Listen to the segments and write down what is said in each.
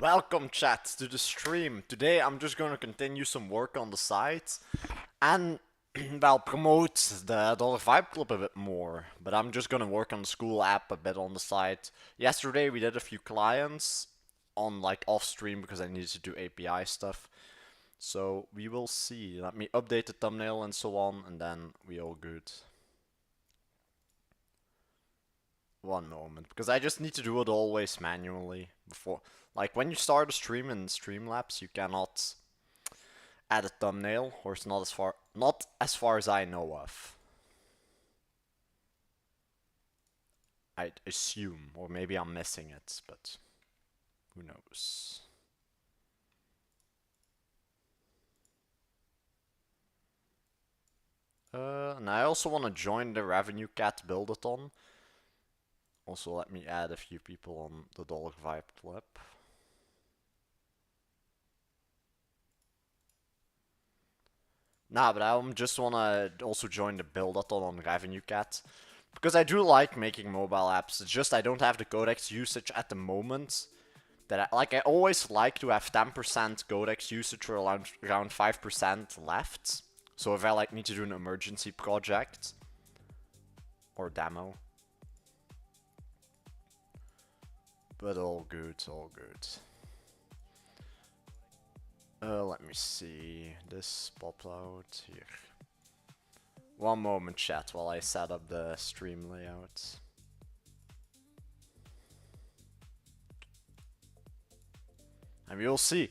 Welcome chat to the stream. Today I'm just gonna continue some work on the site and well promote the Dollar Vibe Club a bit more. But I'm just gonna work on the school app a bit on the site. Yesterday we did a few clients on like off stream because I needed to do API stuff. So we will see. Let me update the thumbnail and so on and then we all good. One moment, because I just need to do it always manually before. Like when you start a stream in Streamlabs, you cannot add a thumbnail, or it's not as far as I know of. I'd assume, or maybe I'm missing it, but who knows. And I also want to join the Revenue Cat Buildathon. Also, let me add a few people on the Dollar Vibe Club. Nah, but I just wanna also join the Buildathon on Revenue Cat. Because I do like making mobile apps, it's just I don't have the codex usage at the moment. I always like to have 10% codex usage or around 5% left. So if I like need to do an emergency project or demo. But all good, all good. Let me see. This popped out here. One moment, chat, while I set up the stream layout. And we will see.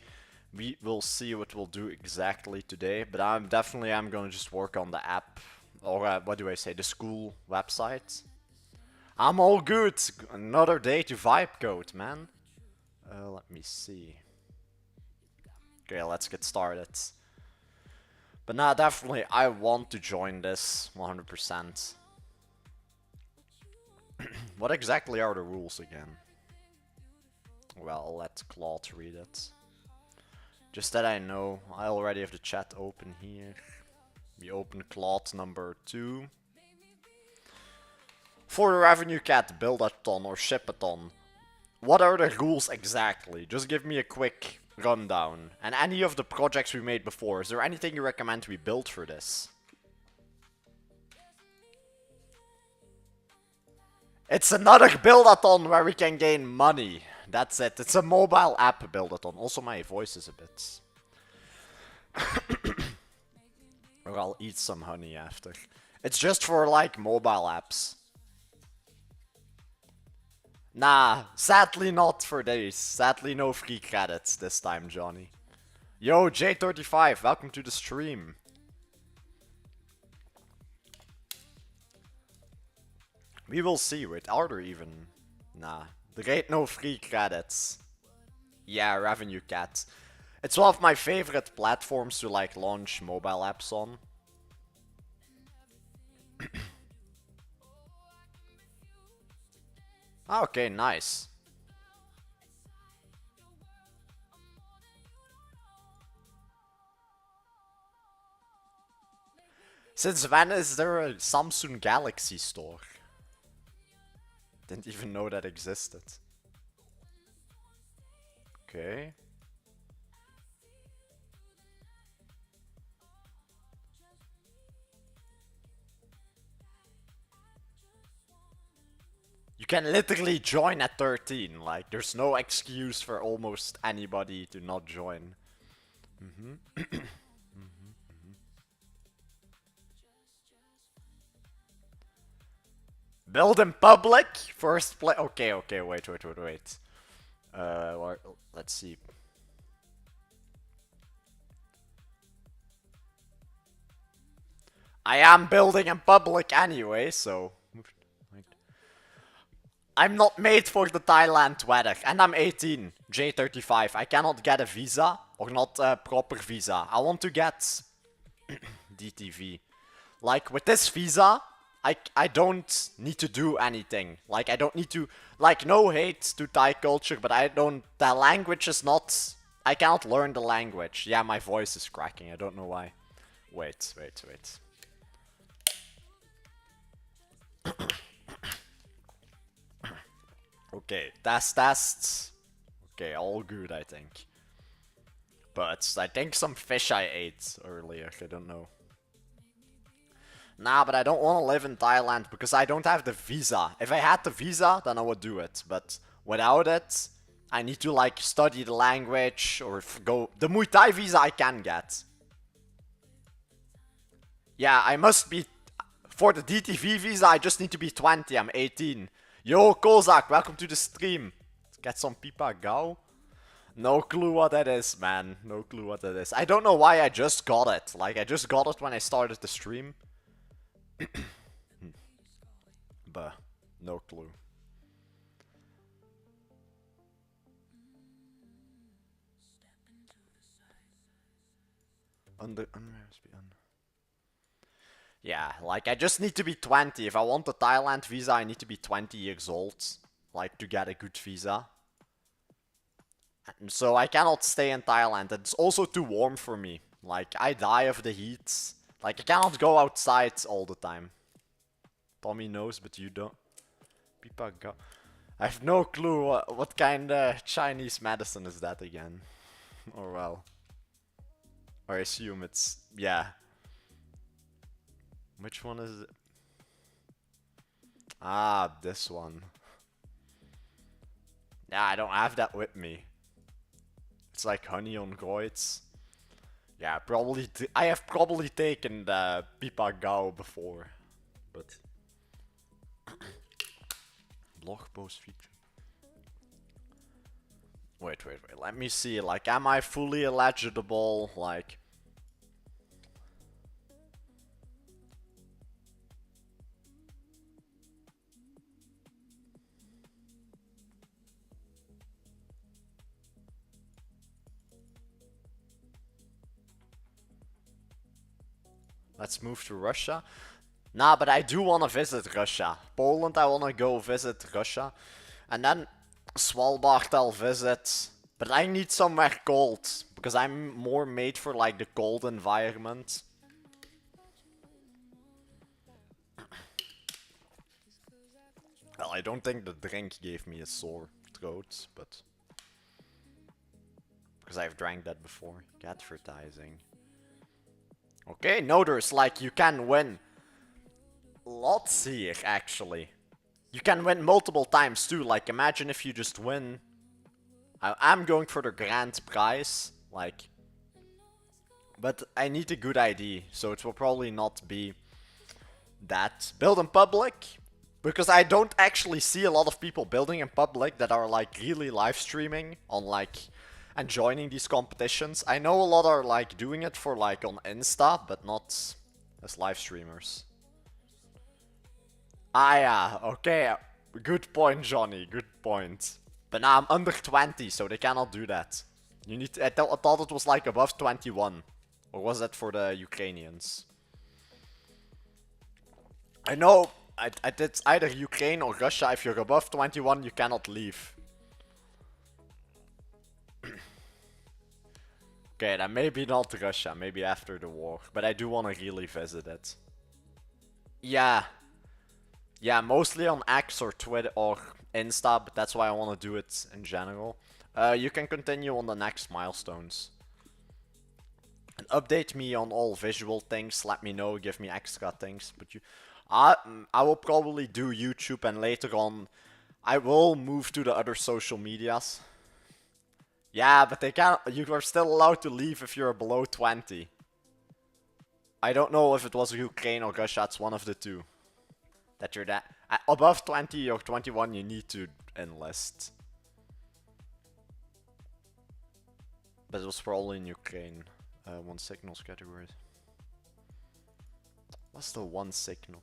We will see what we'll do exactly today. But I'm definitely gonna just work on the app, or what do I say, the school website. I'm all good. Another day to vibe code, man. Let me see. Okay, let's get started. But nah, definitely, I want to join this 100%. What exactly are the rules again? Well, let Claude read it. Just that I know, I already have the chat open here. We open Claude number 2. For the Revenue Cat Buildathon or Shipathon, what are the rules exactly? Just give me a quick rundown. And any of the projects we made before, is there anything you recommend we build for this? It's another buildathon where we can gain money. That's it. It's a mobile app buildathon. Also, my voice is a bit... or I'll eat some honey after. It's just for, like, mobile apps. Nah, sadly not for days. Sadly no free credits this time, Johnny. Yo, J35, welcome to the stream. We will see. Wait, are there even? Nah, there ain't no free credits. Yeah, Revenue Cat. It's one of my favorite platforms to like launch mobile apps on. Okay, nice. Since when is there a Samsung Galaxy store? Didn't even know that existed. Okay. You can literally join at 13. Like, there's no excuse for almost anybody to not join. Build in public? First play. Okay, okay, wait. Let's see. I am building in public anyway, so. I'm not made for the Thailand weather, and I'm 18, J35. I cannot get a visa, or not a proper visa. I want to get DTV. Like, with this visa, I don't need to do anything. Like, I don't need to... Like, no hate to Thai culture, but I don't... The language is not... I cannot learn the language. Yeah, my voice is cracking. I don't know why. Wait. Okay, test. Okay, all good, I think. But I think some fish I ate earlier, I don't know. Nah, but I don't want to live in Thailand because I don't have the visa. If I had the visa, then I would do it. But without it, I need to like study the language or go... The Muay Thai visa I can get. Yeah, I must be... For the DTV visa, I just need to be 20. I'm 18. Yo, Kozak, welcome to the stream. Let's get some Pipa Gao. No clue what that is, man. No clue what that is. I don't know why I just got it. Like, I just got it when I started the stream. But, no clue. Yeah, like I just need to be 20. If I want the Thailand visa, I need to be 20 years old. Like, to get a good visa. So I cannot stay in Thailand. It's also too warm for me. Like, I die of the heat. Like, I cannot go outside all the time. Tommy knows, but you don't. Pipa go. I have no clue what kind of Chinese medicine is that again. Or well. Or I assume it's... yeah. Which one is it? Ah, this one. Yeah, I don't have that with me. It's like honey on goits. Yeah, probably. I have probably taken the Pipa Gao before, but blog post feature. Wait. Let me see. Like, am I fully eligible? Like. Let's move to Russia. Nah, but I do want to visit Russia. Poland, I want to go visit Russia. And then Svalbard I'll visit. But I need somewhere cold. Because I'm more made for like the cold environment. Well, I don't think the drink gave me a sore throat, but... because I've drank that before. Advertising. Okay, no, there's like, you can win lots here, actually. You can win multiple times too, like imagine if you just win. I'm going for the grand prize, like. But I need a good ID, so it will probably not be that. Build in public, because I don't actually see a lot of people building in public that are like really live streaming on like... and joining these competitions. I know a lot are like doing it for like on Insta, but not as live streamers. Ah yeah, okay. Good point, Johnny. Good point. But now I'm under 20, so they cannot do that. You need. I thought it was like above 21, or was that for the Ukrainians? I know. I did either Ukraine or Russia. If you're above 21, you cannot leave. Okay, then maybe not Russia, maybe after the war. But I do want to really visit it. Yeah. Yeah, mostly on X or Twitter or Insta, but that's why I want to do it in general. You can continue on the next milestones. And update me on all visual things, let me know, give me extra things. But I will probably do YouTube, and later on I will move to the other social medias. Yeah, but they can't. You are still allowed to leave if you're below 20. I don't know if it was Ukraine or Russia. It's one of the two. That you're that above 20 or 21, you need to enlist. But it was probably in Ukraine. One signals categories. What's the one signal?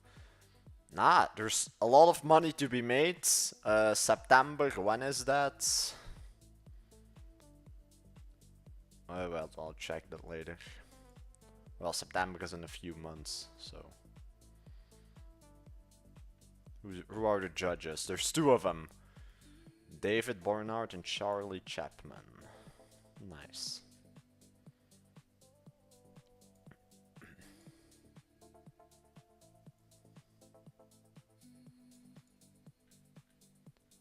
Nah, there's a lot of money to be made. September. When is that? Well, I'll check that later. Well, September is in a few months, so. Who are the judges? There's two of them. David Barnard and Charlie Chapman. Nice.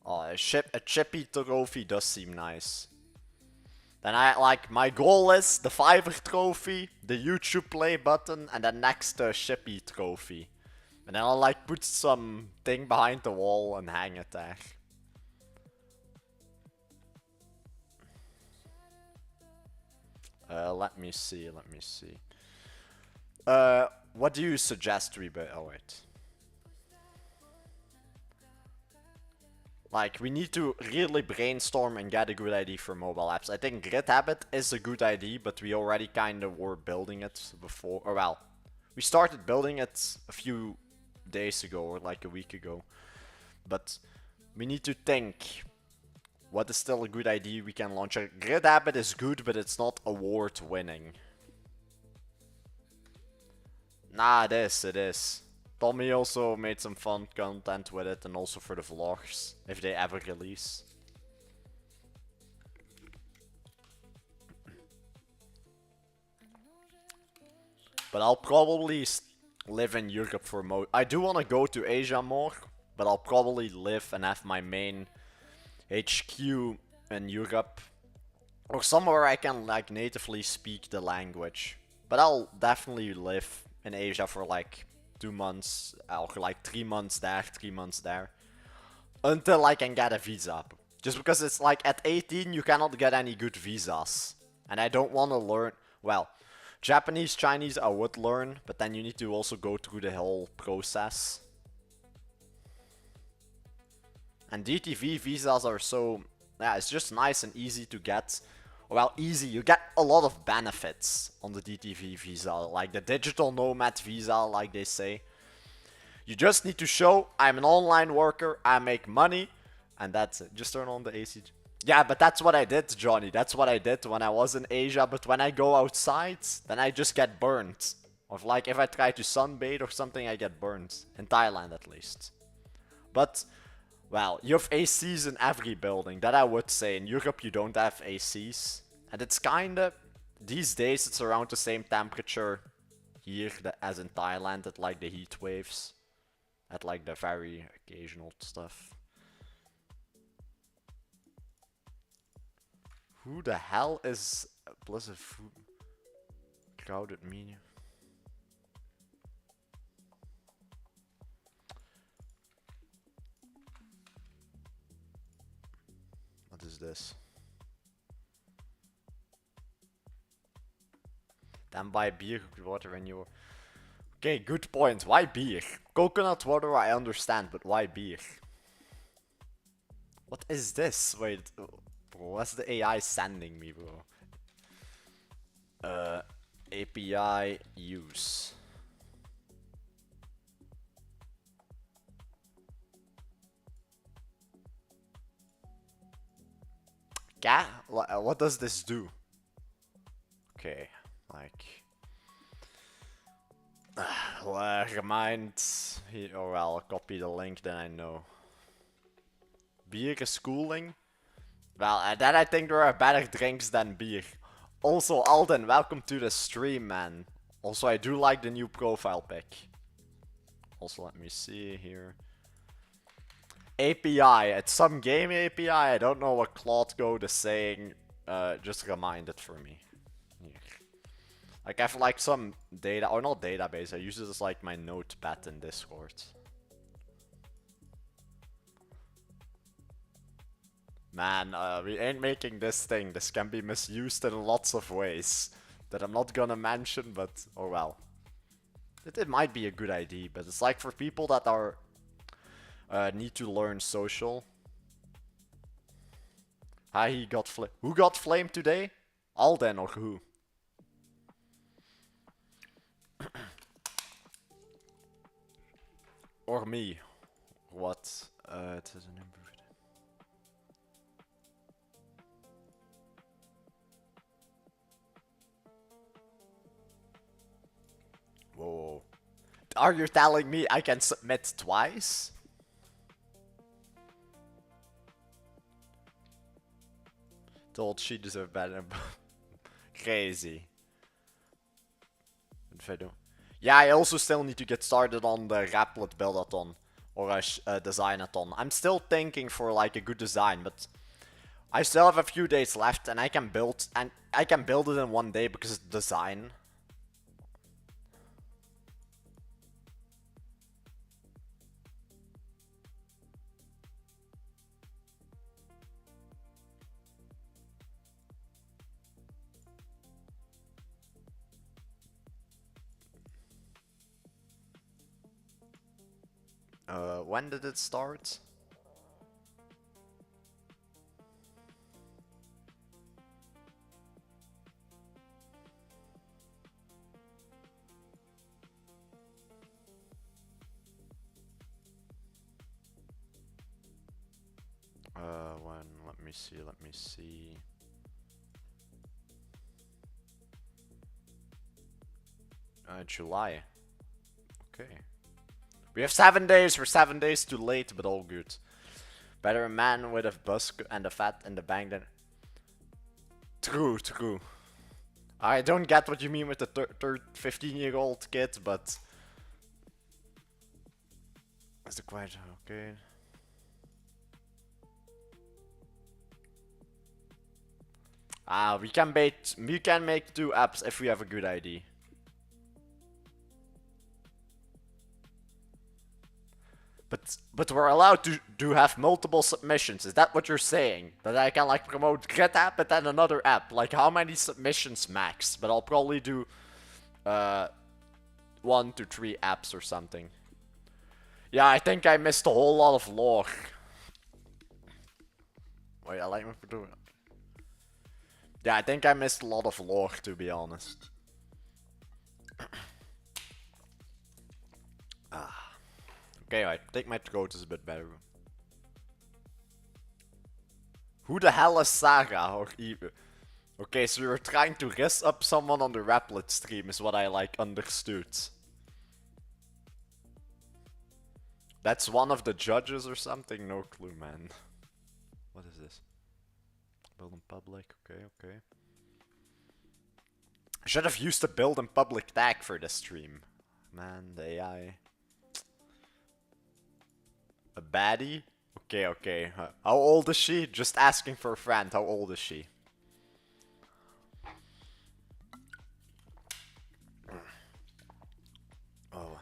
Oh, a chippy trophy does seem nice. Then my goal is the Fiverr trophy, the YouTube play button, and then next the Shippy trophy. And then I'll like put some thing behind the wall and hang it there. Let me see. What do you suggest we build? Oh wait. Like, we need to really brainstorm and get a good idea for mobile apps. I think Grid Habit is a good idea, but we already kind of were building it before. Or well, we started building it a few days ago or like a week ago. But we need to think what is still a good idea we can launch. Grid Habit is good, but it's not award winning. Nah, it is. Tommy also made some fun content with it, and also for the vlogs, if they ever release. But I'll probably live in Europe for most. I do want to go to Asia more, but I'll probably live and have my main HQ in Europe. Or somewhere I can like natively speak the language. But I'll definitely live in Asia for like 2 months, or like 3 months there, 3 months there. Until I can get a visa. Just because it's like at 18 you cannot get any good visas. And I don't want to learn, well, Japanese, Chinese I would learn, but then you need to also go through the whole process. And DTV visas are so, yeah, it's just nice and easy to get. Well, easy, you get a lot of benefits on the DTV visa, like the digital nomad visa, like they say. You just need to show I'm an online worker, I make money, and that's it. Just turn on the AC. Yeah, but that's what I did, Johnny. That's what I did when I was in Asia, but when I go outside, then I just get burned. Or like if I try to sunbathe or something, I get burned. In Thailand at least. But well, you have ACs in every building, that I would say. In Europe you don't have ACs. And it's kinda, these days it's around the same temperature here as in Thailand at like the heat waves. At like the very occasional stuff. Who the hell is Blizzard Food? Crowded Media. What is this? Then buy beer, water when you... Okay, good point. Why beer? Coconut water I understand, but why beer? What is this? Wait, bro, what's the AI sending me, bro? API use. Yeah? What does this do? Okay, like... remind... Oh well, copy the link, then I know. Beer is cooling? Well, then I think there are better drinks than beer. Also, Alden, welcome to the stream, man. Also, I do like the new profile pic. Also, let me see here. API, it's some game API, I don't know what Claude Code is saying. Just remind it for me. Here. Like, I have like some data, or not database, I use it as like my notepad in Discord. Man, we ain't making this thing. This can be misused in lots of ways that I'm not gonna mention, but oh well. It might be a good idea, but it's like for people that are need to learn social. He got flamed. Who got flamed today? Alden or who? Or me? What? It is an improved. Whoa. Are you telling me I can submit twice? Told she deserved better. Crazy. Yeah, I also still need to get started on the Raplet Buildathon. or a design-a-thon. I'm still thinking for like a good design, but I still have a few days left, and I can build it in one day because it's design. When did it start? When? Let me see. July. Okay. We have 7 days. We're 7 days too late, but all good. Better a man with a bus and a fat in the bank than... True, true. I don't get what you mean with the 15-year-old kid, but... Is the quite okay? We can make 2 apps if we have a good idea. But we're allowed to have multiple submissions. Is that what you're saying? That I can like promote Grit app and then another app? Like how many submissions max? But I'll probably do 1 to 3 apps or something. Yeah, I think I missed a whole lot of lore. Wait, I like my doing. Yeah, I think I missed a lot of lore, to be honest. Okay, I think my throat is a bit better. Who the hell is Saga or even? Okay, so you're trying to res up someone on the Replit stream is what I like understood. That's one of the judges or something? No clue, man. What is this? Build in public, okay, okay. I should have used the build in public tag for the stream. Man, the AI. A baddie? Okay, okay. How old is she? Just asking for a friend. How old is she? Oh.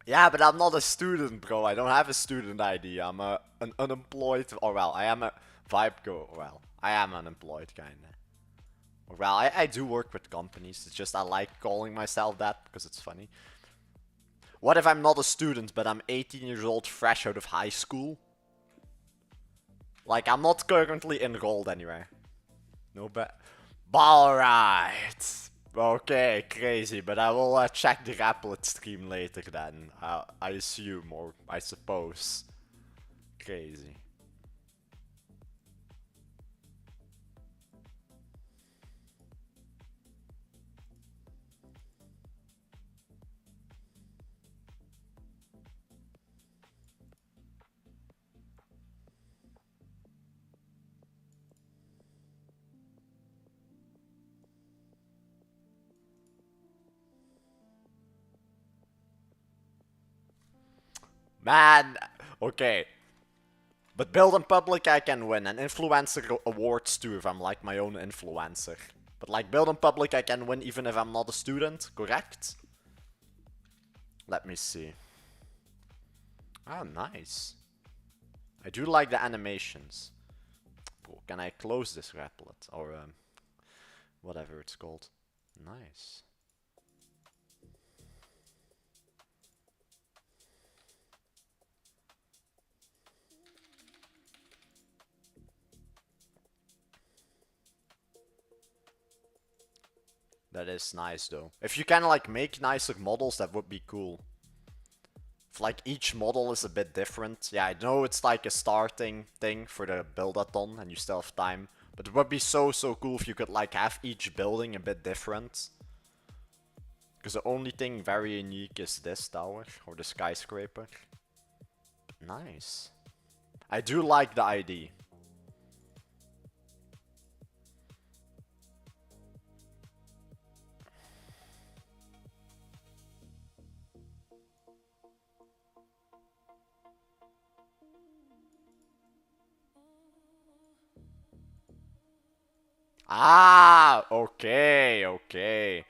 Yeah, but I'm not a student, bro. I don't have a student ID. I'm an unemployed... Or well, I am a vibe go... Well, I am unemployed, kinda. Or well, I do work with companies. It's just I like calling myself that because it's funny. What if I'm not a student, but I'm 18 years old, fresh out of high school? Like, I'm not currently enrolled anywhere. No bet. Alright. Okay, crazy, but I will check the Replit stream later then. I assume, or I suppose. Crazy. Man, okay. But build in public I can win, and influencer awards too if I'm like my own influencer. But like build in public I can win even if I'm not a student, correct? Let me see. Oh, nice. I do like the animations. Can I close this Replit? Or whatever it's called. Nice. That is nice though. If you can like make nicer models, that would be cool. If like each model is a bit different. Yeah, I know it's like a starting thing for the build-a-thon and you still have time. But it would be so cool if you could like have each building a bit different. Because the only thing very unique is this tower, or the skyscraper. Nice. I do like the ID. Ah, okay, okay.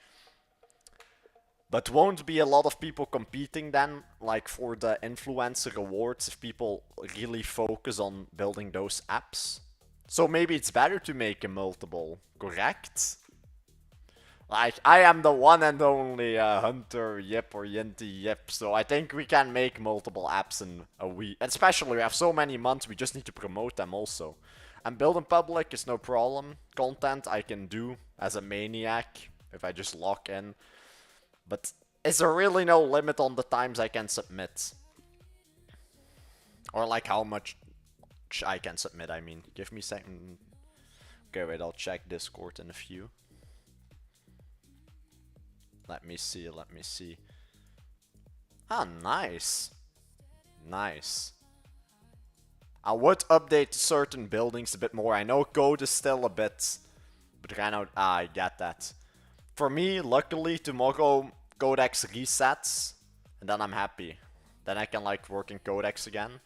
But won't be a lot of people competing then, like for the influencer awards, if people really focus on building those apps? So maybe it's better to make a multiple, correct? Like, I am the one and only Hunter Yip or Yinty Yip, so I think we can make multiple apps in a week. Especially, we have so many months, we just need to promote them also. And building public is no problem. Content I can do as a maniac if I just log in. But is there really no limit on the times I can submit? Or like how much I can submit, I mean. Give me a second. Okay, wait, I'll check Discord in a few. Let me see, let me see. Ah, nice. Nice. I would update certain buildings a bit more. I know code is still a bit... But right now, I get that. For me, luckily, tomorrow Codex resets. And then I'm happy. Then I can like work in Codex again.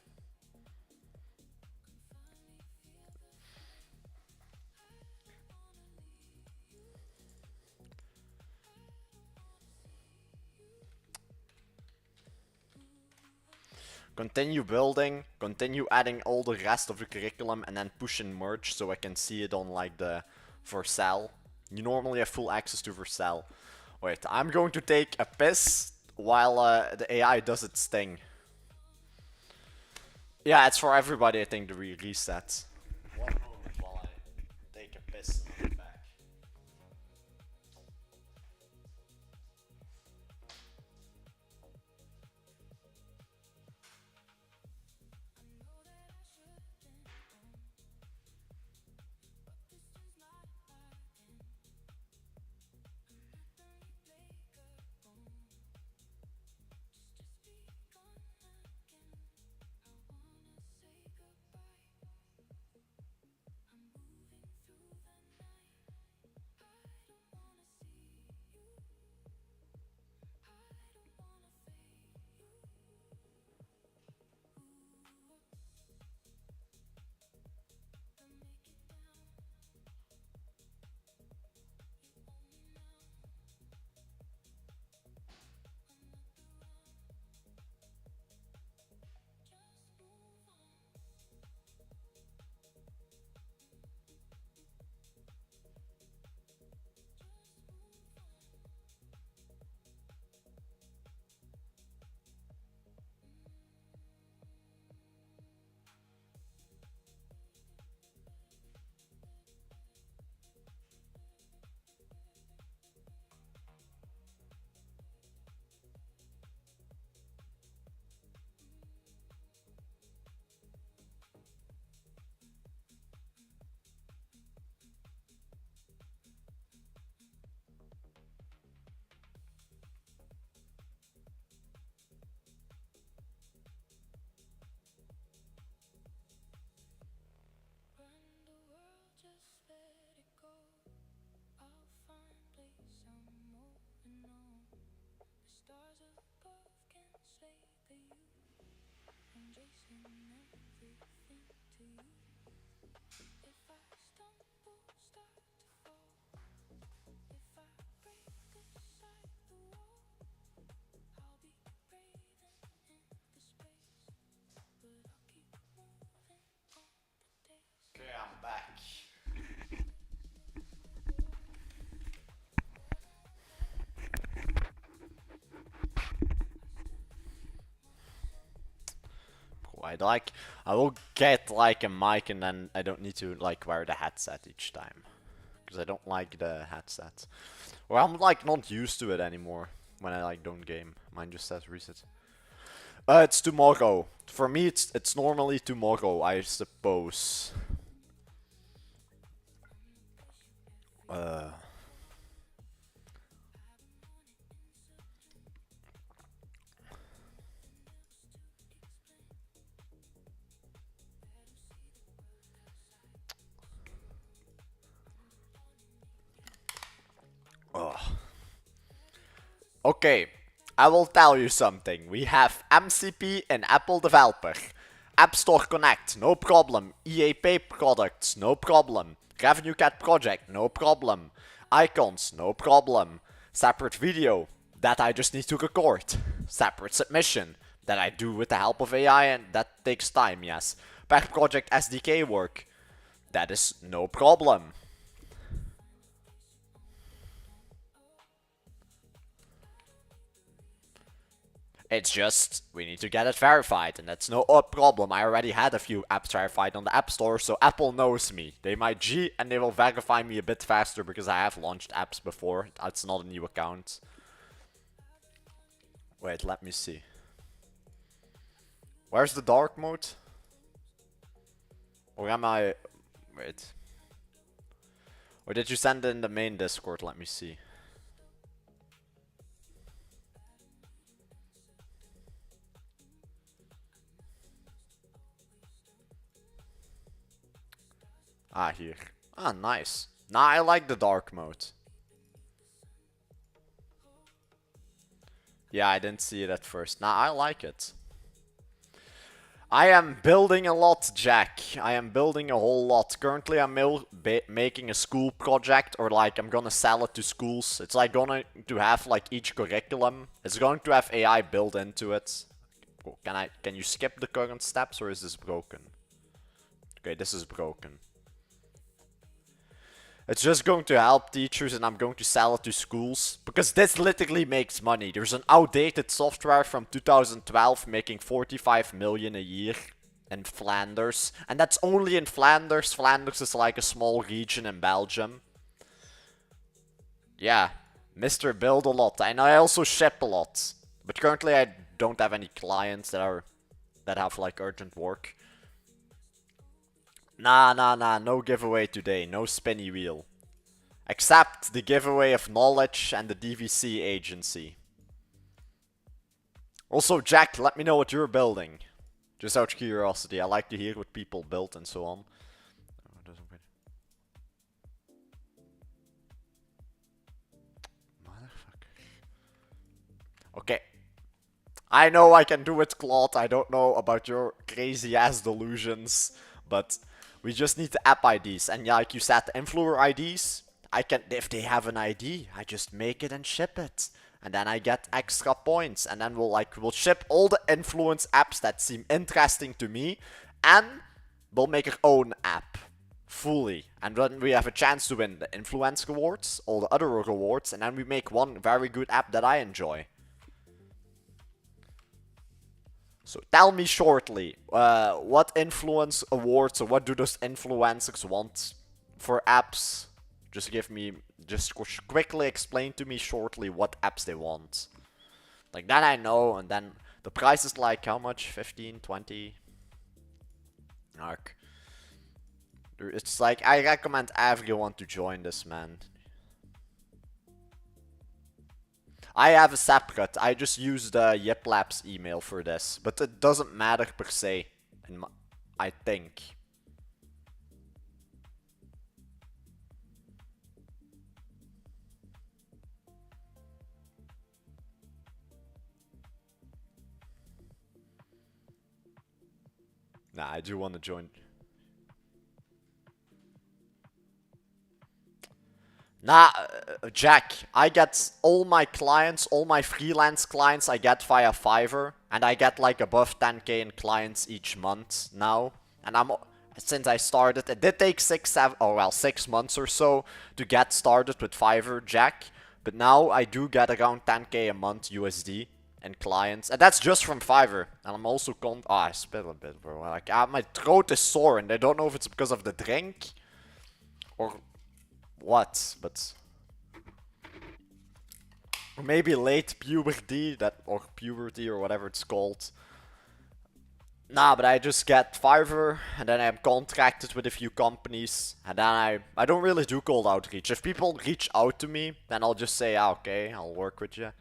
Continue building, continue adding all the rest of the curriculum, and then push and merge so I can see it on like the Vercel. You normally have full access to Vercel. Wait, I'm going to take a piss while the AI does its thing. Yeah, it's for everybody, I think, the reset. One moment while I take a piss and I'll be back. Okay, I'm back. I will get like a mic and then I don't need to like wear the headset each time. Because I don't like the headset. Or I'm like not used to it anymore when I like don't game. Mine just says reset. It's tomorrow. For me it's normally tomorrow, I suppose. Okay, I will tell you something. We have MCP and Apple Developer. App Store Connect, no problem. EA Pay products, no problem. Revenue Cat project, no problem. Icons, no problem. Separate video, that I just need to record. Separate submission, that I do with the help of AI and that takes time, yes. Pet project SDK work, that is no problem. It's just, we need to get it verified, and that's no problem. I already had a few apps verified on the App Store, so Apple knows me. They might G, and they will verify me a bit faster because I have launched apps before. It's not a new account. Wait, let me see. Where's the dark mode? Or am I... Wait. Or did you send it in the main Discord? Let me see. Ah, here. Ah, nice. Nah, I like the dark mode. Yeah, I didn't see it at first. Nah, I like it. I am building a lot, Jack. I am building a whole lot. Currently, I'm making a school project, or like I'm gonna sell it to schools. It's like going to have like each curriculum. It's going to have AI built into it. Oh, can you skip the current steps, or is this broken? Okay, this is broken. It's just going to help teachers, and I'm going to sell it to schools. Because this literally makes money. There's an outdated software from 2012 making 45 million a year in Flanders. And that's only in Flanders. Flanders is like a small region in Belgium. Yeah, Mr. Build a lot. And I also ship a lot. But currently I don't have any clients that have like urgent work. Nah, no giveaway today, no spinny wheel. Except the giveaway of knowledge and the DVC agency. Also, Jack, let me know what you're building. Just out of curiosity, I like to hear what people built and so on. Motherfucker. Okay. I know I can do it, Claude. I don't know about your crazy ass delusions, but we just need the app IDs, and like you said, the influencer IDs, I can, if they have an ID, I just make it and ship it. And then I get extra points, and then we'll ship all the influence apps that seem interesting to me, and we'll make our own app. Fully. And then we have a chance to win the influence rewards, all the other rewards, and then we make one very good app that I enjoy. So tell me shortly, what influence awards, or what do those influencers want for apps? Just quickly explain to me shortly what apps they want. Like, then I know, and then the price is like, how much? 15, 20? Arc. It's like, I recommend everyone to join this, man. I have a separate, I just use the YipLabs email for this, but it doesn't matter per se, I think. Nah, I do want to join. Nah, Jack, I get all my clients, all my freelance clients I get via Fiverr, and I get like above 10k in clients each month now. And since I started, it did take 6 months or so to get started with Fiverr, Jack. But now I do get around 10k a month USD in clients, and that's just from Fiverr. And I'm also I spit a bit, bro. Like, my throat is sore, and I don't know if it's because of the drink or what, but maybe late puberty, or puberty, or whatever it's called. Nah, but I just get Fiverr, and then I'm contracted with a few companies, and then I don't really do cold outreach. If people reach out to me, then I'll just say, ah, okay, I'll work with you.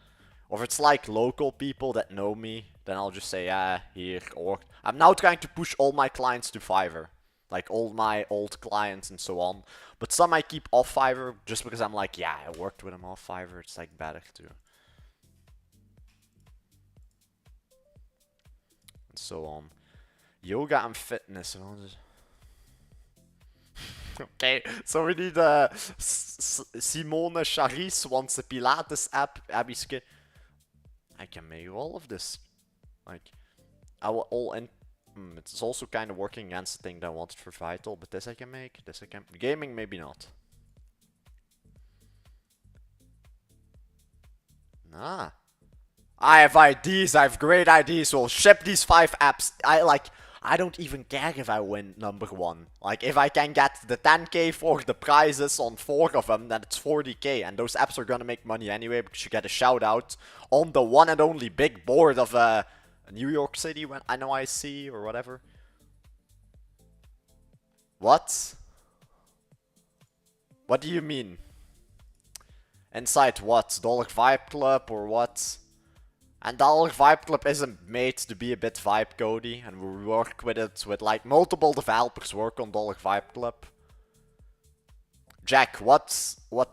Or if it's like local people that know me, then I'll just say, yeah, here, or I'm now trying to push all my clients to Fiverr. Like all my old clients and so on. But some I keep off Fiverr just because I'm like, yeah, I worked with them off Fiverr. It's like better to. And so on. Yoga and fitness. Okay, so we need Simone Charis wants a Pilates app. Abby's I can make all of this. Like, I will all in. It's also kind of working against the thing that I wanted for Vital, but this I can make. This I can. Gaming, maybe not. Nah. I have ideas. I have great ideas. We'll ship these 5 apps. I don't even care if I win number 1. Like, if I can get the 10k for the prizes on 4 of them, then it's 40k. And those apps are gonna make money anyway, because you get a shout out on the one and only big board of New York City when NYC or whatever. What? What do you mean? Inside what? Dollar Vibe Club or what? And Dollar Vibe Club isn't made to be a bit vibe codey, and we work with it with like multiple developers work on Dollar Vibe Club. Jack, what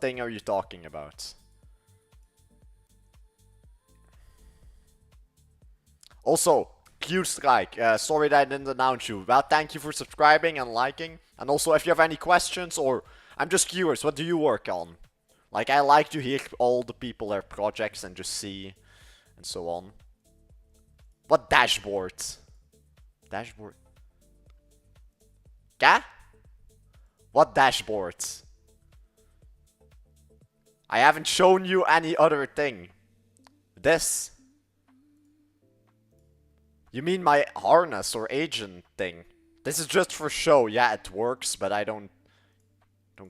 thing are you talking about? Also, Q-Strike, sorry that I didn't announce you. Well, thank you for subscribing and liking. And also, if you have any questions, or I'm just curious, what do you work on? Like, I like to hear all the people, their projects, and just see, and so on. What dashboard? Dashboard? Yeah? What dashboard? I haven't shown you any other thing. This? You mean my harness or agent thing? This is just for show. Yeah, it works, but I don't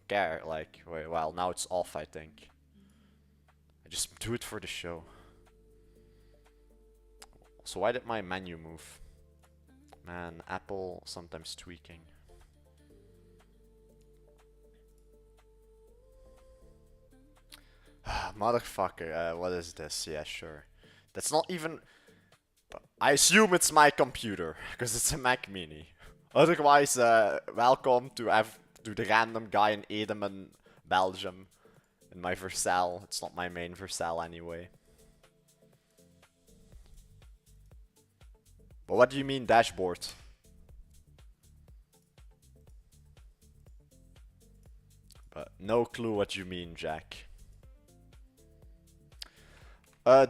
care. Like, well, now it's off, I think. I just do it for the show. So why did my menu move? Man, Apple sometimes tweaking. Motherfucker, what is this? Yeah, sure. That's not even... I assume it's my computer, because it's a Mac Mini. Otherwise, welcome to the random guy in Edemen, Belgium. In my Vercel. It's not my main Vercel anyway. But what do you mean dashboard? But no clue what you mean, Jack.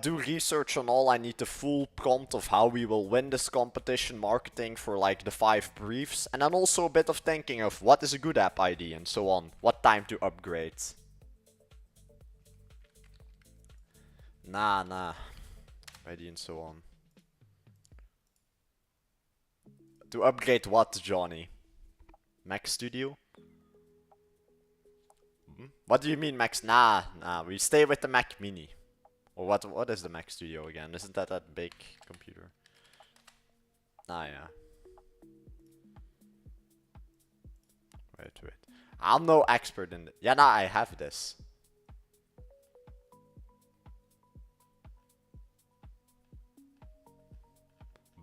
Do research on all. I need the full prompt of how we will win this competition, marketing for like the 5 briefs, and then also a bit of thinking of what is a good app ID and so on. What time to upgrade. Nah. ID and so on. To upgrade what, Johnny? Mac Studio? What do you mean Mac? Nah. We stay with the Mac Mini. Or what is the Mac Studio again? Isn't that big computer? Ah, yeah. Wait. I'm no expert in it. Yeah, nah, I have this.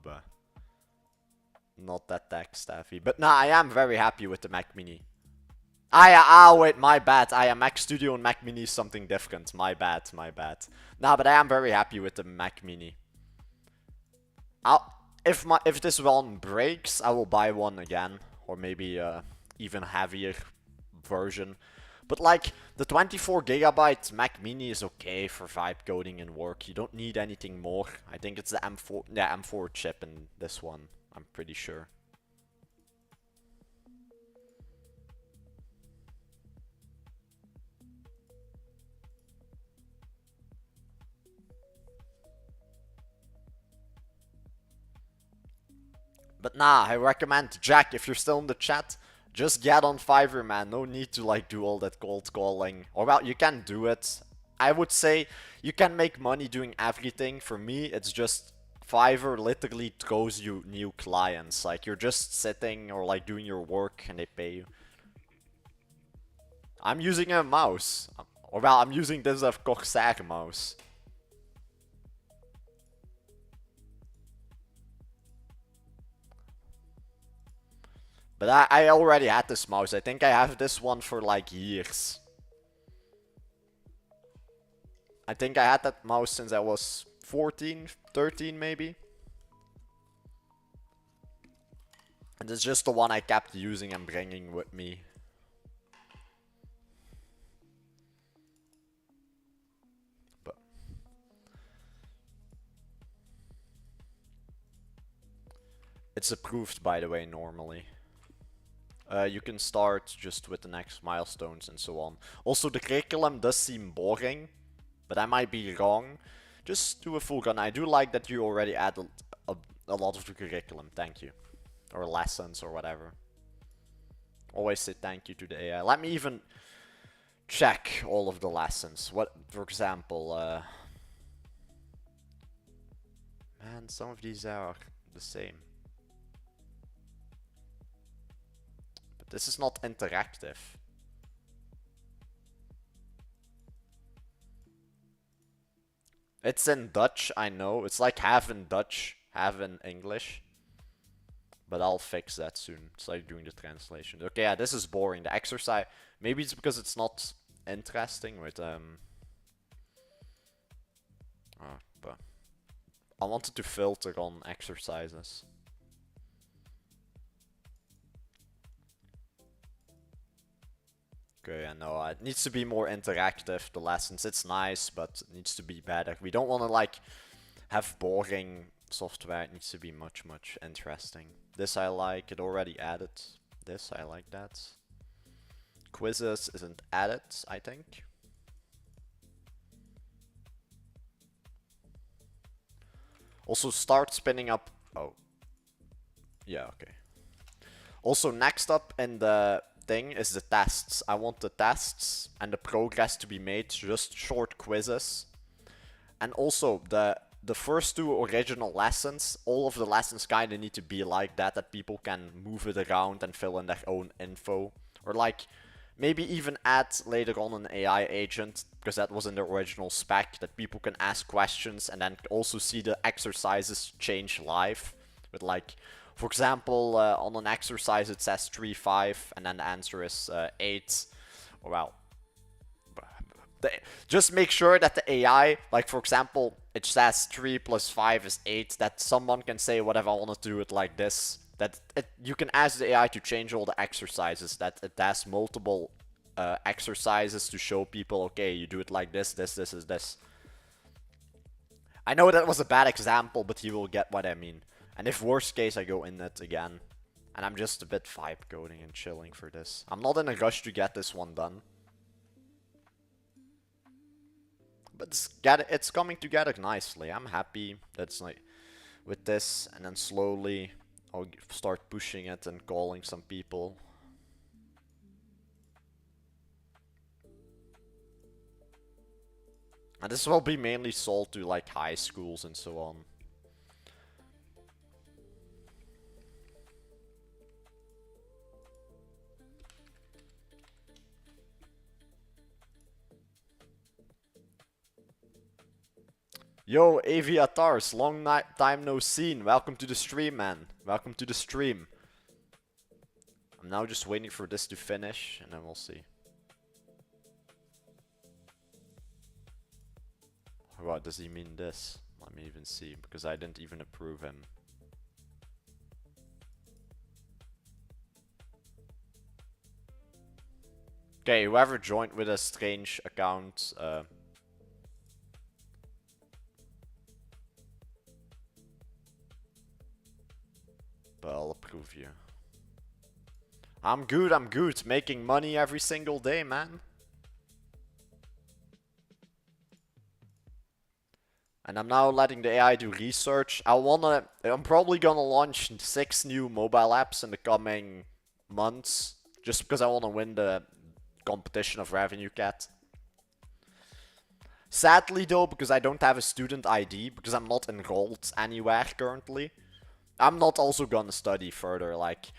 But not that tech savvy. But nah, I am very happy with the Mac Mini. Wait, my bad. Mac Studio and Mac Mini is something different. My bad. Nah, but I am very happy with the Mac Mini. If this one breaks, I will buy one again. Or maybe even heavier version. But like, the 24GB Mac Mini is okay for vibe coding and work. You don't need anything more. I think it's the M4 chip in this one. I'm pretty sure. But nah, I recommend, Jack, if you're still in the chat, just get on Fiverr, man. No need to like do all that cold calling. Or well, you can do it. I would say you can make money doing everything. For me, it's just Fiverr literally throws you new clients. Like, you're just sitting or like doing your work and they pay you. I'm using a mouse. Or well, I'm using this Corsair mouse. But I already had this mouse. I think I have this one for like years. I think I had that mouse since I was 14, 13 maybe. And it's just the one I kept using and bringing with me. It's approved, by the way, normally. You can start just with the next milestones and so on. Also, the curriculum does seem boring, but I might be wrong. Just do a full run. I do like that you already added a lot of the curriculum. Thank you. Or lessons or whatever. Always say thank you to the AI. Let me even check all of the lessons. What, for example, man, some of these are the same. But this is not interactive. It's in Dutch, I know. It's like half in Dutch, half in English. But I'll fix that soon. It's like doing the translation. Okay, yeah, this is boring. The exercise, maybe it's because it's not interesting with but I wanted to filter on exercises. Okay, I know. It needs to be more interactive, the lessons. It's nice, but it needs to be better. We don't want to, like, have boring software. It needs to be much, much interesting. This I like. It already added. This, I like that. Quizzes isn't added, I think. Also, start spinning up. Oh. Yeah, okay. Also, next up in the thing is the tests. I want the tests and the progress to be made just short quizzes. And also, the first two original lessons, all of the lessons kind of need to be like that people can move it around and fill in their own info. Or like, maybe even add later on an AI agent, because that was in the original spec, that people can ask questions and then also see the exercises change live. With like, for example, on an exercise it says 3, 5, and then the answer is 8. Well, just make sure that the AI, like for example, it says 3 plus 5 is 8, that someone can say whatever I want to do it like this. That you can ask the AI to change all the exercises, that it has multiple exercises to show people, okay, you do it like this, this is this. I know that was a bad example, but you will get what I mean. And if worst case, I go in it again. And I'm just a bit vibe coding and chilling for this. I'm not in a rush to get this one done. But it's coming together nicely. I'm happy that's like with this, and then slowly I'll start pushing it and calling some people. And this will be mainly sold to like high schools and so on. Yo, Aviatars, long time no seen. Welcome to the stream, man. Welcome to the stream. I'm now just waiting for this to finish, and then we'll see. What does he mean this? Let me even see, because I didn't even approve him. Okay, whoever joined with a strange account, but I'll approve you. I'm good, making money every single day, man. And I'm now letting the AI do research. I'm probably gonna launch 6 new mobile apps in the coming months, just because I wanna win the competition of Revenue Cat. Sadly though, because I don't have a student ID, because I'm not enrolled anywhere currently, I'm not also gonna study further. Like,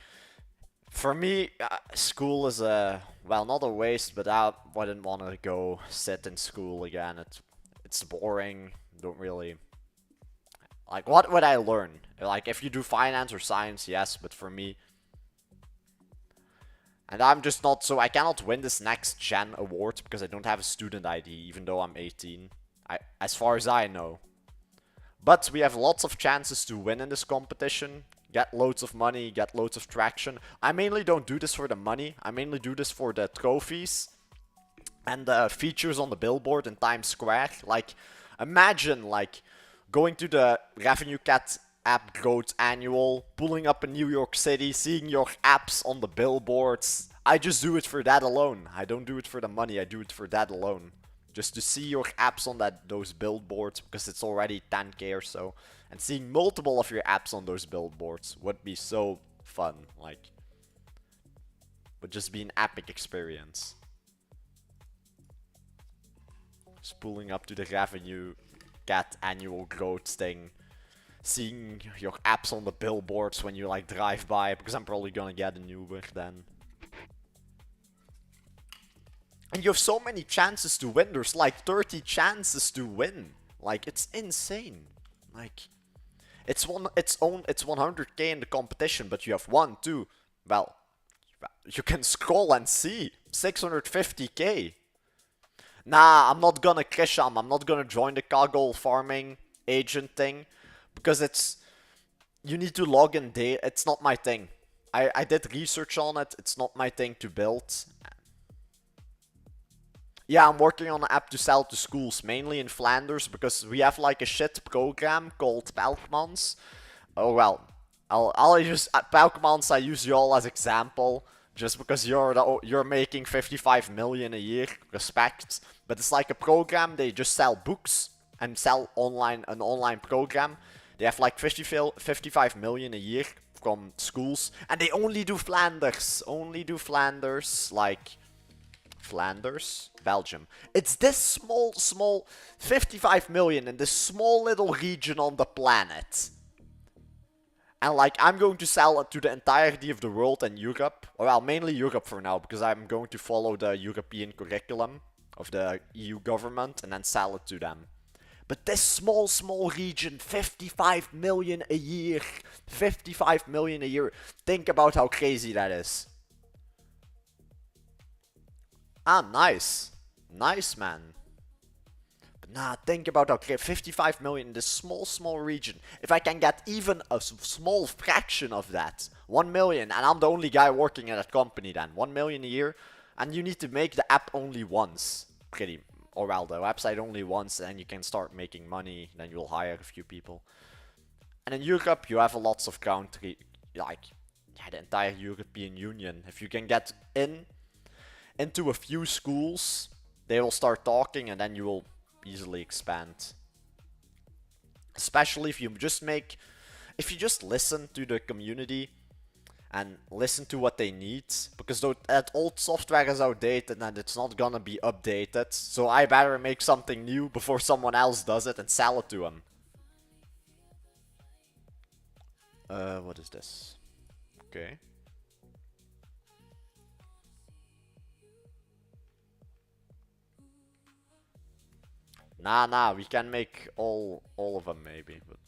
for me, school is well, not a waste, but I wouldn't want to go sit in school again. It's boring. Don't really, like, what would I learn? Like, if you do finance or science, yes, but for me, and I'm just not, so I cannot win this next gen award because I don't have a student ID, even though I'm 18, as far as I know. But we have lots of chances to win in this competition, get loads of money, get loads of traction. I mainly don't do this for the money, I mainly do this for the trophies and the features on the billboard in Times Square. Like, imagine, like, going to the Revenue Cat app growth annual, pulling up in New York City, seeing your apps on the billboards. I just do it for that alone. I don't do it for the money, I do it for that alone. Just to see your apps on those billboards, because it's already 10k or so. And seeing multiple of your apps on those billboards would be so fun. Like, would just be an epic experience. Just pulling up to the revenue get annual growth thing. Seeing your apps on the billboards when you like drive by, because I'm probably gonna get an Uber then. And you have so many chances to win. There's like 30 chances to win. Like, it's insane. Like, it's 100k in the competition, but you have 1, 2, well, you can scroll and see 650k. Nah, I'm not gonna Krisham. I'm not gonna join the Kaggle farming agent thing, because you need to log in data. It's not my thing. I did research on it. It's not my thing to build. Yeah, I'm working on an app to sell to schools, mainly in Flanders, because we have like a shit program called Pelkmans. Oh well, I'll use Pelkmans. I use you all as example, just because you're making 55 million a year. Respect, but it's like a program. They just sell books and sell an online program. They have like 55 million a year from schools, and they only do Flanders. Like Flanders, Belgium. It's this small 55 million in this small little region on the planet. And like, I'm going to sell it to the entirety of the world and Europe. Well, mainly Europe for now, because I'm going to follow the European curriculum of the EU government and then sell it to them. But this small region, 55 million a year. 55 million a year. Think about how crazy that is. Ah, nice. Nice, man. But nah, think about how 55 million in this small region. If I can get even a small fraction of that, 1 million, and I'm the only guy working at that company then, 1 million a year, and you need to make the app only once. Or well, the website only once, and you can start making money, then you'll hire a few people. And in Europe, you have lots of country, like, yeah, the entire European Union. If you can get into a few schools, they will start talking, and then you will easily expand. Especially if you just listen to the community and listen to what they need, because that old software is outdated and it's not gonna be updated. So I better make something new before someone else does it and sell it to them. What is this? Okay. Nah, we can make all of them maybe, but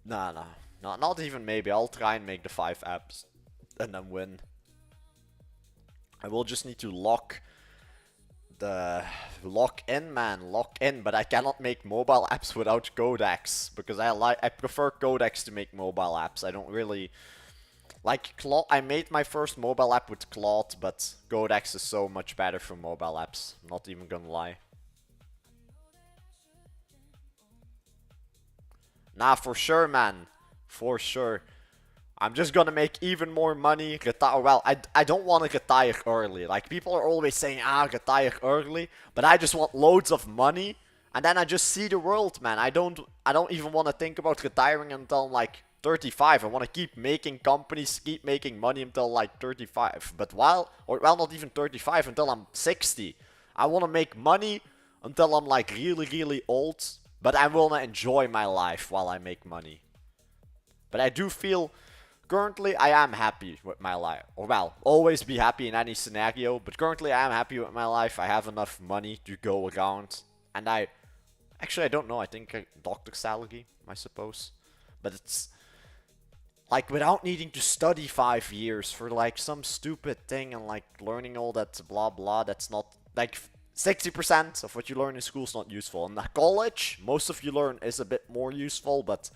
nah, not even maybe. I'll try and make the 5 apps and then win. I will just need to lock in, but I cannot make mobile apps without Codex, because I prefer Codex to make mobile apps. I don't really like Claude. I made my first mobile app with Claude, but Codex is so much better for mobile apps. I'm not even gonna lie. Nah, for sure, man. For sure. I'm just gonna make even more money. Well, I don't want to retire early. Like, people are always saying, retire early. But I just want loads of money. And then I just see the world, man. I don't even want to think about retiring until I'm like 35. I want to keep making companies, keep making money until like 35. But not even 35, until I'm 60. I want to make money until I'm like really old. But I will not enjoy my life while I make money. But I do feel, currently I am happy with my life. Or well, always be happy in any scenario. But currently I am happy with my life. I have enough money to go around. And actually I don't know, I think a doctor's salary, I suppose. But it's like, without needing to study 5 years for like some stupid thing and like learning all that blah blah, that's not like 60% of what you learn in school is not useful. In college, most of you learn is a bit more useful, but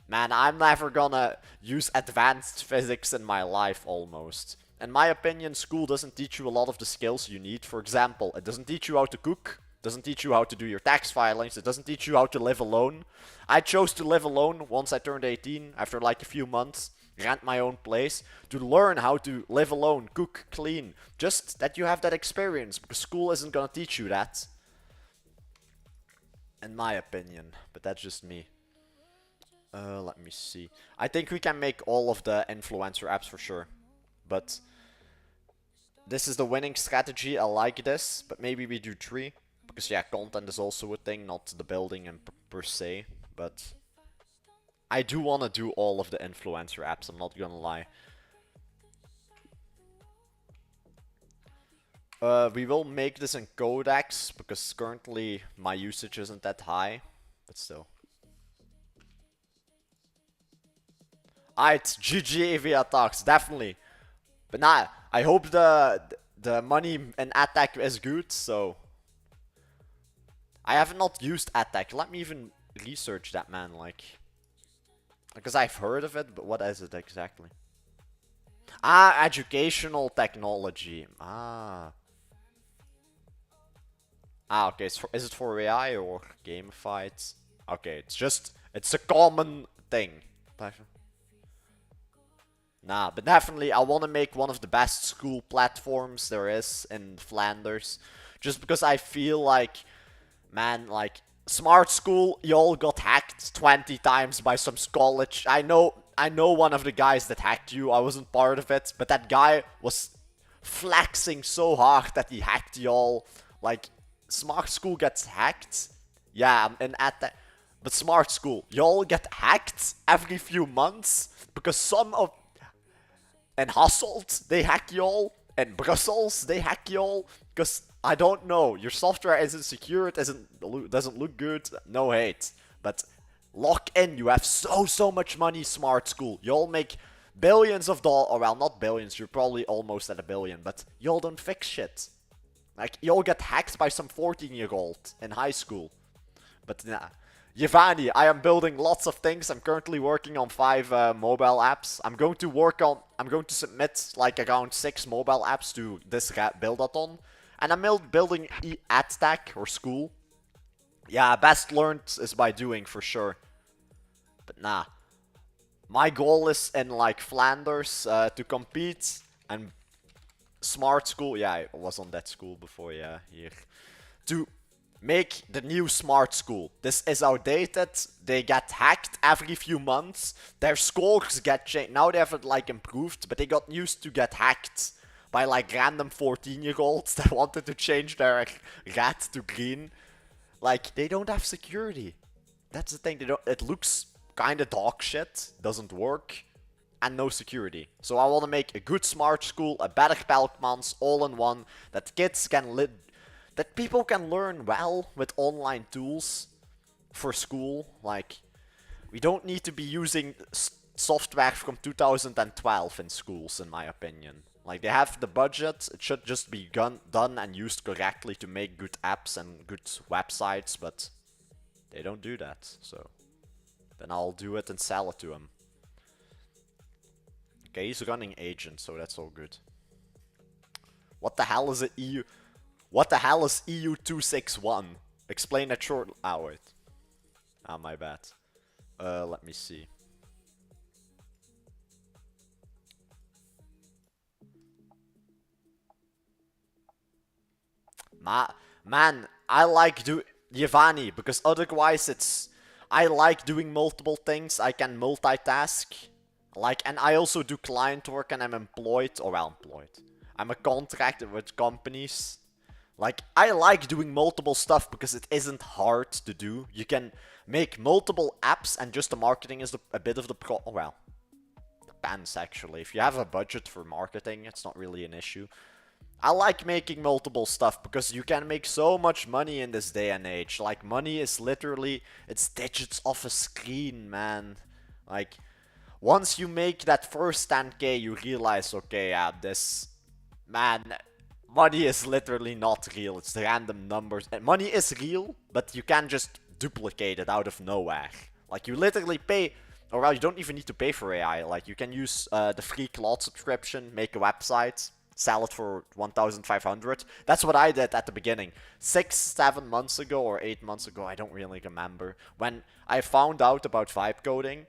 man, I'm never gonna use advanced physics in my life almost. In my opinion, school doesn't teach you a lot of the skills you need. For example, it doesn't teach you how to cook, doesn't teach you how to do your tax filings. It doesn't teach you how to live alone. I chose to live alone once I turned 18, after like a few months, rent my own place, to learn how to live alone, cook, clean. Just that you have that experience, because school isn't gonna teach you that. In my opinion, but that's just me. Let me see. I think we can make all of the influencer apps for sure. But this is the winning strategy. I like this, but maybe we do 3. Because yeah, content is also a thing, not the building and per se. But I do want to do all of the influencer apps, I'm not gonna lie. We will make this in Codex, because currently my usage isn't that high. But still. It's GG via attacks, definitely. But nah, I hope the money in attack is good, so. I have not used attack. Let me even research that, man, like. Because I've heard of it, but what is it exactly? Ah, educational technology. Ah. Ah, okay, is it for AI or gamified? Okay, it's a common thing. Nah, but definitely I want to make one of the best school platforms there is in Flanders. Just because I feel like, man, like, Smart School, y'all got hacked 20 times by some college. I know one of the guys that hacked you, I wasn't part of it, but that guy was flexing so hard that he hacked y'all. Like, Smart School gets hacked. Yeah, and at that. But Smart School, y'all get hacked every few months because some of. And Hasselt, they hack y'all. And Brussels, they hack y'all. Because, I don't know, your software isn't secure, it doesn't look good, no hate. But lock in, you have so much money, Smart School. Y'all make billions of dollars, or well, not billions, you're probably almost at $1 billion, but y'all don't fix shit. Like, y'all get hacked by some 14-year-old in high school. But nah. Giovanni, I am building lots of things. I'm currently working on 5 mobile apps. I'm going to submit like around 6 mobile apps to this buildathon. And I'm building AdStack or school. Yeah, best learned is by doing for sure. But nah. My goal is in like Flanders to compete and Smart School. Yeah, I was on that school before, yeah, here. To make the new Smart School. This is outdated. They get hacked every few months. Their scores get changed. Now they have it like improved, but they got used to get hacked by like random 14-year-olds that wanted to change their red to green. Like, they don't have security. That's the thing. It looks kind of dog shit. Doesn't work. And no security. So I want to make a good Smart School, a better Pelkmans, all in one, that kids can that people can learn well with online tools for school. Like, we don't need to be using software from 2012 in schools, in my opinion. Like, they have the budget, it should just be done and used correctly to make good apps and good websites, but they don't do that, so then I'll do it and sell it to them. Okay, he's running agent, so that's all good. What the hell is EU? What the hell is EU261? Explain that short. Ah, wait. Ah, my bad. Let me see. Man, I like Giovanni, because otherwise it's. I like doing multiple things. I can multitask. Like, and I also do client work and I'm employed, or well, employed. I'm a contractor with companies. Like, I like doing multiple stuff because it isn't hard to do. You can make multiple apps and just the marketing is a bit of the well, depends actually. If you have a budget for marketing, it's not really an issue. I like making multiple stuff because you can make so much money in this day and age. Like, money is literally, it's digits off a screen, man. Like, once you make that first 10k, you realize, okay, yeah, this, man, money is literally not real. It's random numbers. And money is real, but you can just duplicate it out of nowhere. Like, you literally pay, or well, you don't even need to pay for AI. Like, you can use the free Claude subscription, make a website, sell it for 1,500. That's what I did at the beginning. 6-7 months ago or 8 months ago, I don't really remember. When I found out about vibe coding,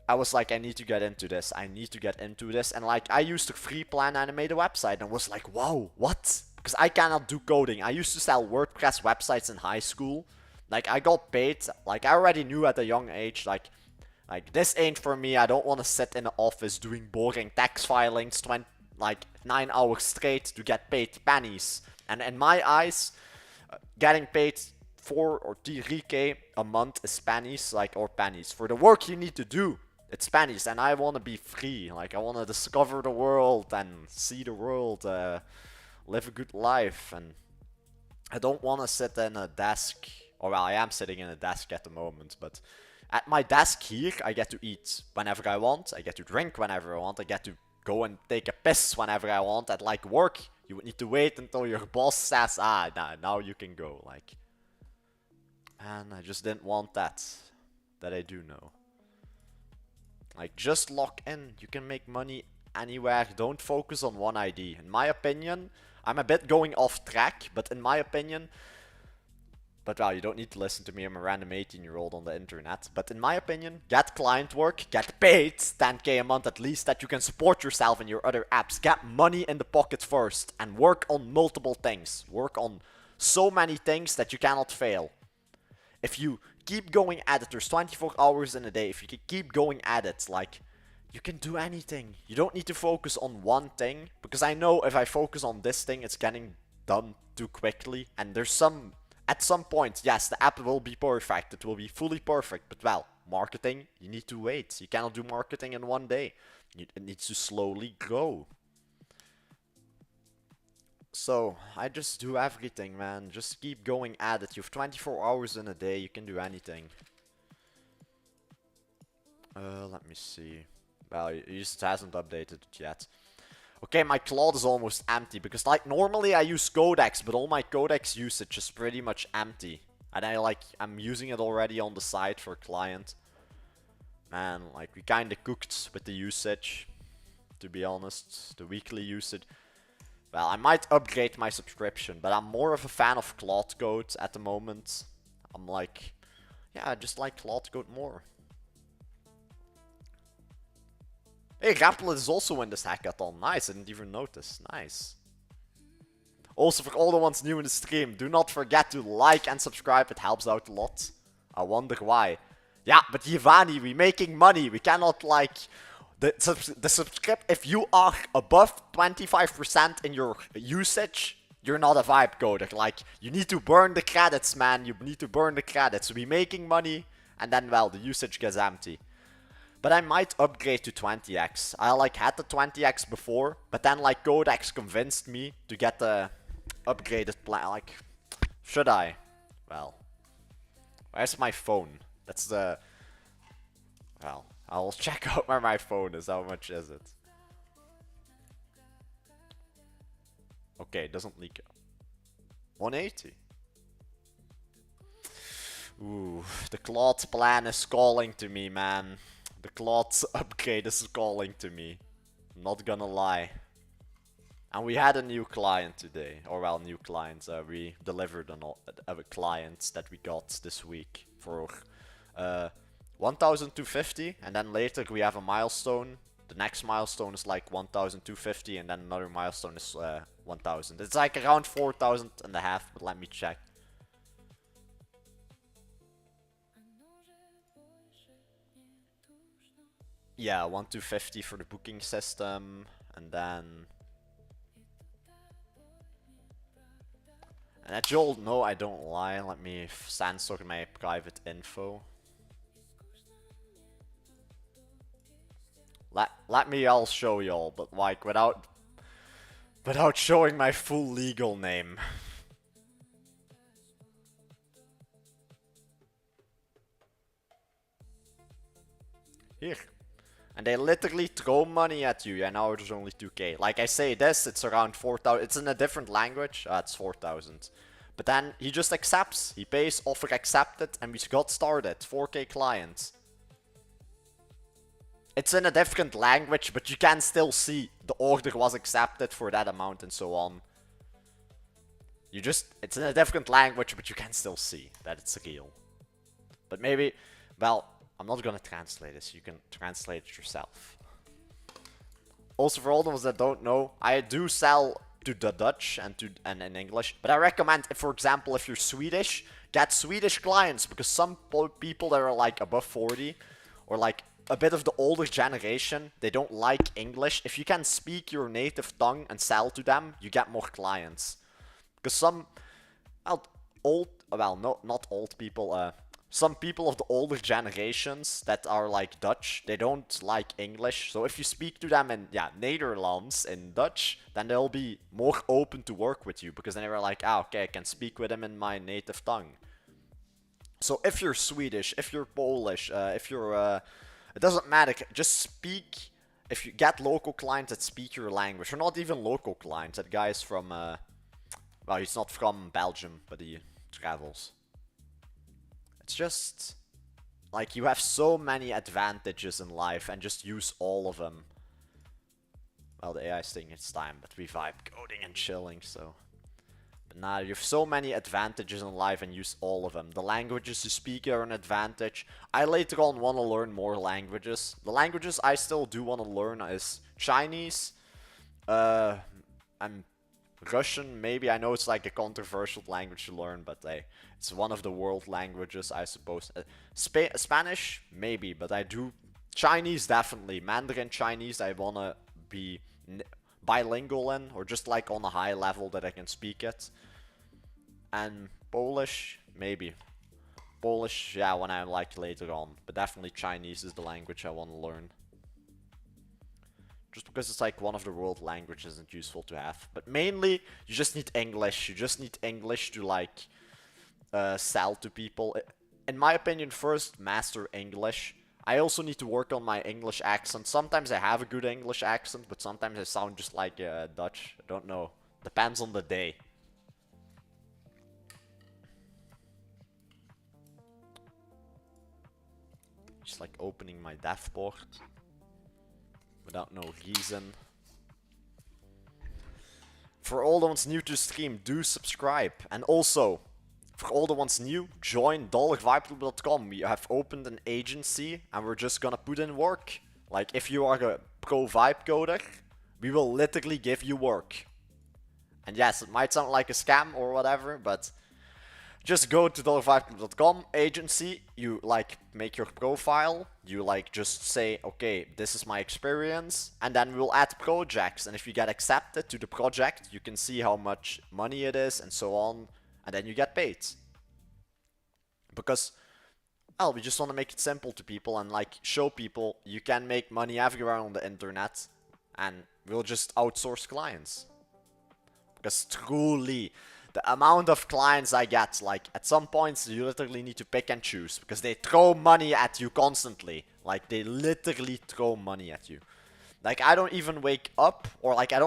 I was like, I need to get into this. I need to get into this. And like, I used to free plan animate a website and was like, wow, what? Because I cannot do coding. I used to sell WordPress websites in high school. Like, I got paid. Like, I already knew at a young age, like this ain't for me. I don't want to sit in the office doing boring tax filings 9 hours straight to get paid pennies. And in my eyes, getting paid 4 or 3k a month is pennies, or pennies. For the work you need to do, it's pennies. And I want to be free. Like, I want to discover the world and see the world, live a good life. And I don't want to sit in a desk. Or, well, I am sitting in a desk at the moment, but at my desk here, I get to eat whenever I want. I get to drink whenever I want. I get to go and take a piss whenever I want. At like work, you would need to wait until your boss says, nah, now you can go. Like, and I just didn't want that I do know. Like, just lock in. You can make money anywhere. Don't focus on one ID. In my opinion, I'm a bit going off track, but in my opinion, but well, you don't need to listen to me. I'm a random 18-year-old on the internet. But in my opinion, get client work, get paid 10k a month at least, that you can support yourself and your other apps. Get money in the pocket first and work on multiple things. Work on so many things that you cannot fail. If you keep going at it, there's 24 hours in a day. If you keep going at it, like, you can do anything. You don't need to focus on one thing, because I know if I focus on this thing, it's getting done too quickly. And there's at some point, yes, the app will be perfect. It will be fully perfect. But well, marketing, you need to wait. You cannot do marketing in one day. It needs to slowly grow. So, I just do everything, man. Just keep going at it. You have 24 hours in a day. You can do anything. Let me see. Well, it just hasn't updated it yet. Okay, my cloud is almost empty, because like normally I use Codex, but all my Codex usage is pretty much empty. And I'm using it already on the side for client. Man, like, we kinda cooked with the usage, to be honest. The weekly usage. Well, I might upgrade my subscription, but I'm more of a fan of Cloud Code at the moment. I'm like, yeah, I just like Cloud Code more. Hey, Rapplet is also in this hackathon. Nice, I didn't even notice. Nice. Also, for all the ones new in the stream, do not forget to like and subscribe. It helps out a lot. I wonder why. Yeah, but Giovanni, we're making money. We cannot, like... The subscript... If you are above 25% in your usage, you're not a vibe coder. Like, you need to burn the credits, man. You need to burn the credits. We're making money, and then, well, the usage gets empty. But I might upgrade to 20x. I had the 20x before, but then Codex convinced me to get the upgraded plan. Should I? Well, where's my phone? That's the... Well, I'll check out where my phone is. How much is it? Okay, it doesn't leak. 180. Ooh, the Claude plan is calling to me, man. The Claude's upgrade is calling to me. I'm not gonna lie. And we had a new client today. Or well, new clients. We delivered a client that we got this week for 1,250. And then later we have a milestone. The next milestone is 1,250. And then another milestone is 1,000. It's around 4,000 and a half. But let me check. Yeah, 1,250 for the booking system, and then... And that you'll know I don't lie, let me censor my private info. Let me I'll show y'all, but without showing my full legal name. Here. And they literally throw money at you. Yeah, now there's only 2k. Like I say this, it's around 4,000. It's in a different language. It's 4,000. But then he just accepts. He pays offer accepted and we got started. 4k clients. It's in a different language, but you can still see the order was accepted for that amount and so on. It's in a different language, but you can still see that it's real. But maybe, well, I'm not gonna translate this, you can translate it yourself. Also, for all those that don't know, I do sell to the Dutch and in English, but I recommend, for example, if you're Swedish, get Swedish clients, because some people that are like above 40, or like a bit of the older generation, they don't like English. If you can speak your native tongue and sell to them, you get more clients. Because some not old people, some people of the older generations that are like Dutch, they don't like English. So if you speak to them in, Nederlands, in Dutch, then they'll be more open to work with you, because then they're like, okay, I can speak with them in my native tongue. So if you're Swedish, if you're Polish, if you're, it doesn't matter, just speak. If you get local clients that speak your language, or not even local clients, that guy's from, well, he's not from Belgium, but he travels. It's just, like, you have so many advantages in life, and just use all of them. Well, the AI is taking its time, but we vibe coding and chilling, so. But nah, you have so many advantages in life, and use all of them. The languages you speak are an advantage. I later on want to learn more languages. The languages I still do want to learn is Chinese, and Russian, maybe. I know it's like a controversial language to learn, but it's one of the world languages, I suppose. Spanish, maybe, but I do. Chinese, definitely. Mandarin Chinese, I wanna be bilingual in, or just like on a high level that I can speak it. And Polish, maybe. Polish, yeah, when I'm like later on. But definitely Chinese is the language I want to learn. Just because it's like one of the world languages and useful to have. But mainly, you just need English. You just need English to like sell to people. In my opinion, first master English. I also need to work on my English accent. Sometimes I have a good English accent, but sometimes I sound just like Dutch. I don't know. Depends on the day. Just like opening my dev port. Without no reason. For all the ones new to the stream, do subscribe. And also, for all the ones new, join dollarvibeclub.com. We have opened an agency and we're just gonna put in work. Like, if you are a pro vibe coder, we will literally give you work. And yes, it might sound like a scam or whatever, but just go to dollarvibeclub.com agency, you like make your profile, you like just say, okay, this is my experience, and then we'll add projects. And if you get accepted to the project, you can see how much money it is and so on, and then you get paid. Because, well, we just want to make it simple to people and like show people you can make money everywhere on the internet, and we'll just outsource clients. Because truly, the amount of clients I get, like, at some points you literally need to pick and choose, because they throw money at you constantly. Like, they literally throw money at you. Like, I don't even wake up, or like, I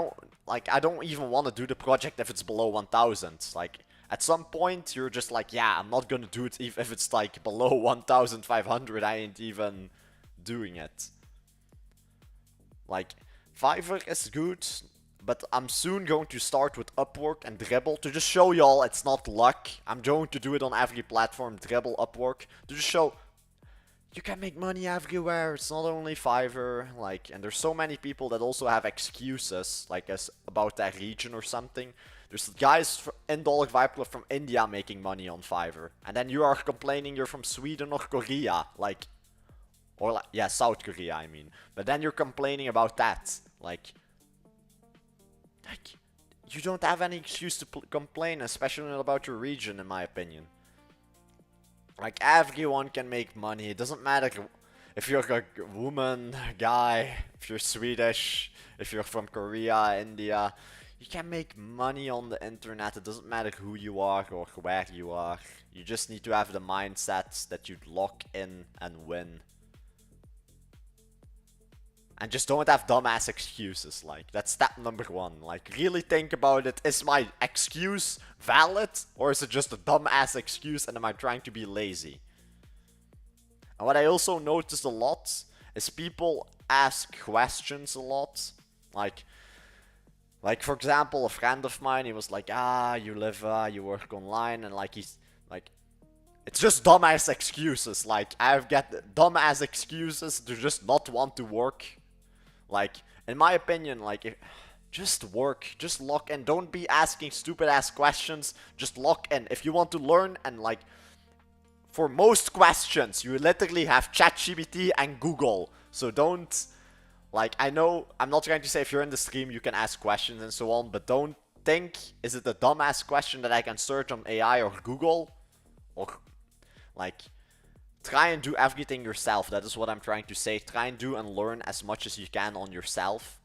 don't even want to do the project if it's below 1000. Like, at some point you're just like, yeah, I'm not gonna do it if it's like below 1500, I ain't even doing it. Like, Fiverr is good, but I'm soon going to start with Upwork and Dribbble to just show y'all it's not luck. I'm going to do it on every platform, Dribbble, Upwork, to just show you can make money everywhere. It's not only Fiverr, like, and there's so many people that also have excuses, like, about that region or something. There's guys in Dollar Vibe Club from India making money on Fiverr, and then you are complaining you're from Sweden or Korea, like, or like, yeah, South Korea, I mean. But then you're complaining about that, like, you don't have any excuse to complain, especially about your region, in my opinion. Like, everyone can make money. It doesn't matter if you're a woman, guy, if you're Swedish, if you're from Korea, India. You can make money on the internet. It doesn't matter who you are or where you are. You just need to have the mindset that you'd lock in and win. And just don't have dumbass excuses. Like, that's step number one. Like, really think about it. Is my excuse valid? Or is it just a dumbass excuse and am I trying to be lazy? And what I also noticed a lot is people ask questions a lot. Like for example, a friend of mine, he was like, you live, you work online, and like he's like, it's just dumbass excuses. Like I've got dumbass excuses to just not want to work. Like in my opinion, like just work, just log in. Don't be asking stupid ass questions. Just log in. If you want to learn, and like for most questions, you literally have ChatGPT and Google. So don't, like, I know I'm not trying to say if you're in the stream you can ask questions and so on, but don't think, is it a dumbass question that I can search on AI or Google? Or, like, try and do everything yourself. That is what I'm trying to say. Try and do and learn as much as you can on yourself.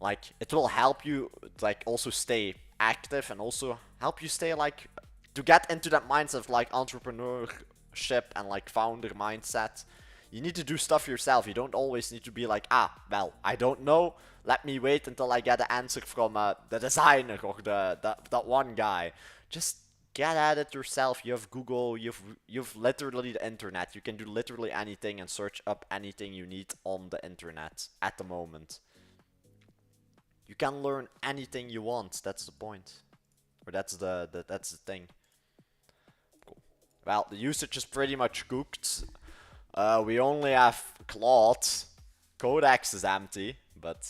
Like, it will help you, like, also stay active and also help you stay, like, to get into that mindset of, like, entrepreneurship and, like, founder mindset. You need to do stuff yourself. You don't always need to be like, well, I don't know. Let me wait until I get an answer from the designer or that one guy. Just get at it yourself. You have Google. You've literally the internet. You can do literally anything and search up anything you need on the internet at the moment. You can learn anything you want. That's the point, or that's the thing. Cool. Well, the usage is pretty much cooked. We only have Claude. Codex is empty, but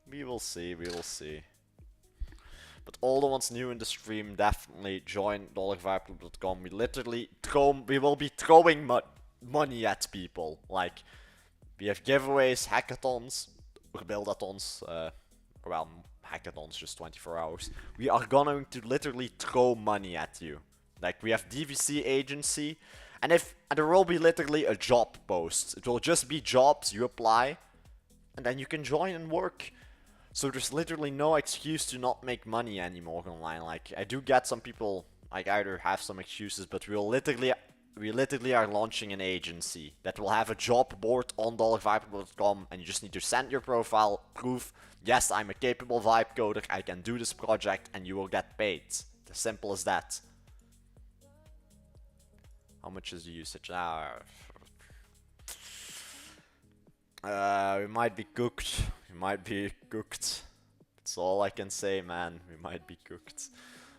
we will see, we will see. But all the ones new in the stream, definitely join dollarvibe.com. We will be throwing money at people. Like, we have giveaways, hackathons, or buildathons, well, hackathons, just 24 hours. We are going to literally throw money at you. Like, we have DVC agency, and there will be literally a job post. It will just be jobs, you apply, and then you can join and work. So there's literally no excuse to not make money anymore online. Like, I do get some people, like, either have some excuses, but we literally are launching an agency that will have a job board on dollarvibe.com, and you just need to send your profile, proof, yes, I'm a capable vibe coder, I can do this project, and you will get paid. As simple as that. How much is the usage? We might be cooked. We might be cooked. That's all I can say, man. We might be cooked.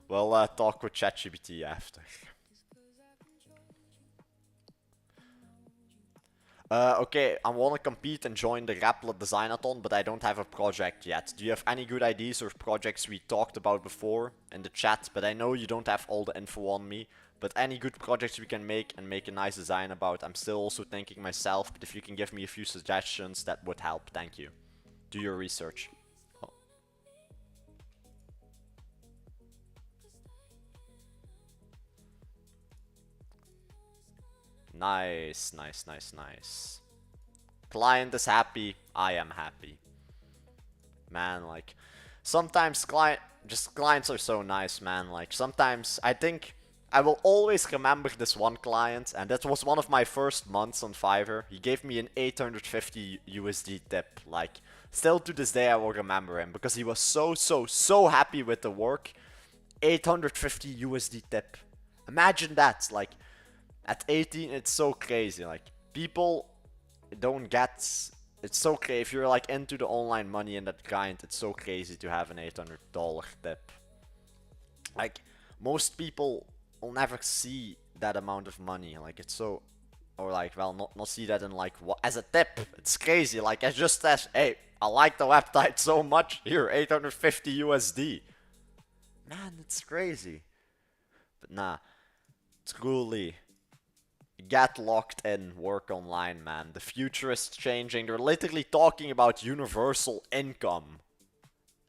We'll talk with ChatGPT after. Okay, I want to compete and join the Replit Designathon, but I don't have a project yet. Do you have any good ideas or projects we talked about before in the chat? But I know you don't have all the info on me. But any good projects we can make and make a nice design about. I'm still also thinking myself, but if you can give me a few suggestions, that would help. Thank you. Do your research. Oh. Nice, nice, nice, nice. Client is happy, I am happy. Man, like, sometimes clients are so nice, man. Like, sometimes I think I will always remember this one client, and that was one of my first months on Fiverr. He gave me an 850 USD tip. Like, still to this day I will remember him, because he was so happy with the work. 850 USD tip. Imagine that. Like, at 18 it's so crazy. Like, people don't get... It's so crazy. If you're like into the online money and that grind, it's so crazy to have an $800 tip. Like, most people will never see that amount of money. Like, it's so, or like, well, not see that in like what as a tip. It's crazy. Like, I just said, hey, I like the website so much. Here, 850 USD. Man, it's crazy. But nah, truly, get locked in, work online, man. The future is changing. They're literally talking about universal income.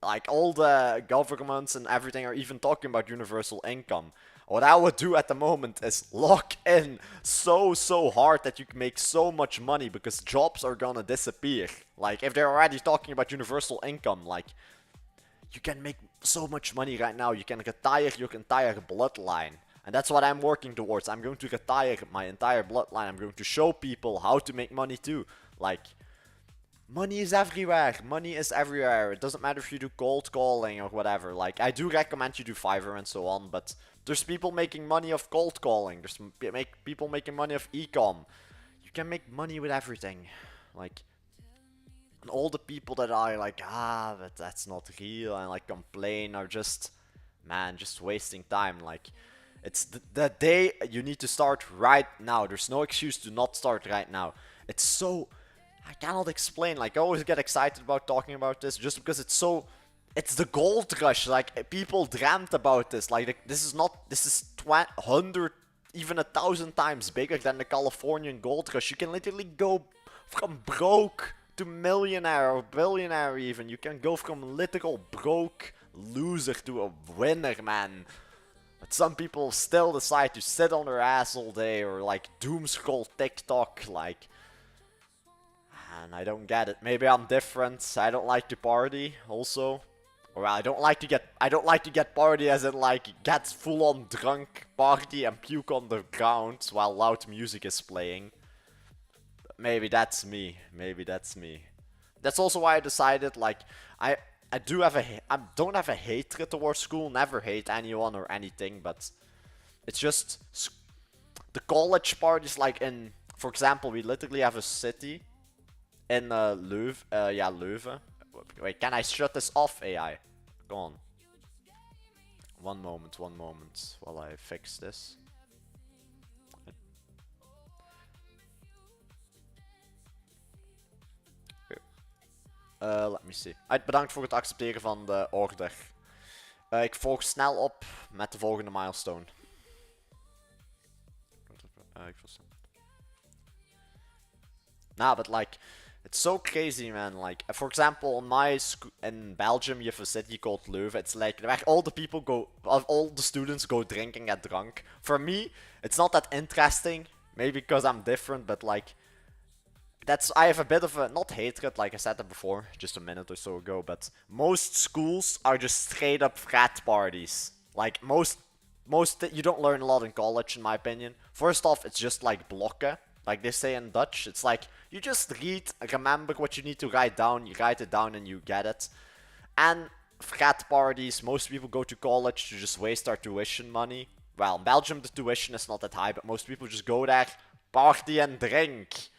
Like, all the governments and everything are even talking about universal income. What I would do at the moment is lock in so hard that you can make so much money, because jobs are gonna disappear. Like, if they're already talking about universal income, like, you can make so much money right now. You can retire your entire bloodline. And that's what I'm working towards. I'm going to retire my entire bloodline. I'm going to show people how to make money too. Like, money is everywhere. Money is everywhere. It doesn't matter if you do cold calling or whatever. Like, I do recommend you do Fiverr and so on, but there's people making money of cold calling. There's people making money of e-com. You can make money with everything. Like, And all the people that are like, but that's not real, and like complain are just, man, just wasting time. Like, it's the day you need to start right now. There's no excuse to not start right now. It's so, I cannot explain. Like, I always get excited about talking about this just because it's so, it's the gold rush. Like, people dreamt about this. Like, this is 100, even 1,000 times bigger than the Californian gold rush. You can literally go from broke to millionaire or billionaire even. You can go from literal broke loser to a winner, man. But some people still decide to sit on their ass all day or like doom scroll TikTok, like, and I don't get it. Maybe I'm different. I don't like to party also. Or I don't like to get party as in like get full on drunk, party and puke on the ground while loud music is playing. Maybe that's me. Maybe that's me. That's also why I decided, like, I don't have a hatred towards school. Never hate anyone or anything, but it's just the college part is like in, for example, we literally have a city in Leuven. Yeah, Leuven. Wait, can I shut this off, AI? Go on. One moment while I fix this. Let me see. Bedankt voor het accepteren van de order. Ik volg snel op met de volgende milestone. Nah, but like, it's so crazy, man. Like, for example, on my school in Belgium, you have a city called Leuven. It's like where all the people go, all the students go drinking, get drunk. For me, it's not that interesting. Maybe because I'm different, but like, I have a bit of a, not hatred, like I said that before, just a minute or so ago, but most schools are just straight up frat parties. Like, you don't learn a lot in college, in my opinion. First off, it's just like blokken, like they say in Dutch. It's like, you just read, remember what you need to write down, you write it down and you get it. And frat parties, most people go to college to just waste our tuition money. Well, in Belgium the tuition is not that high, but most people just go there, party and drink.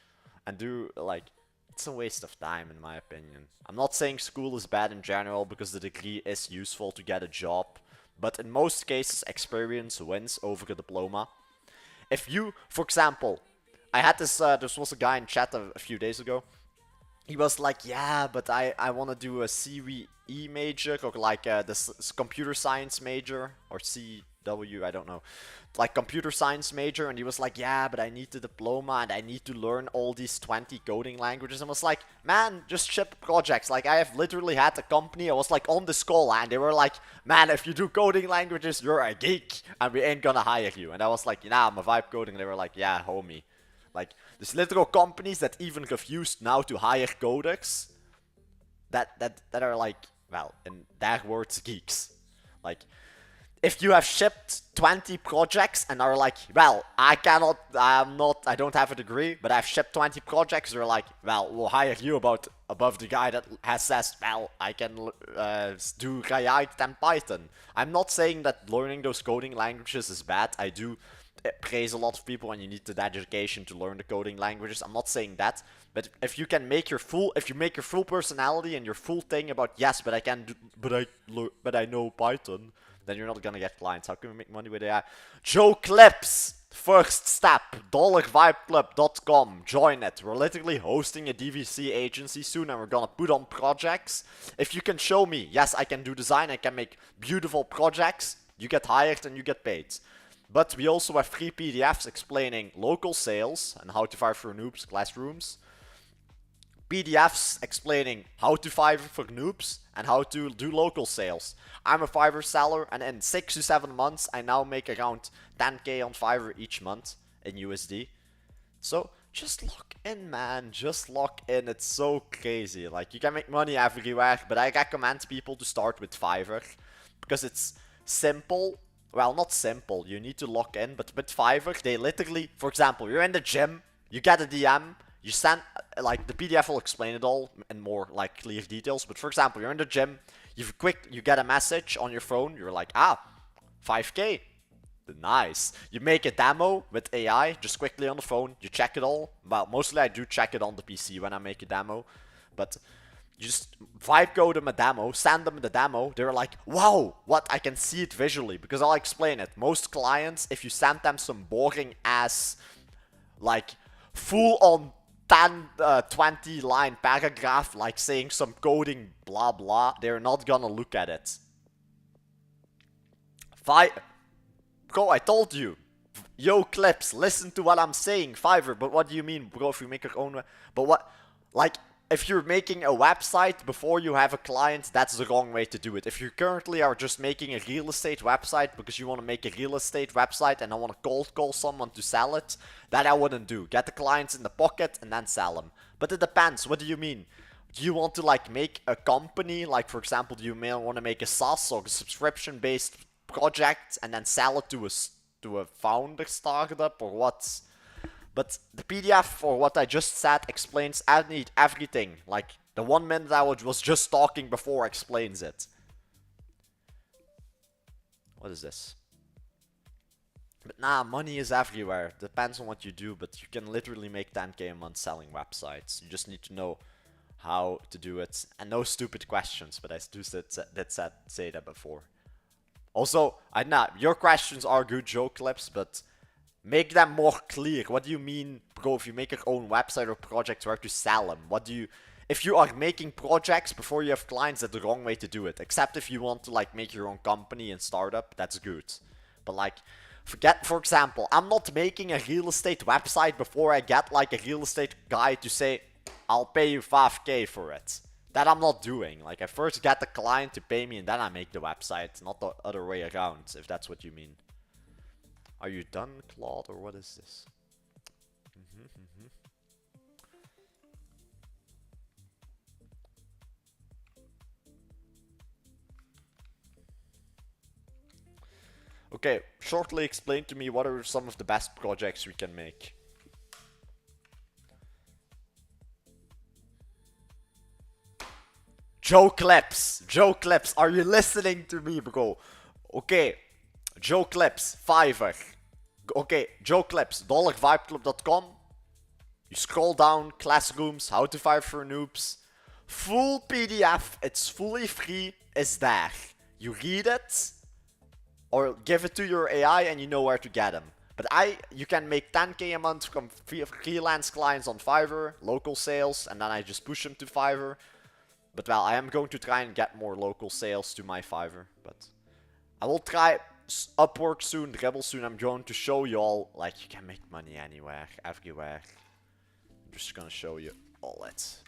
And do, like, it's a waste of time in my opinion. I'm not saying school is bad in general because the degree is useful to get a job. But in most cases, experience wins over a diploma. If you, for example, I had this, there was a guy in chat a few days ago. He was like, yeah, but I want to do a CWE major or like this computer science major or CW, I don't know. Like computer science major, and he was like, yeah, but I need the diploma and I need to learn all these 20 coding languages. And I was like, man, just ship projects. Like, I have literally had a company, I was like on this call and they were like, man, if you do coding languages, you're a geek and we ain't gonna hire you. And I was like, nah, I'm a vibe coding. And they were like, yeah, homie. Like, there's literal companies that even refuse now to hire coders that are like, well, in their words, geeks. Like, if you have shipped 20 projects and are like, well, I don't have a degree, but I've shipped 20 projects, they're like, well, we'll hire you above the guy that says, well, I can do React and Python. I'm not saying that learning those coding languages is bad. I do praise a lot of people and you need the dedication to learn the coding languages. I'm not saying that, but if you make your full personality and your full thing about, yes, but I know Python, then you're not gonna get clients. How can we make money with AI? Joe Clips! First step, dollarvibeclub.com. Join it. We're literally hosting a DVC agency soon and we're gonna put on projects. If you can show me, yes, I can do design, I can make beautiful projects, you get hired and you get paid. But we also have free PDFs explaining local sales and how to Fiverr for noobs classrooms. PDFs explaining how to Fiverr for noobs and how to do local sales. I'm a Fiverr seller and in 6 to 7 months I now make around 10k on Fiverr each month in USD. So just lock in, man, just lock in. It's so crazy. Like, you can make money everywhere, but I recommend people to start with Fiverr because it's simple. Well, not simple, you need to lock in, but with Fiverr, they literally, for example, you're in the gym, you get a DM, you send, like, the PDF will explain it all in more, like, clear details, but for example, you're in the gym, you get a message on your phone, you're like, 5k, nice. You make a demo with AI, just quickly on the phone, you check it all. Well, mostly I do check it on the PC when I make a demo, but you just vibe code them a demo, send them the demo, they're like, wow, what, I can see it visually. Because I'll explain it. Most clients, if you send them some boring ass, like, full on 10, 20 line paragraph, like saying some coding blah blah, they're not gonna look at it. Bro, I told you. Yo, Clips, listen to what I'm saying, Fiverr. But what do you mean, bro, if you make your own... But what... Like, if you're making a website before you have a client, that's the wrong way to do it. If you currently are just making a real estate website because you want to make a real estate website and I want to cold call someone to sell it, that I wouldn't do. Get the clients in the pocket and then sell them. But it depends. What do you mean? Do you want to, like, make a company? Like, for example, do you want to make a SaaS or a subscription-based project and then sell it to a founder startup or what? But the PDF for what I just said explains everything. Like, the 1 minute I was just talking before explains it. What is this? But nah, money is everywhere. Depends on what you do, but you can literally make 10k a month selling websites. You just need to know how to do it. And no stupid questions, but I just say that before. Also, your questions are good joke clips, but make them more clear. What do you mean, bro, if you make your own website or project, where to sell them? What do you... If you are making projects before you have clients, that's the wrong way to do it. Except if you want to, like, make your own company and startup, that's good. But, like, for example, I'm not making a real estate website before I get, like, a real estate guy to say, I'll pay you 5k for it. That I'm not doing. Like, I first get the client to pay me and then I make the website, not the other way around, if that's what you mean. Are you done, Claude, or what is this? Okay, shortly explain to me what are some of the best projects we can make. Joe Clips, are you listening to me, bro? Okay, Joe Clips, Fiverr. Okay, Joe Clips, $vibeclub.com. You scroll down, classrooms, how to Fiverr for noobs. Full PDF, it's fully free, is there. You read it, or give it to your AI and you know where to get them. But you can make 10k a month from freelance clients on Fiverr, local sales, and then I just push them to Fiverr. But well, I am going to try and get more local sales to my Fiverr, but I will try Upwork soon, Rebel soon. I'm going to show you all, like, you can make money anywhere, everywhere. I'm just gonna show you all it.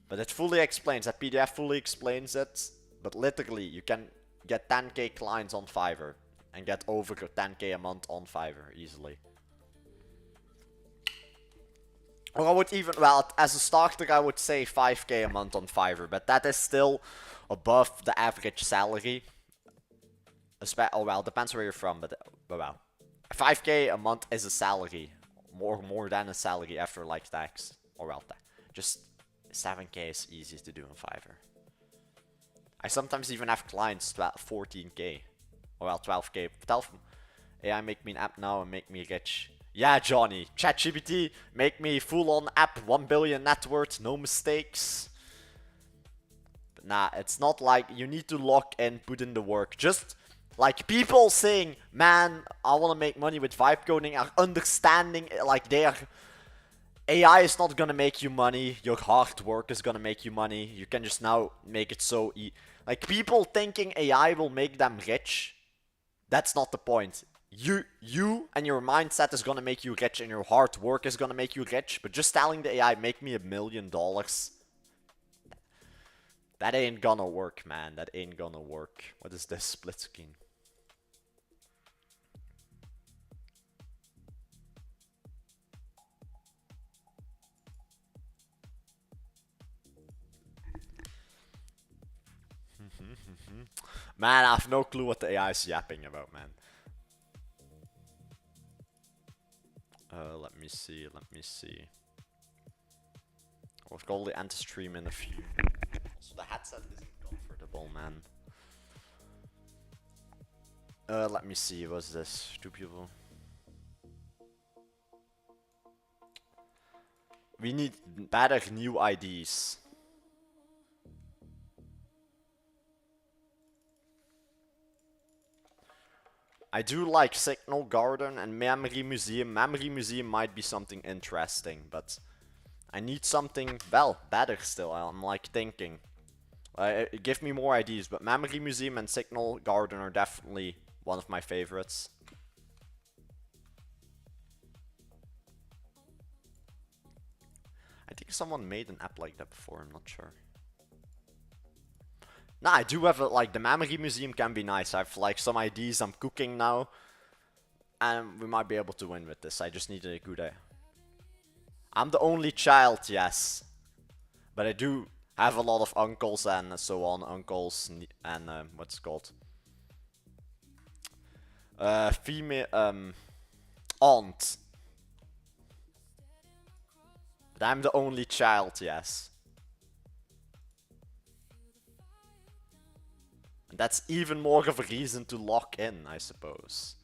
But it fully explains, that PDF fully explains it, but literally, you can get 10k clients on Fiverr and get over 10k a month on Fiverr easily. Or I would even, well, as a starter, I would say 5k a month on Fiverr, but that is still above the average salary. Oh, well, depends where you're from, but well, 5k a month is a salary, more than a salary after like tax, or well, just 7k is easy to do on Fiverr. I sometimes even have clients 14k, or well, 12k. Tell them, AI make me an app now and make me rich. Yeah, Johnny, ChatGPT, make me full-on app, 1 billion net worth, no mistakes. But nah, it's not like you need to lock in, put in the work. Just like people saying, man, I want to make money with vibe coding, are understanding, like they are... AI is not gonna make you money, your hard work is gonna make you money. You can just now make it so like people thinking AI will make them rich, that's not the point. You and your mindset is gonna make you rich and your hard work is gonna make you rich, but just telling the AI, make me $1 million, that ain't gonna work, man. That ain't gonna work. What is this split screen? Man, I have no clue what the AI is yapping about, man. Let me see. I'll probably end the stream in a few. So the headset isn't comfortable, man. Let me see. What's this? 2 people. We need better new IDs. I do like Signal Garden and Memory Museum. Memory Museum might be something interesting, but I need something, well, better still. I'm like thinking. Give me more ideas, but Memory Museum and Signal Garden are definitely one of my favorites. I think someone made an app like that before, I'm not sure. Nah, I do have like the Memory Museum can be nice. I have like some ideas I'm cooking now. And we might be able to win with this. I just need a good idea. I'm the only child, yes. But I do have a lot of uncles and so on. Uncles and what's it called? Female, aunt. But I'm the only child, yes. And that's even more of a reason to lock in, I suppose.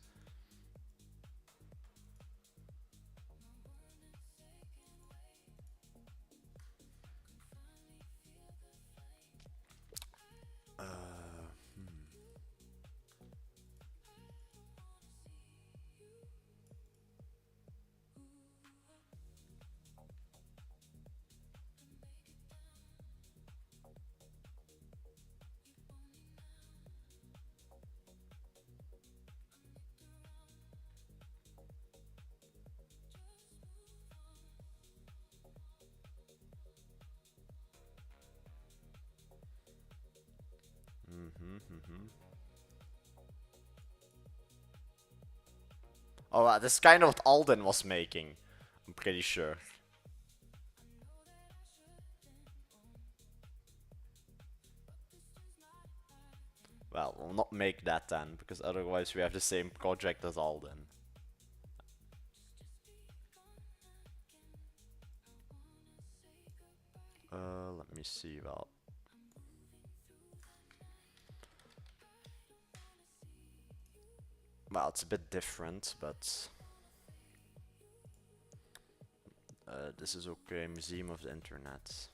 Oh, this is kind of what Alden was making. I'm pretty sure. Well, we'll not make that then, because otherwise we have the same project as Alden. Let me see, well. Well, it's a bit different, but... this is okay, Museum of the Internet.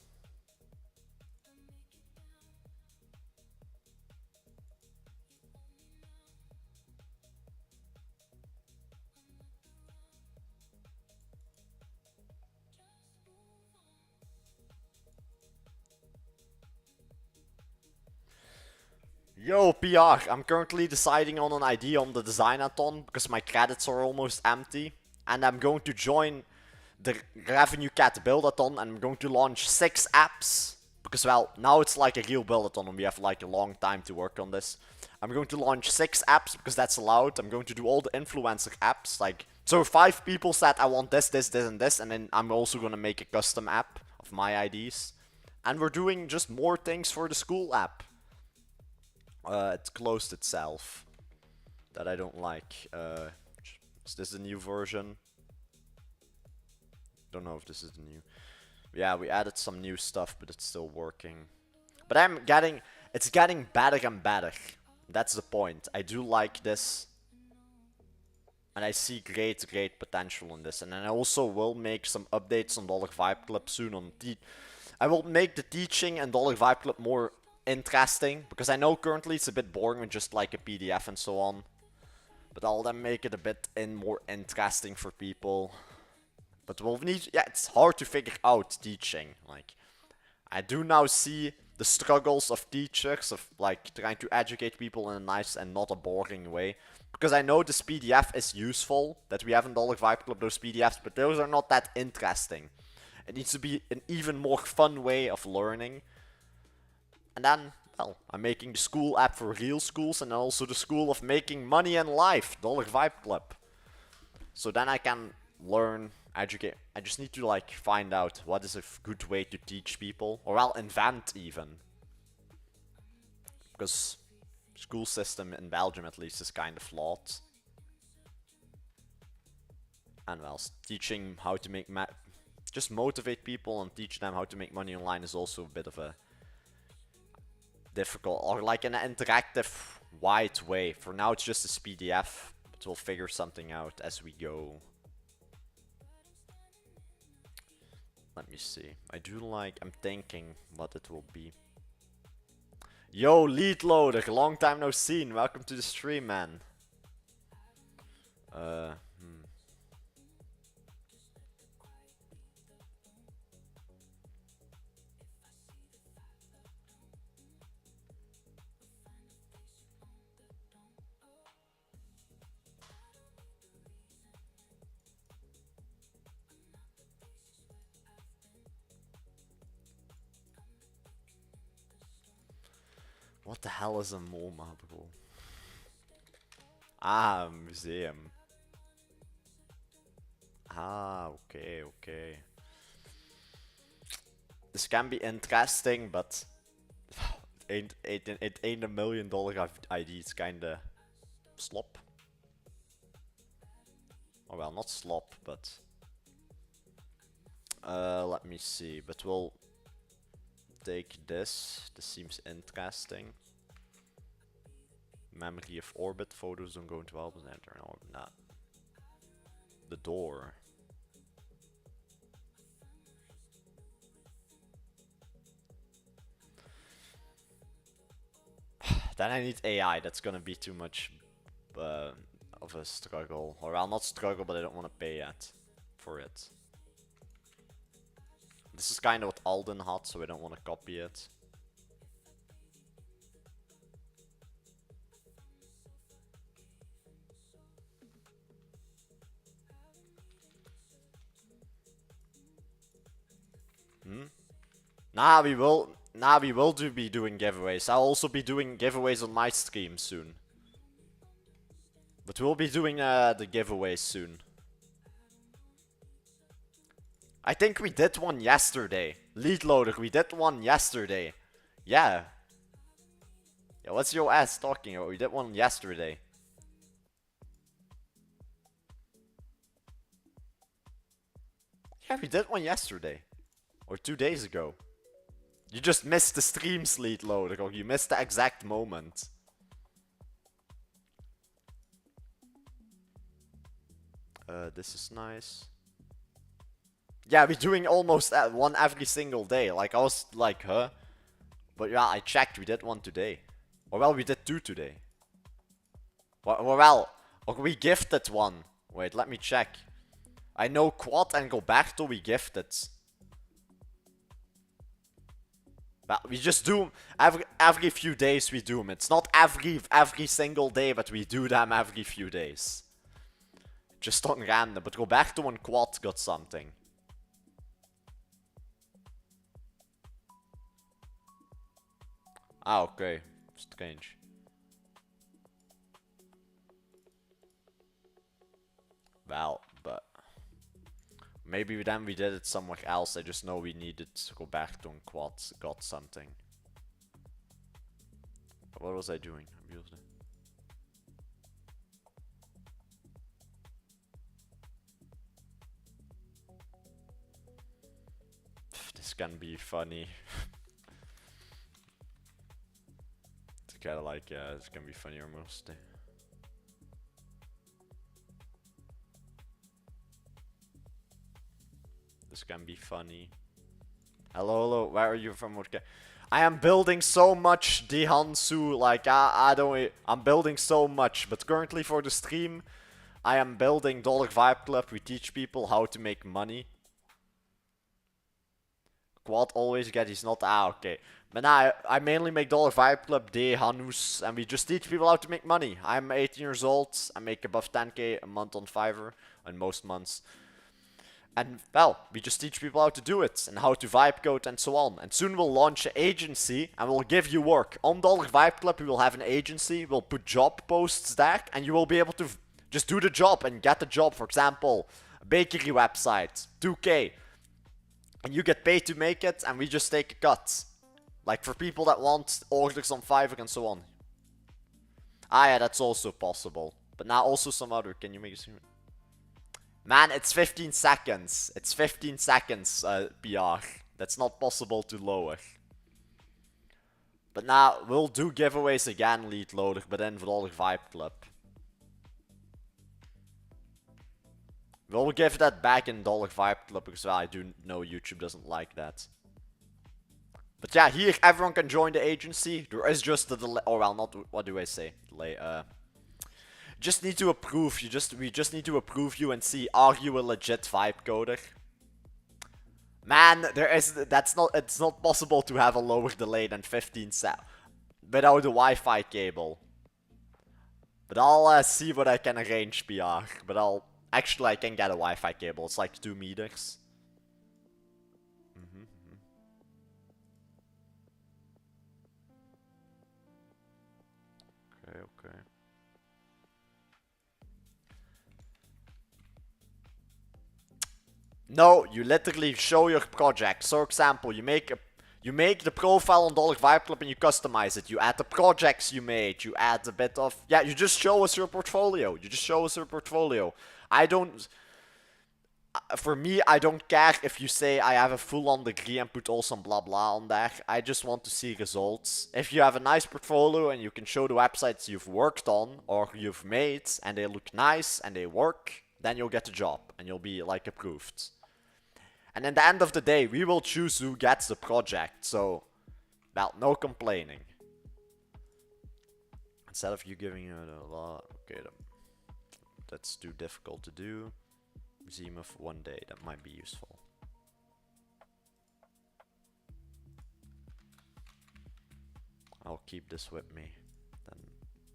Yo, PR, I'm currently deciding on an idea on the Designathon because my credits are almost empty. And I'm going to join the Revenue Cat Buildathon and I'm going to launch 6 apps. Because, well, now it's like a real buildathon and we have like a long time to work on this. I'm going to launch 6 apps because that's allowed. I'm going to do all the influencer apps. Like, so 5 people said I want this, this, this, and this. And then I'm also going to make a custom app of my IDs. And we're doing just more things for the school app. It closed itself. That I don't like. Is this the new version? Don't know if this is the new. Yeah, we added some new stuff, but it's still working. But it's getting better and better. That's the point. I do like this. And I see great potential in this. And then I also will make some updates on Dollar Vibe Club soon on I will make the teaching and Dollar Vibe Club more interesting, because I know currently it's a bit boring with just like a PDF and so on. But I'll then make it a bit more interesting for people. But we'll need, yeah, it's hard to figure out teaching. Like, I do now see the struggles of teachers of like trying to educate people in a nice and not a boring way. Because I know this PDF is useful, that we have in Dollar Vibe Club those PDFs, but those are not that interesting. It needs to be an even more fun way of learning. And then, well, I'm making the school app for real schools and also the school of making money in life, Dollar Vibe Club. So then I can learn, educate. I just need to like find out what is a good way to teach people, or well, invent even. Because school system in Belgium at least is kind of flawed. And well, teaching how to make just motivate people and teach them how to make money online is also a bit of a difficult, or like an interactive wide way. For now it's just a PDF, but we'll figure something out as we go. Let me see. I'm thinking what it will be. Yo, Lead Loader, long time no seen. Welcome to the stream, man. Uh, hmm. What the hell is a MoMA, bro? Ah, museum. Ah, okay, okay. This can be interesting, but it ain't $1 million ID. It's kinda slop. Oh well, not slop, but let me see. But we'll take this. This seems interesting. Memory of orbit. Photos don't go into albums. Enter an orbit. Nah. The door. Then I need AI. That's gonna be too much of a struggle. Or I'll not struggle, but I don't want to pay yet for it. This is kind of what Alden had, so I don't want to copy it. Nah, we will be doing giveaways. I'll also be doing giveaways on my stream soon. But we'll be doing the giveaways soon. I think we did one yesterday. Lead loader, we did one yesterday. Yeah. Yeah, what's your ass talking about? We did one yesterday. Yeah, we did one yesterday. Or 2 days ago. You just missed the stream, Lead loader, or you missed the exact moment. This is nice. Yeah, we're doing almost one every single day. Like, I was like, huh? But yeah, I checked, we did one today. Or well, we did 2 today. Or well, or we gifted one. Wait, let me check. I know Quad and Gilberto we gifted. Well, we just do them every few days we do them. It's not every single day, but we do them every few days. Just on random, but Roberto and Quad got something. Ah, okay. Strange. Well, but maybe then we did it somewhere else. I just know we needed Roberto and Quad got something. What was I doing? This can be funny. It's kind of like, yeah, it's gonna be funny almost. This can be funny. Hello, hello, where are you from? Okay. I am building so much Dehansu, like, I'm building so much, but currently for the stream, I am building Dollar Vibe Club. We teach people how to make money. Quad always get, he's not, okay. But now, I mainly make Dollar Vibe Club, Dehanus, and we just teach people how to make money. I'm 18 years old, I make above 10k a month on Fiverr, on most months. And, well, we just teach people how to do it, and how to vibe code and so on. And soon we'll launch an agency, and we'll give you work. On Dollar Vibe Club, we will have an agency, we'll put job posts there, and you will be able to just do the job and get the job. For example, a bakery website, 2k. And you get paid to make it, and we just take a cut. Like, for people that want orders on Fiverr and so on. Ah, yeah, that's also possible. But now also some other, can you make it? Man, it's 15 seconds. It's 15 seconds, PR. That's not possible to lower. But now, we'll do giveaways again, Lead Loader, but then for Dollar Vibe Club. We'll give that back in Dollar Vibe Club, because well, I do know YouTube doesn't like that. But yeah, here everyone can join the agency. There is just a delay, or well, not, what do I say? Delay, Just need to approve. We just need to approve you and see, are you a legit vibe coder? Man, it's not possible to have a lower delay than 15 seconds without a Wi-Fi cable. But I'll see what I can arrange, PR. But I can get a Wi-Fi cable. It's like 2 meters. Okay. No, you literally show your project. So, example, you make the profile on Dollar Vibe Club and you customize it. You add the projects you made. You add a bit of... Yeah, you just show us your portfolio. I don't... For me, I don't care if you say I have a full-on degree and put all some blah blah on there. I just want to see results. If you have a nice portfolio and you can show the websites you've worked on or you've made and they look nice and they work, then you'll get the job and you'll be like approved. And in the end of the day, we will choose who gets the project. So, well, no complaining. Instead of you giving it a lot, okay, that's too difficult to do. Museum of 1 day, that might be useful. I'll keep this with me. Then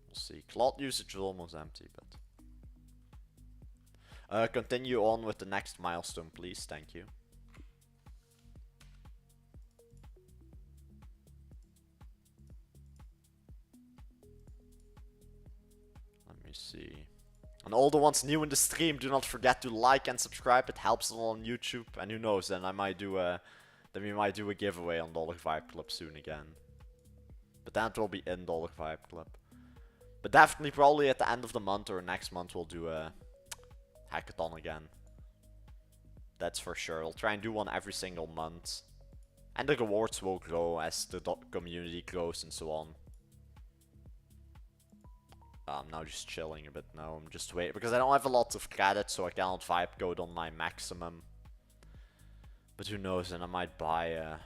we'll see. Cloud usage is almost empty, but continue on with the next milestone, please. Thank you. Let me see. And all the ones new in the stream, do not forget to like and subscribe. It helps a lot on YouTube. And who knows, then we might do a giveaway on Dollar Vibe Club soon again. But then it will be in Dollar Vibe Club. But definitely probably at the end of the month or next month we'll do a hackathon again. That's for sure. I'll try and do one every single month. And the rewards will grow as the community grows and so on. I'm now just chilling a bit now. I'm just waiting because I don't have a lot of credit, so I cannot vibe code on my maximum. But who knows? And I might buy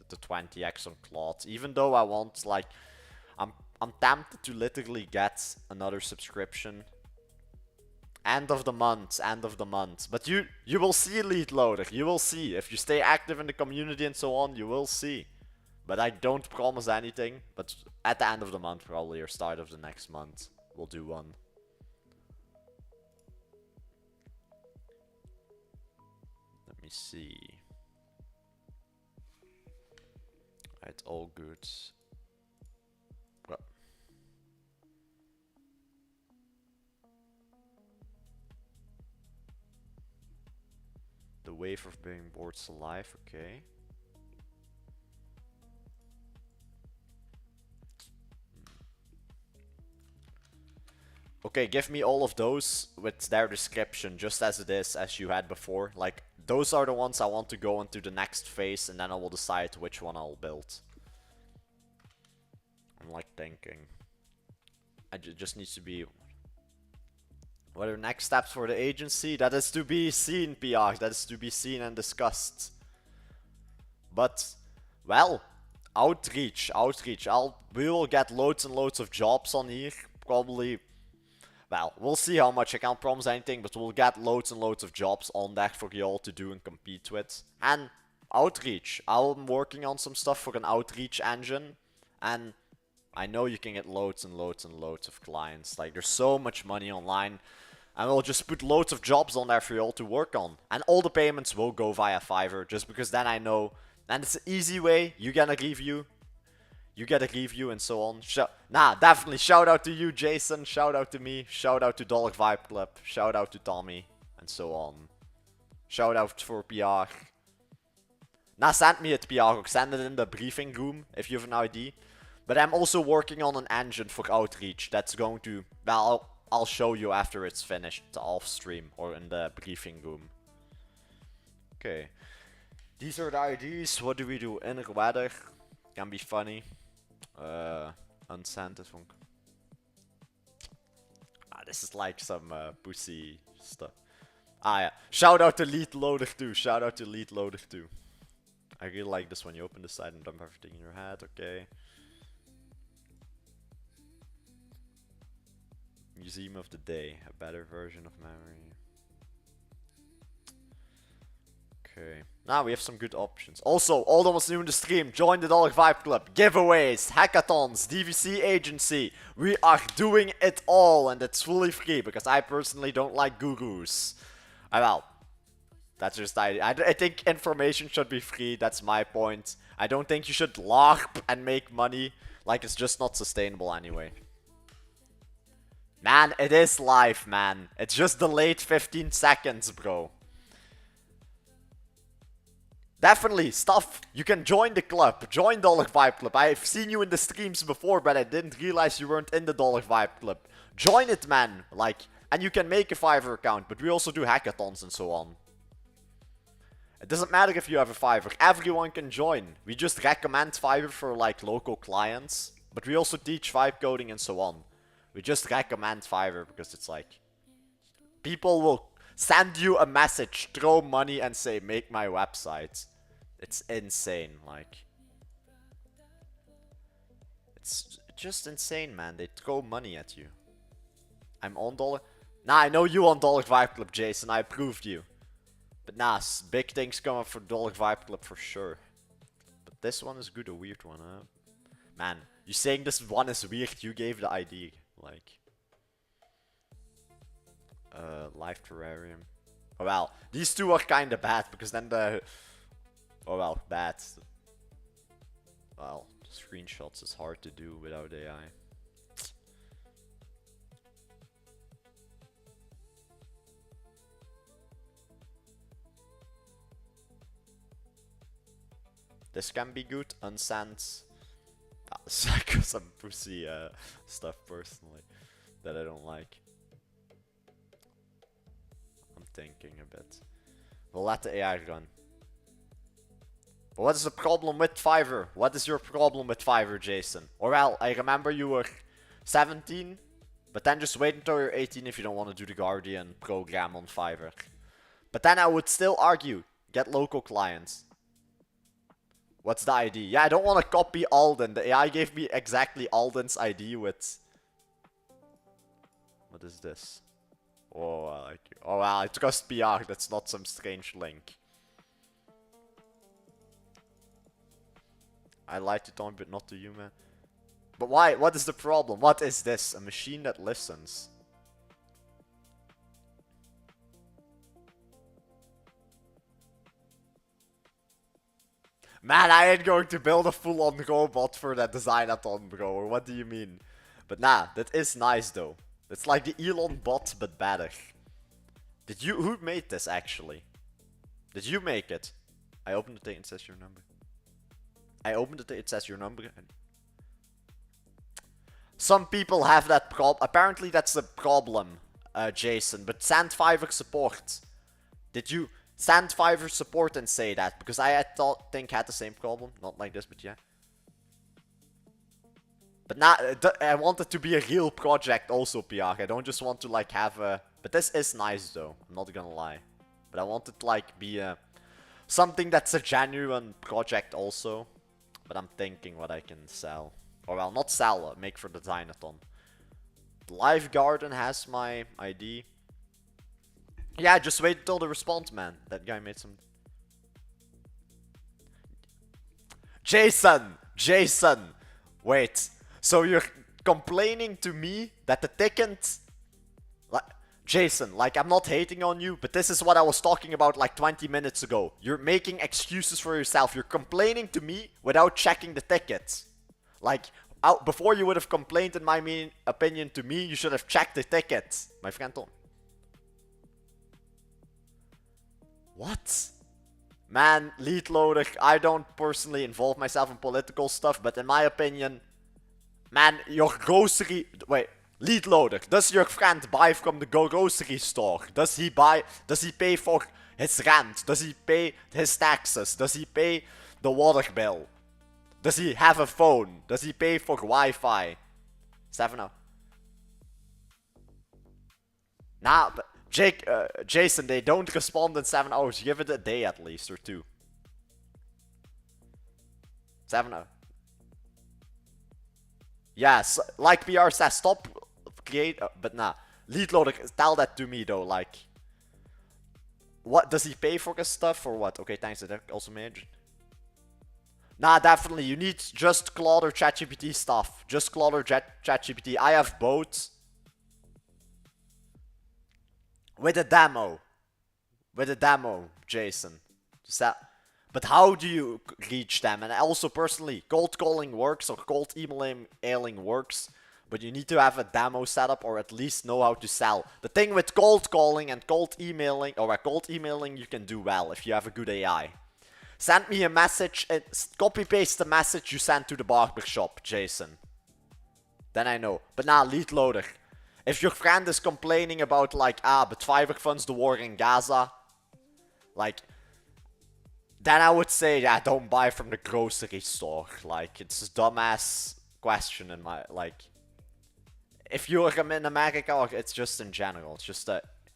the 20x on Claude. Even though I want, like, I'm tempted to literally get another subscription. End of the month. But you will see, Elite Loader. You will see. If you stay active in the community and so on, you will see. But I don't promise anything. But at the end of the month, probably, or start of the next month, we'll do one. Let me see. It's all good. Well. The wave of being bored alive, okay. Okay, give me all of those with their description, just as it is, as you had before. Like, those are the ones I want to go into the next phase, and then I will decide which one I'll build. I'm like thinking. Just needs to be... What are next steps for the agency? That is to be seen, PR. That is to be seen and discussed. But, well, outreach. We will get loads and loads of jobs on here. Probably... Well, we'll see how much. I can't promise anything, but we'll get loads and loads of jobs on there for y'all to do and compete with. And outreach. I'm working on some stuff for an outreach engine. And I know you can get loads and loads and loads of clients. Like, there's so much money online. And we'll just put loads of jobs on there for y'all to work on. And all the payments will go via Fiverr, just because then I know. And it's an easy way. You get a review. And so on. Definitely. Shout out to you, Jason. Shout out to me. Shout out to Dollar Vibe Club. Shout out to Tommy. And so on. Shout out for PR. Send me it, PR. Send it in the briefing room if you have an ID. But I'm also working on an engine for outreach that's going to... Well, I'll show you after it's finished off stream or in the briefing room. Okay. These are the IDs. What do we do? Inner weather. Can be funny. Unscented funk. This is like some pussy stuff. Yeah. Shout out to Lead Loader 2. I really like this when you open the site and dump everything in your head. Okay. Museum of the day. A better version of memory. Okay. Now we have some good options. Also, all that was new in the stream, join the Dollar Vibe Club. Giveaways, hackathons, DVC agency. We are doing it all, and it's fully free because I personally don't like gurus. Well, that's just I think information should be free. That's my point. I don't think you should LARP and make money. Like, it's just not sustainable anyway. Man, it is live, man. It's just delayed 15 seconds, bro. Definitely, stuff. You can join the club. Join Dollar Vibe Club. I've seen you in the streams before, but I didn't realize you weren't in the Dollar Vibe Club. Join it, man. Like, and you can make a Fiverr account, but we also do hackathons and so on. It doesn't matter if you have a Fiverr. Everyone can join. We just recommend Fiverr for, like, local clients. But we also teach vibe coding and so on. We just recommend Fiverr because it's like... people will send you a message, throw money and say, make my website. It's insane, like... it's just insane, man. They throw money at you. I'm on Dollar... Nah, I know you on Dollar Vibe Club, Jason. I approved you. But nah, big things coming for Dollar Vibe Club for sure. But this one is good, a weird one, huh? Man, you saying this one is weird, you gave the idea. Like... live terrarium. Oh well, these two are kinda bad, because then the... oh well, bad. Well, screenshots is hard to do without AI. This can be good, unsent. Because some pussy stuff personally that I don't like. I'm thinking a bit. We'll let the AI run. But what is the problem with Fiverr? What is your problem with Fiverr, Jason? Or well, I remember you were 17, but then just wait until you're 18 if you don't want to do the Guardian program on Fiverr. But then I would still argue, get local clients. What's the ID? Yeah, I don't want to copy Alden. The AI gave me exactly Alden's ID with... what is this? Oh, I like you. Oh, well, I trust PR. That's not some strange link. I liked it on, but not to you, man. But why? What is the problem? What is this? A machine that listens. Man, I ain't going to build a full-on robot for that design-a-thon, bro. Or what do you mean? But nah, that is nice, though. It's like the Elon bot, but better. Did you... who made this, actually? Did you make it? I opened the thing, it says your number. I opened it, it says your number. Some people have that problem. Apparently that's the problem, Jason. But send Fiverr support. Did you... send Fiverr support and say that, because I think had the same problem. Not like this, but yeah. But now, I want it to be a real project also, PR. I don't just want to like have a... but this is nice though, I'm not gonna lie. But I want it to like be a... something that's a genuine project also. But I'm thinking what I can sell. Or well, not sell, make for the design-a-thon. Live Garden has my ID. Yeah, just wait until the response, man. That guy made some... Jason! Jason! Wait. So you're complaining to me that the ticket... Jason, like, I'm not hating on you, but this is what I was talking about like 20 minutes ago. You're making excuses for yourself. You're complaining to me without checking the tickets. Like, before you would have complained, in my opinion, to me, you should have checked the tickets. My friend Tom. What? Man, lead loader, I don't personally involve myself in political stuff, but in my opinion, man, your grocery... wait, lead loader, does your friend buy from the grocery store? Does he pay for his rent? Does he pay his taxes? Does he pay the water bill? Does he have a phone? Does he pay for Wi-Fi? 7 hours. Nah, but... Jason, they don't respond in 7 hours. Give it a day at least, or 2. 7 hours. Yes, like PR says, stop create, but nah. Lead loader, tell that to me though, like. What, does he pay for his stuff or what? Okay, thanks, that also made. Nah, definitely, you need just Claude or ChatGPT stuff. Just Claude or ChatGPT. I have both. With a demo. With a demo, Jason. But how do you reach them? And also, personally, cold calling works or cold emailing works. But you need to have a demo setup or at least know how to sell. The thing with cold calling and cold emailing, or cold emailing you can do well if you have a good AI. Send me a message, copy paste the message you sent to the barbershop, Jason. Then I know. But now, lead loader. If your friend is complaining about like, but Fiverr funds the war in Gaza, like, then I would say, yeah, don't buy from the grocery store. Like, it's a dumbass question in my, like, if you're in America, or it's just in general, it's just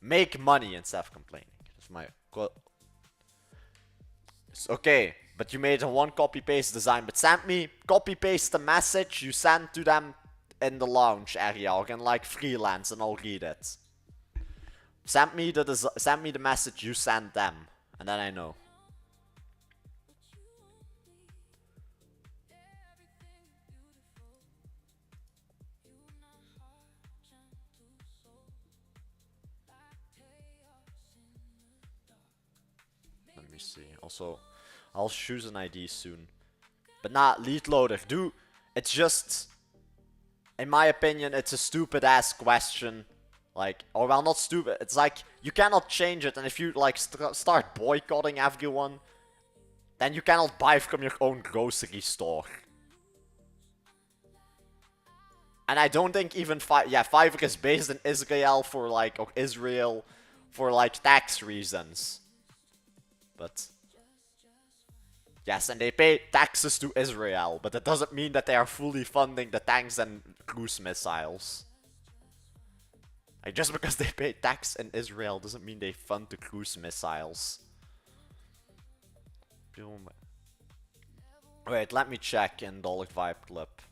make money instead of complaining. That's my quote. Okay, but you made a one copy paste design, but send me copy paste the message you sent to them in the lounge area, or in like freelance, and I'll read it. Send me the message you sent them, and then I know. Let me see. Also, I'll choose an ID soon. But nah, lead loader, it's just, in my opinion, it's a stupid ass question. Like, or well, not stupid, it's like, you cannot change it, and if you like start boycotting everyone, then you cannot buy from your own grocery store. And I don't think even Fiverr is based in Israel for like, or Israel for like tax reasons. But yes, and they pay taxes to Israel, but that doesn't mean that they are fully funding the tanks and cruise missiles. Like, just because they pay tax in Israel doesn't mean they fund the cruise missiles. Wait, let me check in Dollar Vibe Clip.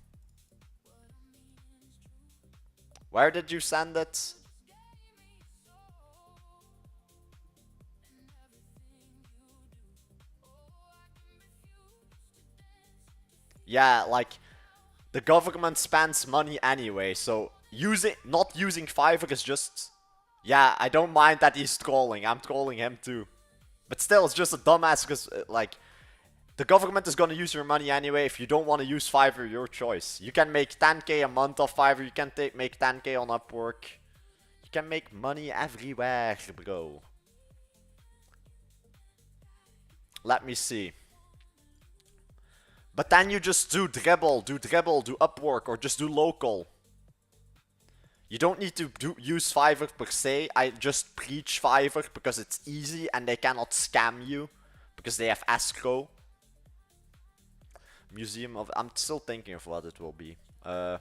Where did you send it? Yeah, like, the government spends money anyway, so not using Fiverr is just... Yeah, I don't mind that he's trolling, I'm trolling him too. But still, it's just a dumbass because, like, the government is gonna use your money anyway. If you don't want to use Fiverr, your choice. You can make 10k a month off Fiverr, you can make 10k on Upwork. You can make money everywhere, bro. Let me see. But then you just do Dribbble, do Upwork, or just do local. You don't need to use Fiverr per se. I just preach Fiverr because it's easy and they cannot scam you. Because they have escrow. Museum of... I'm still thinking of what it will be. I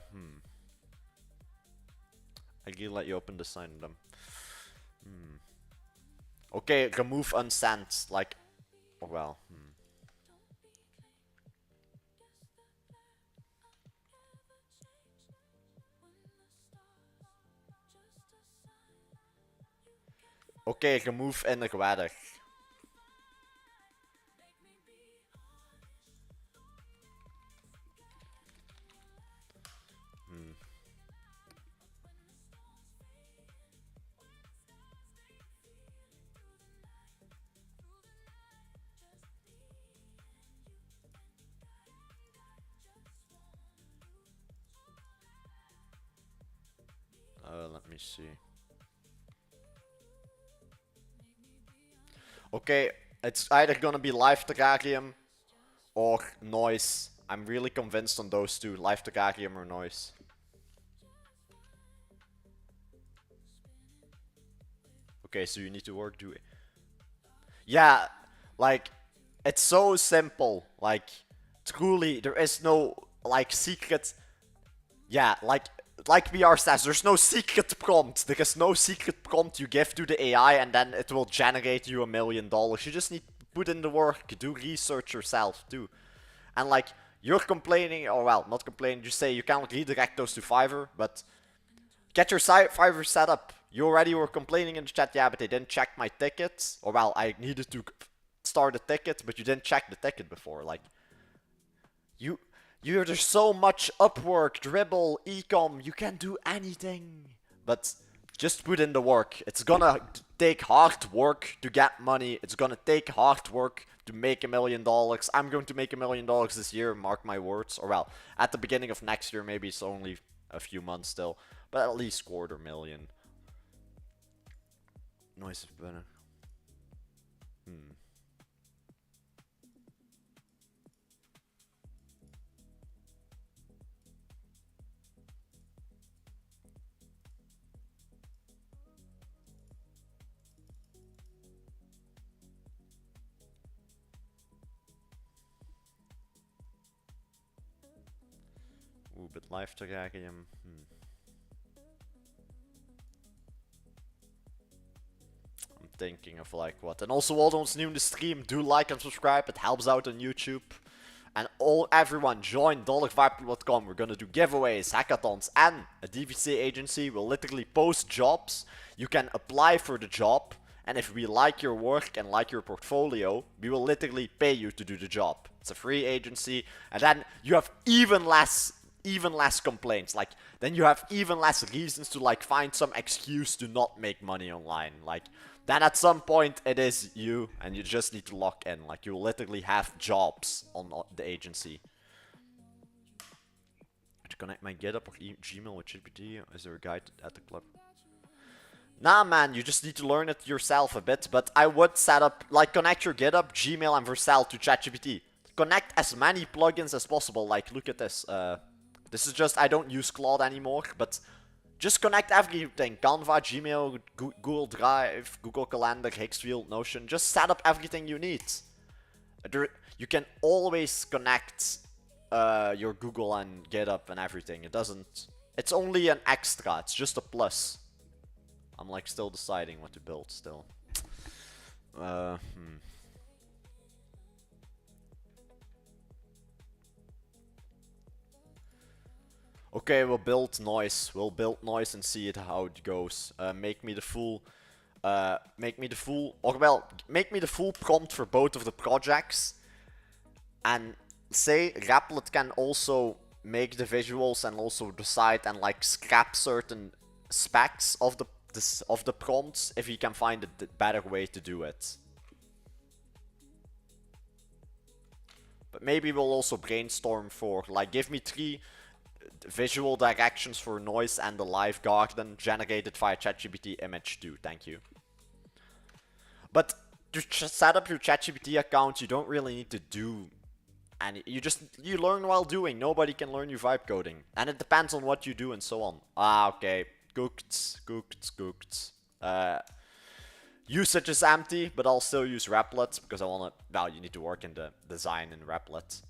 can let you open the sign of them. Okay, remove unsent. Like... Oh, well. Okay, remove innerwaardig. Let me see. Okay, it's either gonna be Live Terrarium or Noise. I'm really convinced on those two, Live Terrarium or Noise. Okay, so you need to work it. Yeah, like, it's so simple. Like, truly, there is no, like, secret... Yeah, like VR says, there's no secret prompt. There is no secret prompt you give to the AI and then it will generate you $1 million. You just need to put in the work, do research yourself too. And like, you're complaining, or well, not complaining, you say you can't redirect those to Fiverr, but Get your Fiverr set up. You already were complaining in the chat, yeah, but they didn't check my tickets. Or well, I needed to start a ticket, but you didn't check the ticket before. Like, there's so much Upwork, Dribble, Ecom, you can do anything. But just put in the work. It's gonna take hard work to get money. It's gonna take hard work to make $1 million. I'm going to make $1 million this year, mark my words. Or well, at the beginning of next year, maybe it's only a few months still. But at least $250,000. Noise is better. Oeh, met live te krijgen. I'm thinking of like what. And also all those new in the stream, do like and subscribe. It helps out on YouTube. And everyone join dollarviper.com. We're gonna do giveaways, hackathons, and a DVC agency will literally post jobs. You can apply for the job, and if we like your work and like your portfolio, we will literally pay you to do the job. It's a free agency, and then you have even less complaints. Like, then you have even less reasons to like find some excuse to not make money online. Like, then at some point it is you, and you just need to lock in. Like, you literally have jobs on the agency. To connect my GitHub or Gmail with GPT, is there a guide at the club? Nah, man, you just need to learn it yourself a bit. But I would set up, like, connect your GitHub, Gmail, and Vercel to ChatGPT. Connect as many plugins as possible. Like, look at this. This is just, I don't use Claude anymore, but just connect everything. Canva, Gmail, Google Drive, Google Calendar, Higgsfield, Notion. Just set up everything you need. You can always connect your Google and GitHub and everything. It's only an extra. It's just a plus. I'm like still deciding what to build still. Okay, we'll build noise. We'll build noise and see how it goes. Make me the full prompt for both of the projects. And say Replit can also make the visuals and also decide and like scrap certain specs of the prompts if he can find a better way to do it. But maybe we'll also brainstorm for like, give me 3 visual directions for noise and the live garden generated via ChatGPT image 2. Thank you. But to set up your ChatGPT account, you don't really need to do any. You learn while doing. Nobody can learn you vibe coding, and it depends on what you do and so on. Okay. Cooked. Usage is empty, but I'll still use Replit because I want to. Well, you need to work in the design in Replit.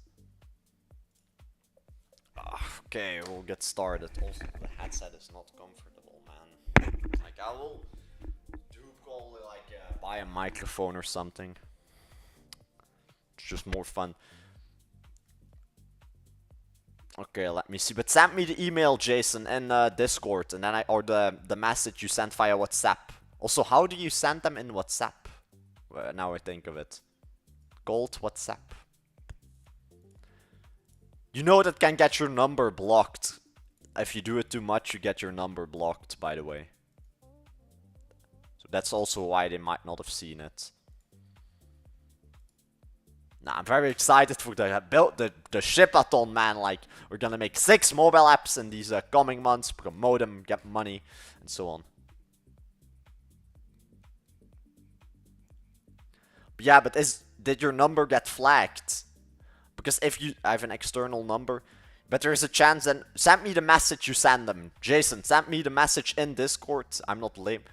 Okay, we'll get started. Also, the headset is not comfortable, man. Like, I will do probably like buy a microphone or something. It's just more fun. Okay, let me see. But send me the email, Jason, in Discord, and then or the message you sent via WhatsApp. Also, how do you send them in WhatsApp? Well, now I think of it. Gold WhatsApp. You know that can get your number blocked. If you do it too much, you get your number blocked, by the way. So that's also why they might not have seen it. Nah, I'm very excited for the shipathon, man. Like, we're gonna make 6 mobile apps in these coming months, promote them, get money, and so on. But yeah, but did your number get flagged? Because if I have an external number, but there is a chance then, send me the message you send them. Jason, send me the message in Discord. I'm not lame.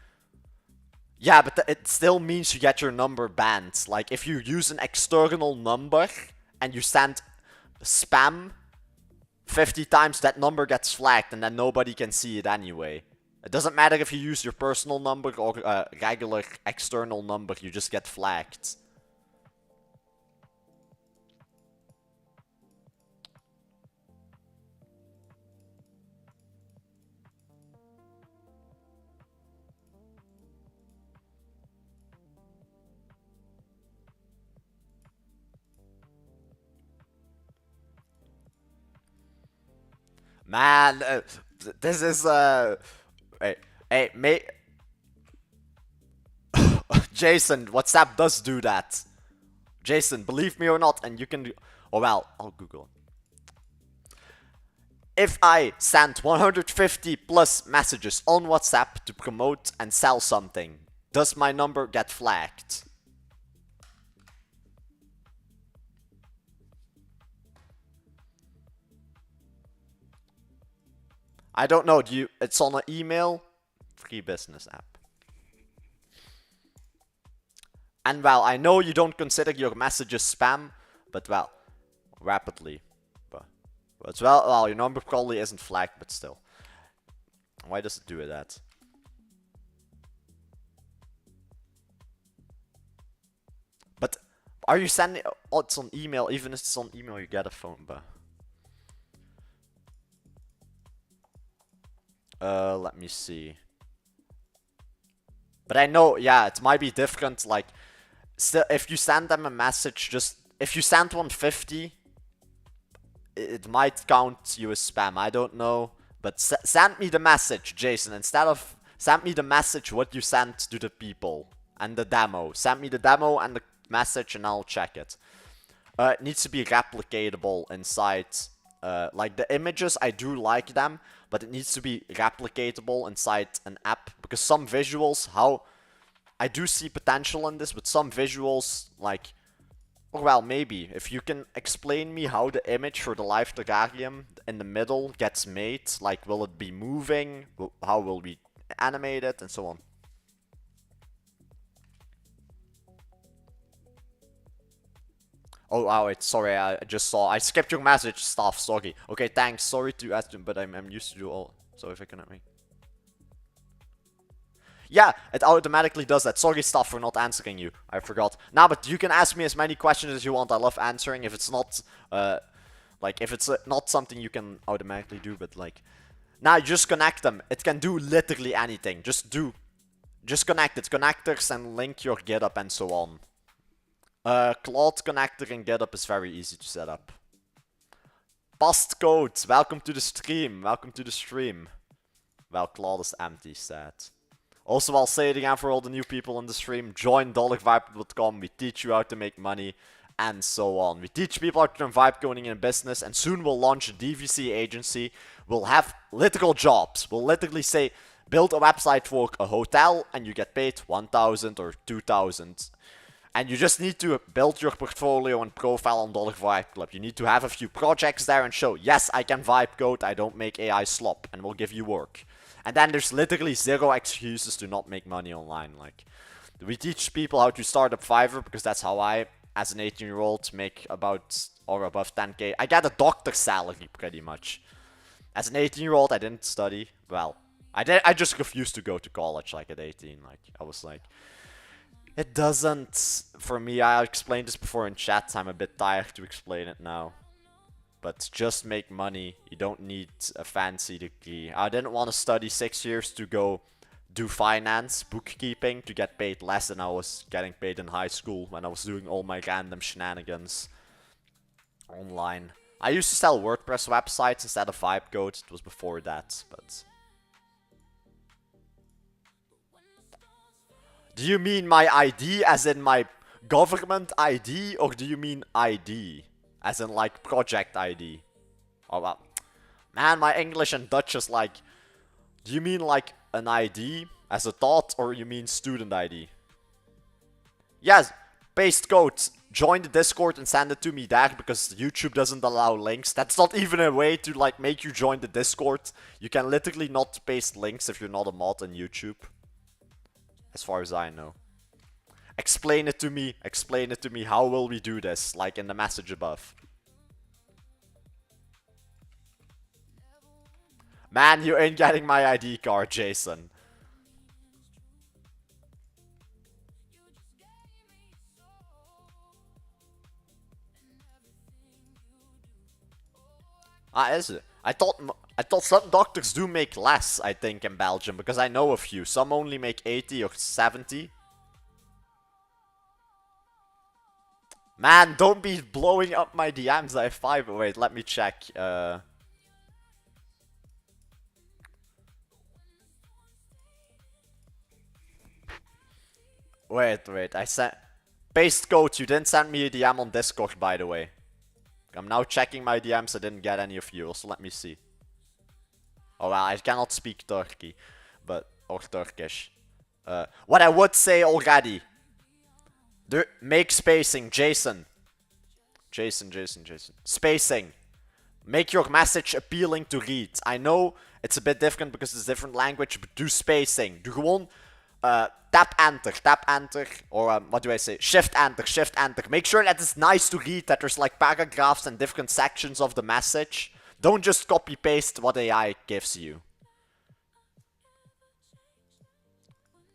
Yeah, but it still means you get your number banned. Like, if you use an external number and you send spam 50 times, that number gets flagged and then nobody can see it anyway. It doesn't matter if you use your personal number or a regular external number, you just get flagged. Man, this is hey, hey, Jason, WhatsApp does do that. Jason, believe me or not, and you can do. Oh well, I'll Google. If I send 150 plus messages on WhatsApp to promote and sell something, does my number get flagged? I don't know. Do you? It's on an email. Free business app. And well, I know you don't consider your messages spam, but well, rapidly. But well, your number probably isn't flagged, but still. Why does it do that? But are you sending? Oh, it's on email. Even if it's on email, you get a phone. But let me see. But I know, yeah, it might be different. Like, still, if you send them a message, just if you send 150, it might count you as spam. I don't know, but send me the message, Jason. Instead of send me the message, what you sent to the people and the demo. Send me the demo and the message, and I'll check it. It needs to be replicatable inside. Like the images, I do like them, but it needs to be replicatable inside an app, because some visuals, how I do see potential in this, but some visuals, like, or well, maybe if you can explain me how the image for the live terrarium in the middle gets made, like, will it be moving? How will we animate it, and so on. Oh, wow, wait, sorry, I just saw. I skipped your message, stuff, sorry. Okay, thanks, sorry to ask him, but I'm used to do all. So if I cannot make. Yeah, it automatically does that. Sorry, stuff, for not answering you. I forgot. Nah, but you can ask me as many questions as you want. I love answering. If it's not, like, if it's not something you can automatically do, but like, now you just connect them. It can do literally anything. Just connect it. Connectors and link your GitHub and so on. Claude connector in GitHub is very easy to set up. Past code, welcome to the stream. Welcome to the stream. Well, Claude is empty, sad. Also, I'll say it again for all the new people in the stream. Join dollarvibe.com. We teach you how to make money and so on. We teach people how to turn vibe coding in business, and soon we'll launch a DVC agency. We'll have literal jobs. We'll literally say, build a website for a hotel and you get paid 1,000 or 2,000. And you just need to build your portfolio and profile on Dollar Vibe Club. You need to have a few projects there and show, yes, I can vibe code, I don't make AI slop, and we'll give you work. And then there's literally zero excuses to not make money online. Like, we teach people how to start up Fiverr, because that's how I, as an 18-year-old, make about or above 10k. I get a doctor's salary, pretty much. As an 18-year-old, I didn't study. Well, I just refused to go to college, like, at 18. Like, I was like, it doesn't, for me, I explained this before in chat, I'm a bit tired to explain it now. But just make money, you don't need a fancy degree. I didn't want to study 6 years to go do finance, bookkeeping, to get paid less than I was getting paid in high school when I was doing all my random shenanigans online. I used to sell WordPress websites instead of Vibe Code, it was before that, but... Do you mean my ID as in my government ID, or do you mean ID as in like project ID? Oh well. Man, my English and Dutch is like... Do you mean like an ID as a thought, or you mean student ID? Yes, paste code. Join the Discord and send it to me there, because YouTube doesn't allow links. That's not even a way to like make you join the Discord. You can literally not paste links if you're not a mod on YouTube. As far as I know. Explain it to me. Explain it to me. How will we do this? Like in the message above. Man, you ain't getting my ID card, Jason. Ah, is it? I thought some doctors do make less, I think, in Belgium, because I know a few. Some only make 80 or 70. Man, don't be blowing up my DMs. I have 5. Wait, let me check. Wait, I sent... Paste code, you didn't send me a DM on Discord, by the way. I'm now checking my DMs, I didn't get any of you, so let me see. Oh well, I cannot speak Turkey, or Turkish. What I would say already. Make spacing, Jason. Jason. Spacing. Make your message appealing to read. I know it's a bit different because it's a different language, but do spacing. Do gewoon tap enter, or what do I say? Shift enter. Make sure that it's nice to read, that there's like paragraphs and different sections of the message. Don't just copy paste what AI gives you.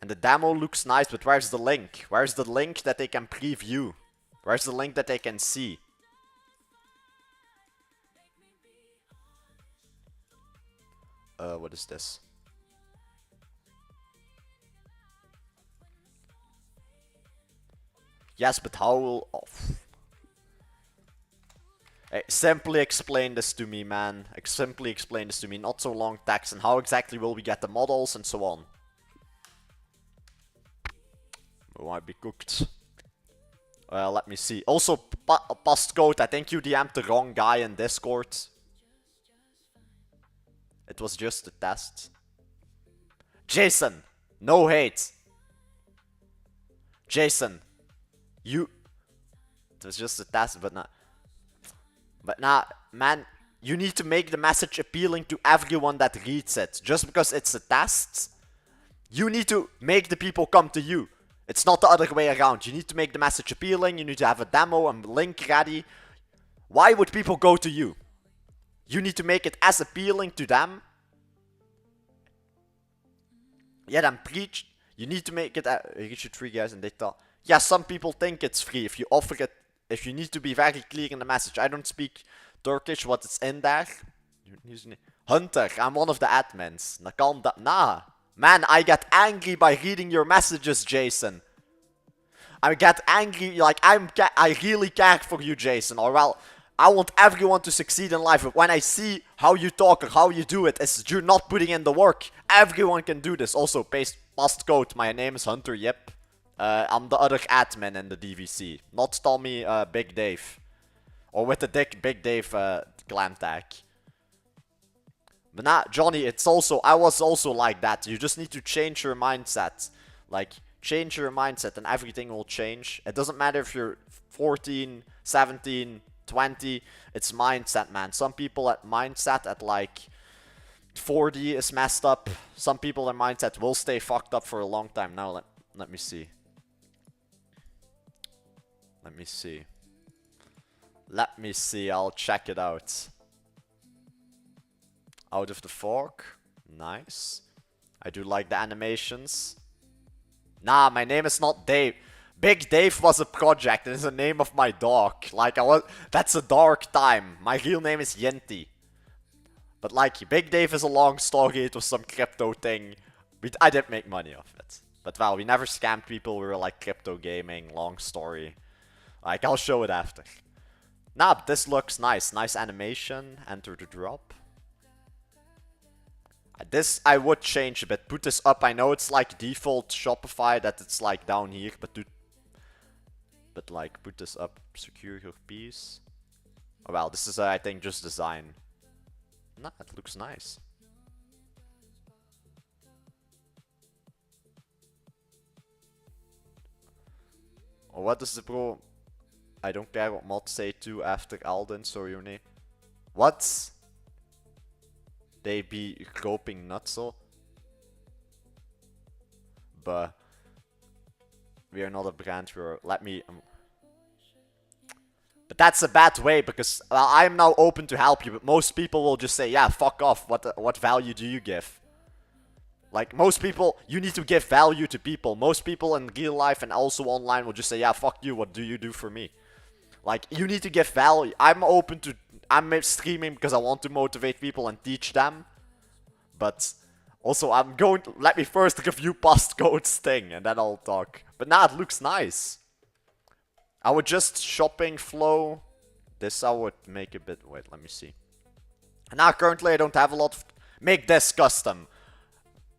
And the demo looks nice, but where's the link? Where's the link that they can preview? Where's the link that they can see? What is this? Yes, but how will... Oh. Hey, simply explain this to me, man. Simply explain this to me, not so long text. And how exactly will we get the models and so on? We might be cooked. Let me see. Also, postcode, I think you DM'd the wrong guy in Discord. It was just a test. Jason, no hate. Jason, it was just a test, but not, man, you need to make the message appealing to everyone that reads it. Just because it's a test, you need to make the people come to you. It's not the other way around. You need to make the message appealing, you need to have a demo and link ready. Why would people go to you? You need to make it as appealing to them. Yeah, then preach. You need to make it, you should free guys and they thought. Yeah, some people think it's free if you offer it. If you need to be very clear in the message. I don't speak Turkish, what is in there. Hunter, I'm one of the admins. Nah. Man, I get angry by reading your messages, Jason. I get angry, like, I really care for you, Jason. Or well, I want everyone to succeed in life. But when I see how you talk or how you do it, it's you're not putting in the work. Everyone can do this. Also, past code. My name is Hunter Yip. I'm the other admin in the DVC. Not Tommy Big Dave. Or with the Big Dave clan tag. But nah, Johnny, I was also like that. You just need to change your mindset. Like, change your mindset and everything will change. It doesn't matter if you're 14, 17, 20. It's mindset, man. Some people at mindset at like 40 is messed up. Some people in mindset will stay fucked up for a long time. Now, let me see. Let me see, I'll check it out. Out of the Fog. Nice. I do like the animations. Nah, my name is not Dave. Big Dave was a project. It is the name of my dog. Like, that's a dark time. My real name is Yenti. But like, Big Dave is a long story. It was some crypto thing. I did make money off it. But well, we never scammed people. We were like crypto gaming. Long story. Like, I'll show it after. Nah, but this looks nice. Nice animation. Enter the drop. This I would change a bit. Put this up. I know it's like default Shopify that it's like down here, but like put this up. Secure your piece. Oh, well, this is I think just design. Nah, it looks nice. Oh, what is the bro? I don't care what mods say too after Alden, sorry. What? They be groping nutso. But we are not a brand. Let me. But that's a bad way because I'm now open to help you. But most people will just say, "Yeah, fuck off. What value do you give?" Like most people, you need to give value to people. Most people in real life and also online will just say, "Yeah, fuck you. What do you do for me?" Like you need to give value. I'm streaming because I want to motivate people and teach them. But also let me first review Postcode's thing and then I'll talk. But nah, it looks nice. I would just shopping flow. This I would make a bit, wait, let me see. Now currently I don't have a lot of, make this custom.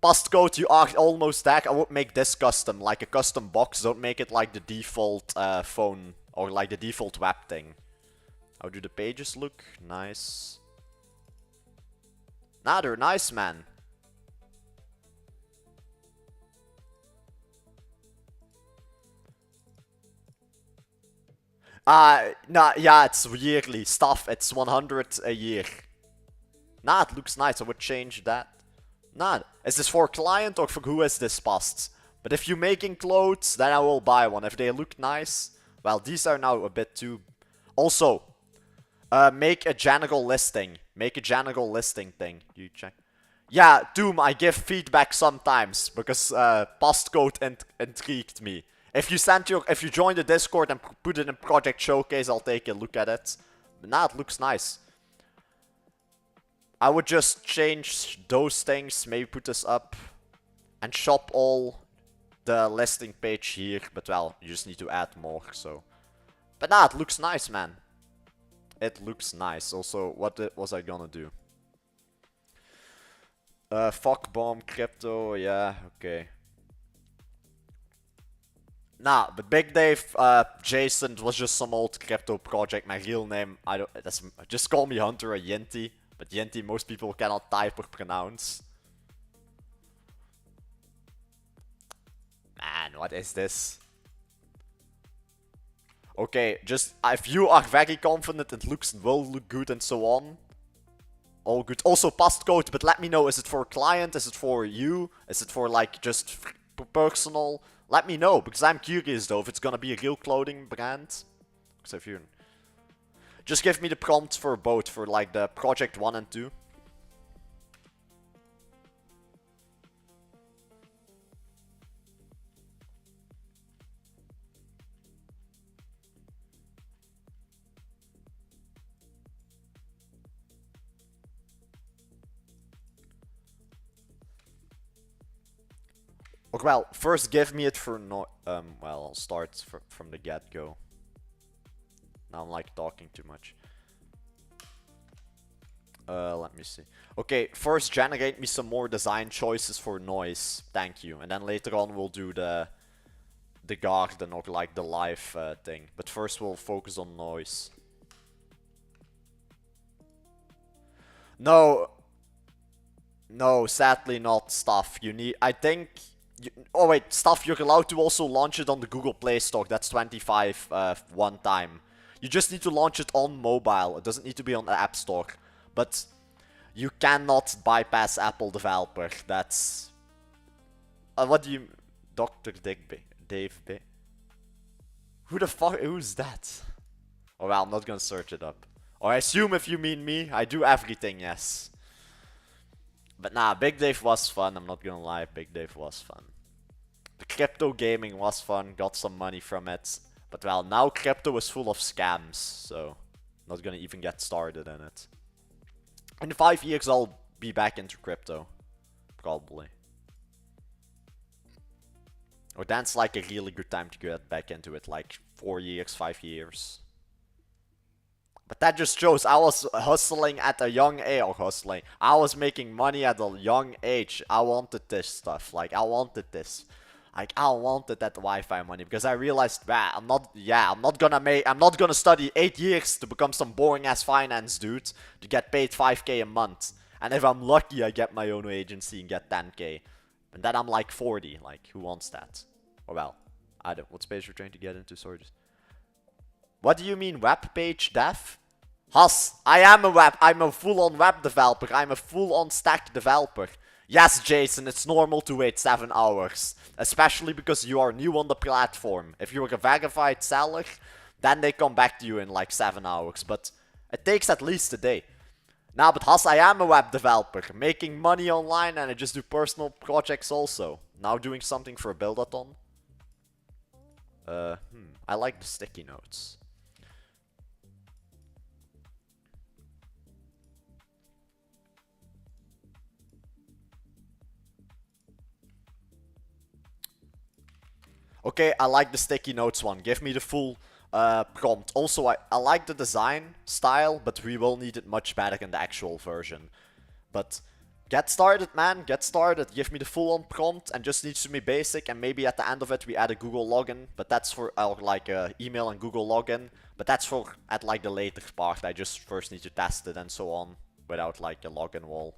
Postcode, you are almost there. I would make this custom, like a custom box. Don't make it like the default phone or like the default web thing. How do the pages look? Nice. Nah, they're nice, man. Nah, yeah, it's yearly stuff. It's 100 a year. Nah, it looks nice. I would change that. Nah, is this for client or for who is this past? But if you're making clothes, then I will buy one. If they look nice. Well, these are now a bit too... Also, make a general listing. Make a general listing thing. You check. Yeah, Doom, I give feedback sometimes because postcode intrigued me. If you join the Discord and put it in Project Showcase, I'll take a look at it. But nah, it looks nice. I would just change those things, maybe put this up, and shop all the listing page here. But well, you just need to add more, so. But nah, it looks nice, man. It looks nice. Also, what was I gonna do? Fuck bomb crypto, yeah, okay. Nah, but Big Dave, Jason was just some old crypto project. My real name, just call me Hunter or Yinty. But Yinty, most people cannot type or pronounce. Man, what is this? Okay, just if you are very confident it will look good and so on. All good. Also, postcode, but let me know, is it for a client? Is it for you? Is it for like just personal? Let me know, because I'm curious though if it's gonna be a real clothing brand. So if you just give me the prompts for both, for like the project 1 and 2. Well, first give me it for no. Well, I'll start from the get-go. Now I'm like talking too much. Let me see. Okay, first generate me some more design choices for noise. Thank you. And then later on we'll do the garden or like the live thing. But first we'll focus on noise. No. No, sadly not stuff. You need. I think. Oh wait, stuff, you're allowed to also launch it on the Google Play Store. That's 25 one time. You just need to launch it on mobile. It doesn't need to be on the App Store. But you cannot bypass Apple developer. That's... what do you... Dr. Digby? Dave B? Who the fuck... Who's that? Oh well, I'm not gonna search it up. Or I assume if you mean me, I do everything, yes. But nah, Big Dave was fun, I'm not gonna lie, Big Dave was fun. The crypto gaming was fun, got some money from it. But well, now crypto is full of scams, so not gonna even get started in it. In 5 years I'll be back into crypto. Probably. Or that's like a really good time to get back into it, like 4 years, 5 years. But that just shows I was hustling at a young age, or hustling. I was making money at a young age. I wanted this stuff. Like, I wanted this. Like, I wanted that Wi-Fi money because I realized, I'm not gonna study 8 years to become some boring ass finance dude to get paid 5k a month. And if I'm lucky, I get my own agency and get 10k. And then I'm like 40. Like, who wants that? Or well, I don't. What space you're trying to get into? Sorry. What do you mean web page dev? Has, I'm a full-on web developer. I'm a full-on stack developer. Yes, Jason, it's normal to wait 7 hours. Especially because you are new on the platform. If you're a verified seller, then they come back to you in like 7 hours. But it takes at least a day. Now, but Has, I am a web developer. Making money online and I just do personal projects also. Now doing something for a Buildathon. I like the sticky notes. Okay, I like the sticky notes one. Give me the full prompt. Also, I like the design style, but we will need it much better in the actual version. But Get started, man. Get started. Give me the full-on prompt and just teach me basic, and maybe at the end of it we add a Google login. But that's for like email and Google login. But that's for at like the later part. I just first need to test it and so on without like a login wall.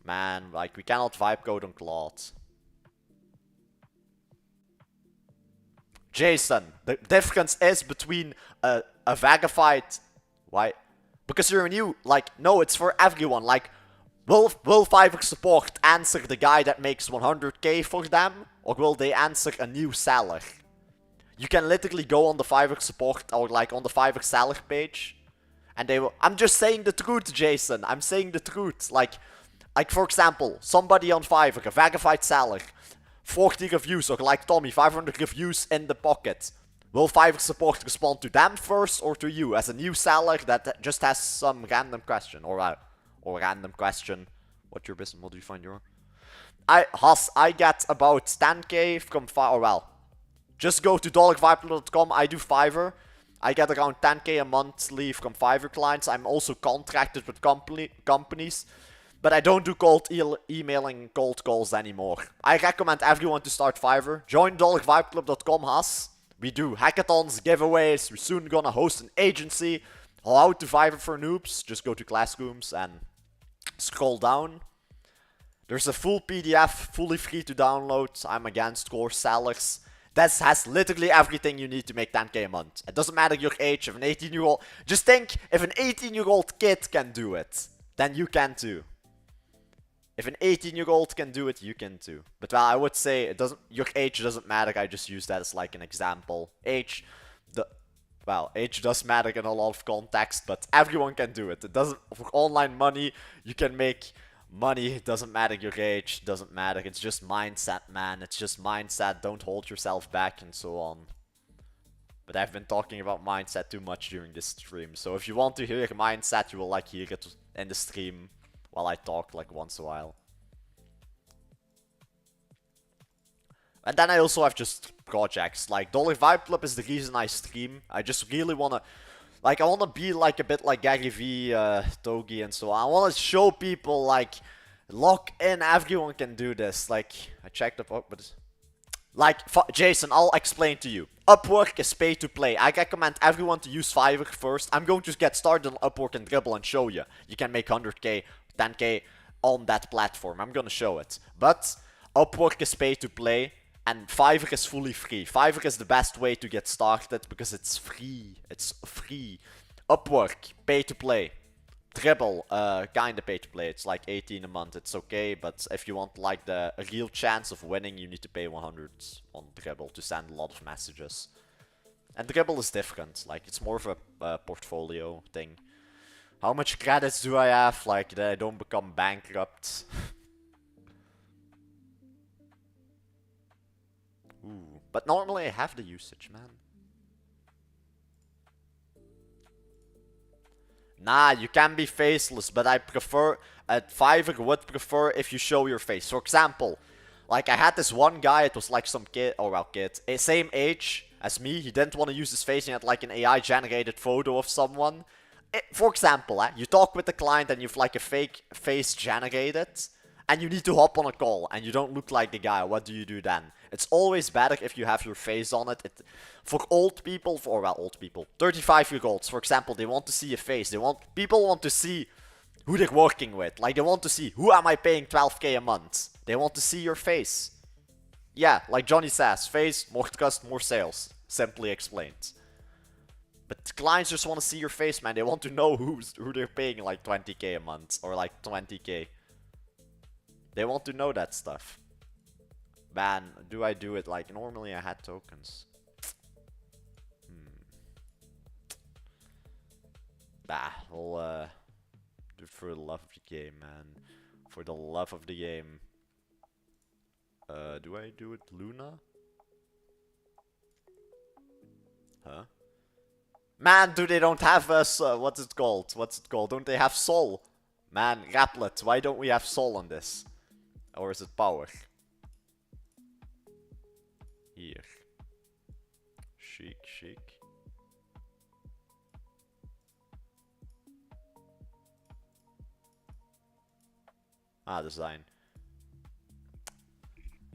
Man, like we cannot vibe code on Claude. Jason, the difference is between a Vagified. Why? Because you're new, like, no, it's for everyone. Like, will Fiverr support answer the guy that makes 100k for them? Or will they answer a new seller? You can literally go on the Fiverr support or like on the Fiverr seller page. And they will... I'm just saying the truth, Jason. I'm saying the truth. Like for example, somebody on Fiverr, a Vagified seller, 40 reviews, or like Tommy, 500 reviews in the pocket. Will Fiverr support respond to them first or to you as a new seller that just has some random question or random question? What's your business? What do you find your? I get about 10k from Fiverr. Or well, just go to dollarviper.com. I do Fiverr. I get around 10k a monthly from Fiverr clients. I'm also contracted with companies. But I don't do cold emailing cold calls anymore. I recommend everyone to start Fiverr. Join dollarvibeclub.com, Has. We do hackathons, giveaways. We're soon gonna host an agency. How to Fiverr for noobs. Just go to Classrooms and scroll down. There's a full PDF, fully free to download. I'm against course sellers. This has literally everything you need to make 10k a month. It doesn't matter your age. If an 18-year-old... Just think, if an 18-year-old kid can do it, then you can too. If an 18-year-old can do it, you can too. But well, I would say it doesn't. Your age doesn't matter. I just use that as like an example. Age does matter in a lot of context, but everyone can do it. It doesn't. For online money, you can make money. It doesn't matter your age. Doesn't matter. It's just mindset, man. It's just mindset. Don't hold yourself back and so on. But I've been talking about mindset too much during this stream. So if you want to hear mindset, you will like hear it in the stream. While I talk like once a while. And then I also have just projects. Like Dollar Vibe Club is the reason I stream. I just really wanna... Like I wanna be like a bit like Gary V, Togi and so on. I wanna show people like... Lock in, everyone can do this. Like, I checked up... Oh, but... Like, Jason, I'll explain to you. Upwork is pay to play. I recommend everyone to use Fiverr first. I'm going to get started on Upwork and Dribbble and show you. You can make 100k, 10k on that platform. I'm gonna show it. But Upwork is pay to play and Fiverr is fully free. Fiverr is the best way to get started because it's free. It's free. Upwork, pay to play. Dribbble, kinda pay to play. It's like 18 a month. It's okay, but if you want like a real chance of winning, you need to pay 100 on Dribbble to send a lot of messages. And Dribbble is different. Like it's more of a portfolio thing. How much credits do I have? Like that I don't become bankrupt. Ooh, but normally I have the usage, man. Nah, you can be faceless, but I prefer, Fiverr would prefer if you show your face. For example, like I had this one guy, it was like some kid, or well kid, same age as me, he didn't want to use his face, he had like an AI generated photo of someone. For example, you talk with the client and you've like a fake face generated, and you need to hop on a call, and you don't look like the guy, what do you do then? It's always better if you have your face on it. For old people, well, old people, 35-year-olds, for example, they want to see a face. People want to see who they're working with. Like, they want to see, who am I paying 12k a month? They want to see your face. Yeah, like Johnny says, face, more trust, more sales. Simply explained. But clients just want to see your face, man. They want to know who they're paying like 20k a month, or like 20k. They want to know that stuff. Man, do I do it? Like, normally I had tokens. Bah, we'll do it for the love of the game, man. For the love of the game. Do I do it Luna? Huh? Man, they don't have us, what's it called? Don't they have Sol? Man, Raplet, why don't we have Sol on this? Or is it Power? Here. Chic. Design.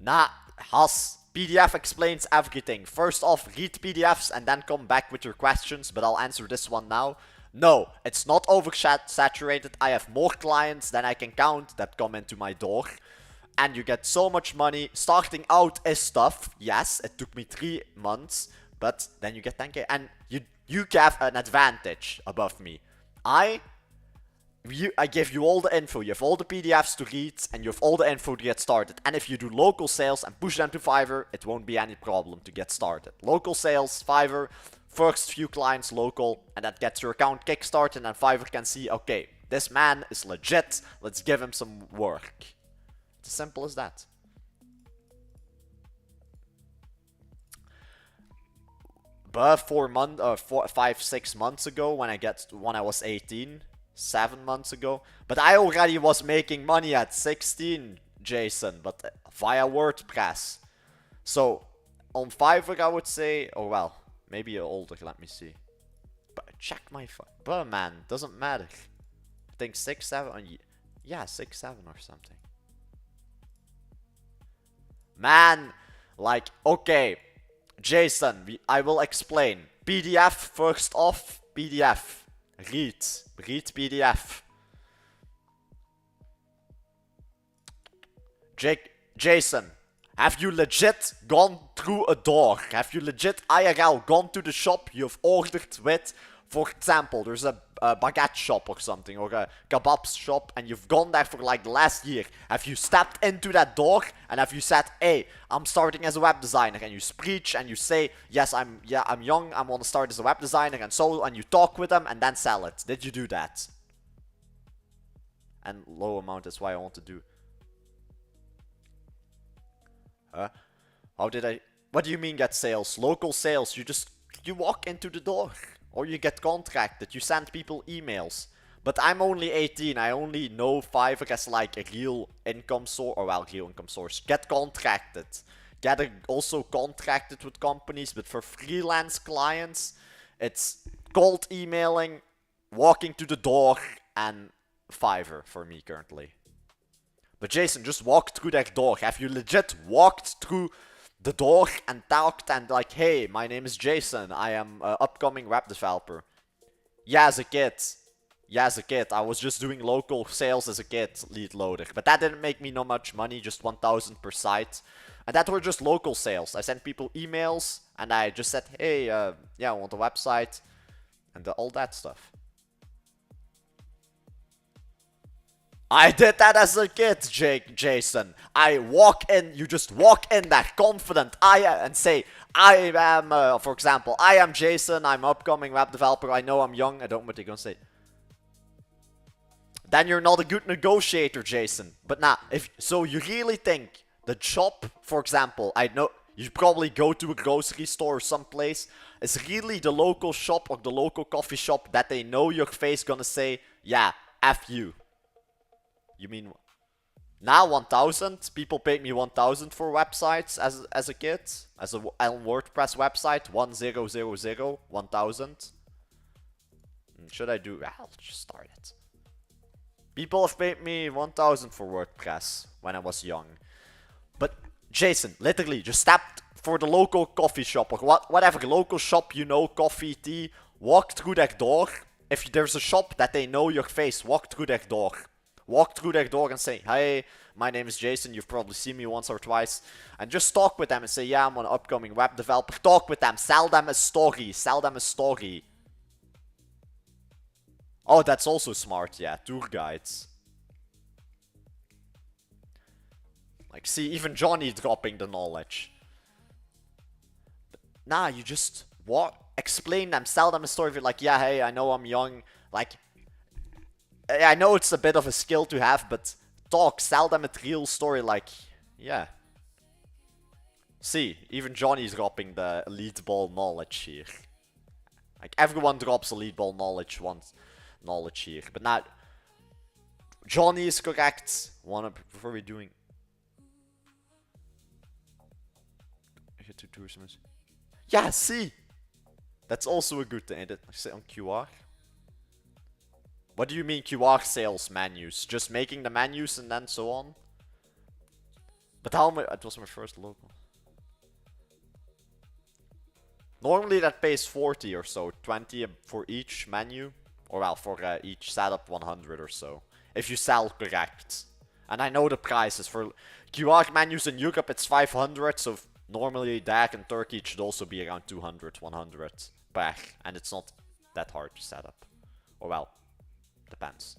Nah, Has. PDF explains everything. First off, read PDFs and then come back with your questions, but I'll answer this one now. No, it's not oversaturated. I have more clients than I can count that come into my door. And you get so much money. Starting out is tough. Yes, it took me 3 months, but then you get 10k. And you have an advantage above me. I give you all the info, you have all the PDFs to read, and you have all the info to get started. And if you do local sales and push them to Fiverr, it won't be any problem to get started. Local sales, Fiverr, first few clients local, and that gets your account kickstarted, and then Fiverr can see, okay, this man is legit, let's give him some work. It's as simple as that. But 5-6 months ago, when I was 18, 7 months ago. But I already was making money at 16, Jason, but via WordPress. So, on Fiverr I would say, oh well, maybe older, let me see. But check my phone. But man, doesn't matter. I think 6, 7, yeah, 6, 7 or something. Man, like, okay, Jason, I will explain. PDF, first off, PDF. Read PDF. Jason, have you legit gone through a door? Have you legit IRL gone to the shop you've ordered with? For example, there's a baguette shop or something, or a kebab shop, and you've gone there for like the last year. Have you stepped into that door and have you said, hey, I'm starting as a web designer, and you preach and you say, yes, I'm young, I want to start as a web designer, and so, and you talk with them and then sell it. Did you do that? And low amount is why I want to do. How did I? What do you mean get sales? Local sales, you walk into the door. Or you get contracted, you send people emails. But I'm only 18, I only know Fiverr as like a real income source, or well, real income source. Get contracted. Also contracted with companies, but for freelance clients, it's cold emailing, walking to the door, and Fiverr for me currently. But Jason, just walk through that door. Have you legit walked through the door and talked and like, hey, my name is Jason, I am an upcoming web developer? Yeah, as a kid. Yeah, as a kid. I was just doing local sales as a kid, lead loader. But that didn't make me no much money, just 1,000 per site. And that were just local sales. I sent people emails and I just said, hey, yeah, I want a website. And all that stuff. I did that as a kid, Jason. I walk in, you just walk in there confident, and say, I am, for example, I am Jason, I'm an upcoming web developer, I know I'm young, I don't know what they're gonna say. Then you're not a good negotiator, Jason. But now, so you really think the shop, for example, I know, you probably go to a grocery store or someplace, is really the local shop or the local coffee shop that they know your face gonna say, yeah, F you. You mean now 1,000? People paid me 1,000 for websites as a kid, as a WordPress website. 1000 1,000. Should I do? I'll just start it. People have paid me 1,000 for WordPress when I was young. But Jason, literally, just stepped for the local coffee shop or whatever local shop you know, coffee, tea. Walk through that door. If there's a shop that they know your face, walk through that door. Walk through their door and say, hey, my name is Jason, you've probably seen me once or twice. And just talk with them and say, yeah, I'm an upcoming web developer. Talk with them, sell them a story, sell them a story. Oh, that's also smart, yeah, tour guides. Like, see, even Johnny dropping the knowledge. But nah, you just explain them, sell them a story. Like, yeah, hey, I know I'm young. Like, I know it's a bit of a skill to have, but sell them a real story, like, yeah. See, even Johnny's dropping the elite ball knowledge here. Like, everyone drops elite ball knowledge here, but not. Johnny is correct. Before we're doing. Yeah, see! That's also a good thing. I say on QR. What do you mean QR sales menus? Just making the menus and then so on? But how much? It was my first logo. Normally that pays 40 or so, 20 for each menu. Or well, for each setup 100 or so. If you sell correct. And I know the prices for QR menus in Europe it's 500, so normally that in Turkey it should also be around 200, 100 per. And it's not that hard to set up. Or well, depends.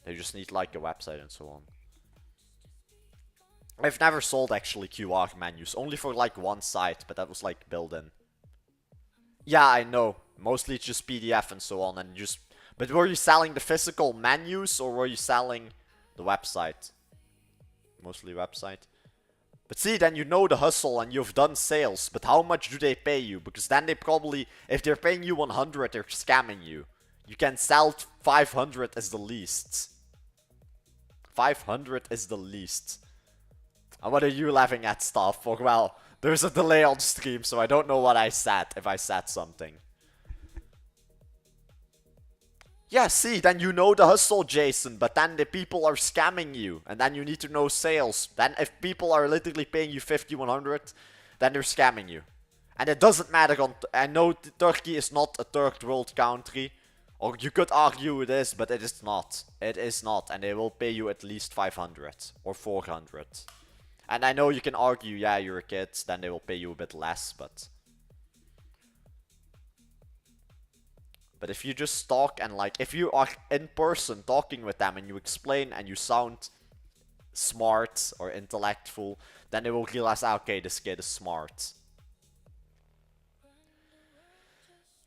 They just need like a website and so on. I've never sold actually QR menus, only for like one site, but that was like built in. Yeah, I know. Mostly it's just PDF and so on, and just. But were you selling the physical menus or were you selling the website? Mostly website. But see, then you know the hustle and you've done sales, but how much do they pay you? Because then they probably, if they're paying you 100, they're scamming you. You can sell 500 as the least. 500 is the least. And what are you laughing at, stuff? Or well, there's a delay on stream, so I don't know what I said, if I said something. Yeah, see, then you know the hustle, Jason, but then the people are scamming you, and then you need to know sales. Then if people are literally paying you 50, 100, then they're scamming you. And it doesn't matter on... I know Turkey is not a third world country, or you could argue it is, but it is not. It is not, and they will pay you at least 500 or 400. And I know you can argue, yeah, you're a kid, then they will pay you a bit less, but... But if you just talk and like, if you are in person talking with them and you explain and you sound smart or intellectual, then they will realize, ah, okay, this kid is smart.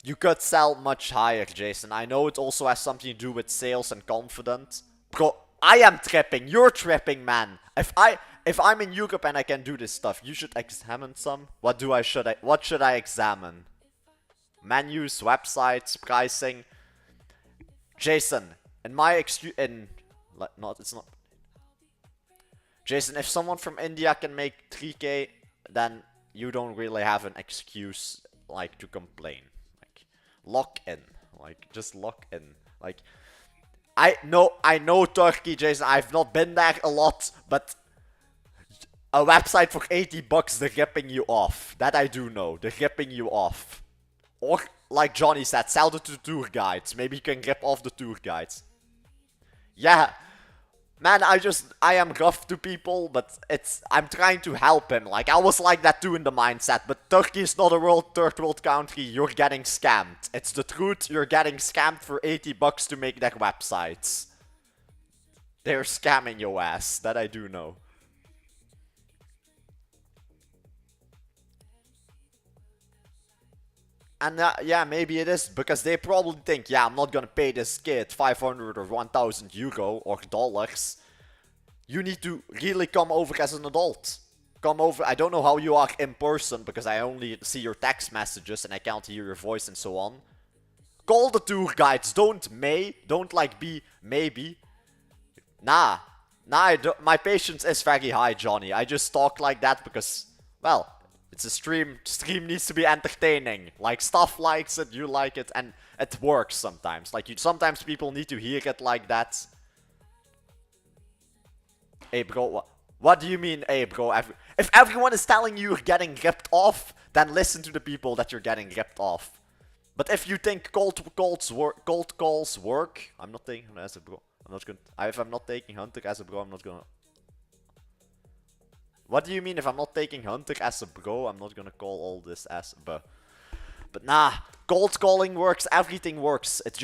You could sell much higher, Jason. I know it also has something to do with sales and confidence. Bro, I am tripping. You're tripping, man. If I'm in Europe and I can do this stuff, you should examine some. What should I examine? Menus, websites, pricing. Jason, in my it's not. Jason, if someone from India can make 3K, then you don't really have an excuse, like, to complain. Like, lock in. Like, just lock in. Like, I know Turkey, Jason. I've not been there a lot, but a website for 80 bucks, they're ripping you off. That I do know. They're ripping you off. Or, like Johnny said, sell it to tour guides. Maybe you can rip off the tour guides. Yeah. Man, I am rough to people, but I'm trying to help him. Like, I was like that too in the mindset. But Turkey is not a third world country. You're getting scammed. It's the truth. You're getting scammed for 80 bucks to make their websites. They're scamming your ass. That I do know. And yeah, maybe it is, because they probably think, yeah, I'm not gonna pay this kid 500 or 1000 euro or dollars. You need to really come over as an adult. Come over. I don't know how you are in person, because I only see your text messages and I can't hear your voice and so on. Call the tour guides. Don't like be maybe. Nah, my patience is very high, Johnny. I just talk like that because, well, it's a stream. Stream needs to be entertaining. Like, stuff likes it, you like it, and it works sometimes. Like, sometimes people need to hear it like that. Hey, bro, what do you mean, hey, bro? If everyone is telling you you're getting ripped off, then listen to the people that you're getting ripped off. But if you think cold calls work, I'm not taking him as a bro. I'm not gonna. If I'm not taking Hunter as a bro, I'm not gonna. What do you mean if I'm not taking Hunter as a bro, I'm not gonna call all this as a... But nah, cold calling works, everything works. It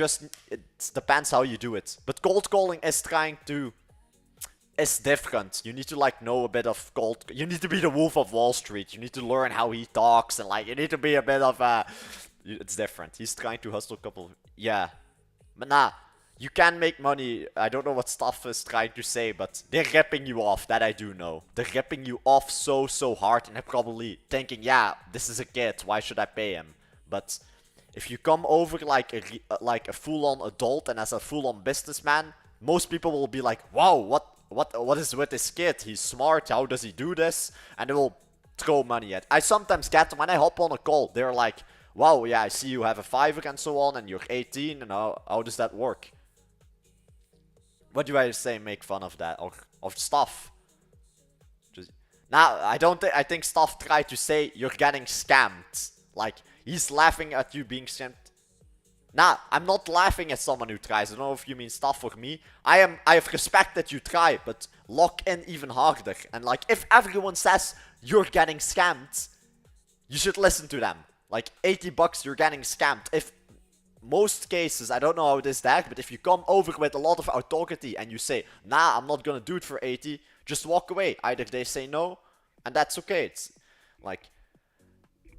depends how you do it. But cold calling is different. You need to like know a bit of you need to be the Wolf of Wall Street. You need to learn how he talks and like, you need to be a bit of it's different. He's trying to hustle a couple, yeah. But nah. You can make money. I don't know what stuff is trying to say, but they're ripping you off. That I do know. They're ripping you off so hard, and they're probably thinking, yeah, this is a kid. Why should I pay him? But if you come over like a full-on adult and as a full-on businessman, most people will be like, wow, what is with this kid? He's smart. How does he do this? And they will throw money at. I sometimes get them when I hop on a call. They're like, wow, yeah, I see you have a Fiverr and so on, and you're 18, and how does that work? What do I say? Make fun of that or of stuff? Just now, I think stuff tried to say you're getting scammed. Like he's laughing at you being scammed. Nah, I'm not laughing at someone who tries. I don't know if you mean stuff for me. I have respect that you try, but lock in even harder. And like, if everyone says you're getting scammed, you should listen to them. Like, 80 bucks, you're getting scammed. If most cases, I don't know how it is there, but if you come over with a lot of authority and you say, nah, I'm not gonna do it for 80, just walk away. Either they say no, and that's okay. It's like,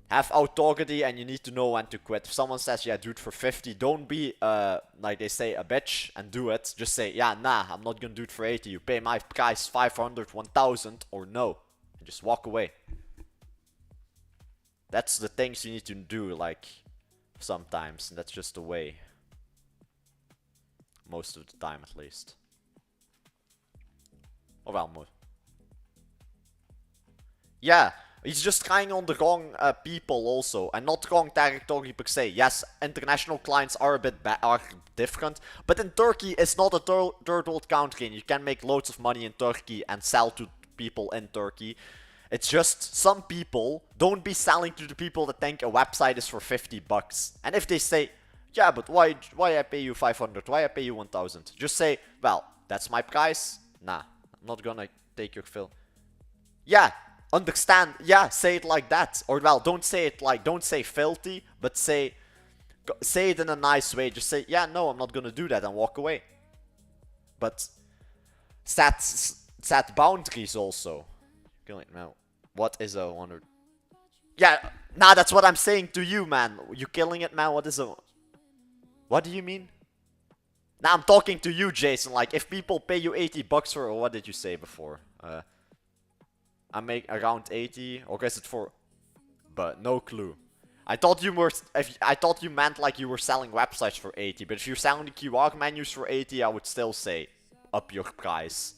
have authority and you need to know when to quit. If someone says, yeah, do it for 50, don't be, like they say, a bitch and do it. Just say, yeah, nah, I'm not gonna do it for 80. You pay my price 500, 1000, or no. And just walk away. That's the things you need to do, like, sometimes. And that's just the way. Most of the time, at least. Or well, more. Yeah. He's just trying on the wrong people also, and not wrong territory per se. Yes, international clients are a bit different, but in Turkey it's not a third world country, and you can make loads of money in Turkey and sell to people in Turkey. It's just some people don't be selling to the people that think a website is for 50 bucks. And if they say, yeah, but why I pay you 500? Why I pay you 1000? Just say, well, that's my price. Nah, I'm not gonna take your fill. Yeah. Understand, yeah, say it like that. Or, well, don't say filthy, but say it in a nice way. Just say, yeah, no, I'm not gonna do that, and walk away. But set boundaries also. Now, what is a 100? Yeah, nah, that's what I'm saying to you, man. You killing it, man. What is a... What do you mean? Now I'm talking to you, Jason. Like, if people pay you 80 bucks for... What did you say before? I make around 80, or is it for... But no clue. I thought you meant like you were selling websites for 80, but if you're selling QR menus for 80, I would still say up your price.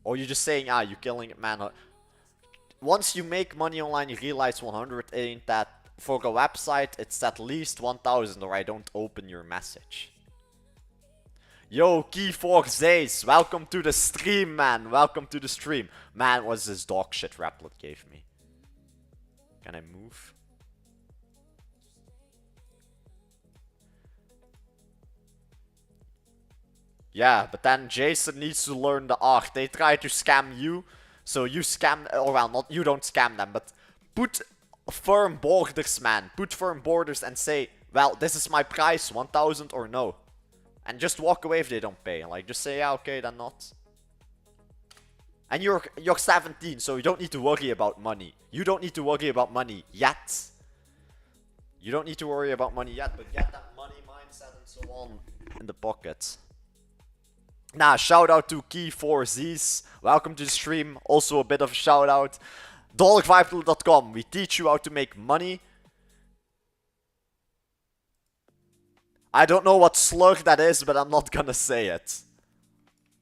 Or you're just saying, ah, you're killing it, man. Once you make money online, you realize 100 ain't that. For a website, it's at least 1000, or I don't open your message. Yo, Key4Zays, welcome to the stream, man. Welcome to the stream. Man, what's this dog shit Replit gave me? Can I move? Yeah, but then Jason needs to learn the art. They try to scam you, so you scam, or well, not you don't scam them, but put firm borders, man. Put firm borders and say, well, this is my price, 1000 or no. And just walk away if they don't pay. Like, just say, yeah, okay, then not. And you're 17, so you don't need to worry about money. You don't need to worry about money yet. You don't need to worry about money yet, but get that money mindset and so on in the pocket. Nah, shout out to Key4Z's. Welcome to the stream. Also a bit of a shout out. Dollarvibe.com. We teach you how to make money. I don't know what slur that is, but I'm not gonna say it.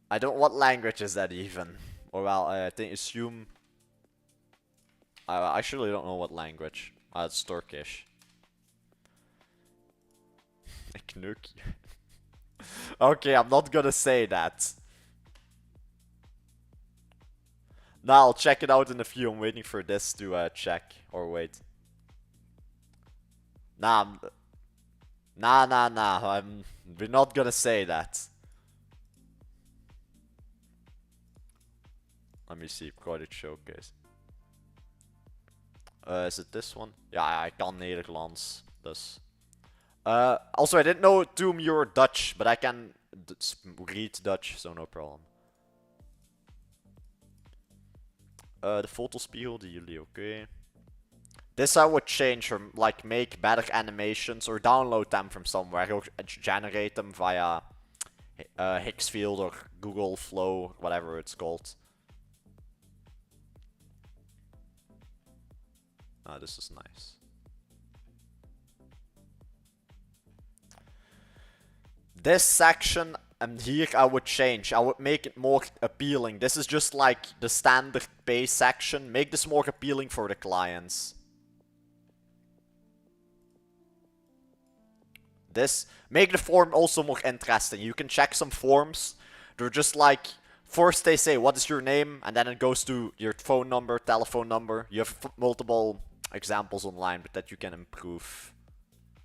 I don't... What language is that even? Or well, I think assume... I actually don't know what language. It's Turkish. Okay, I'm not gonna say that. Now I'll check it out in a few. I'm waiting for this to check. Or wait. Nah, Nah. We're not gonna say that. Let me see. Product showcase. Is it this one? Ja, I kan Nederlands. Dus. Also, I didn't know, Doom, you're Dutch, but I can read Dutch, so no problem. De fotospiegel, die jullie oké. This I would change, or like make better animations, or download them from somewhere, or generate them via Hixfield or Google Flow, whatever it's called. Ah, this is nice. This section and here I would change. I would make it more appealing. This is just like the standard base section. Make this more appealing for the clients. this. Make the form also more interesting. You can check some forms. They're just like, first they say, what is your name? And then it goes to your phone number, telephone number. You have multiple examples online, but that you can improve.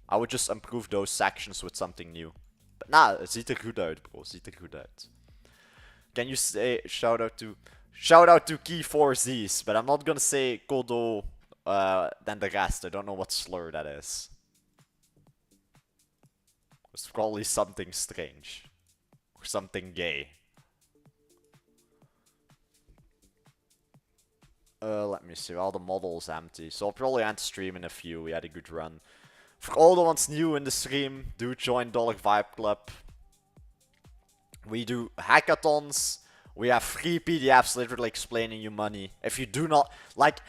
I would just improve those sections with something new. But nah, het ziet er goed uit, bro. Ziet er goed uit. Can you say shout out to Key4Z's, but I'm not gonna say Kodo than the rest. I don't know what slur that is. It's probably something strange. Or something gay. Let me see. All the models empty. So I'll probably end stream in a few. We had a good run. For all the ones new in the stream, do join Dollar Vibe Club. We do hackathons. We have free PDFs literally explaining you money. If you do not, like,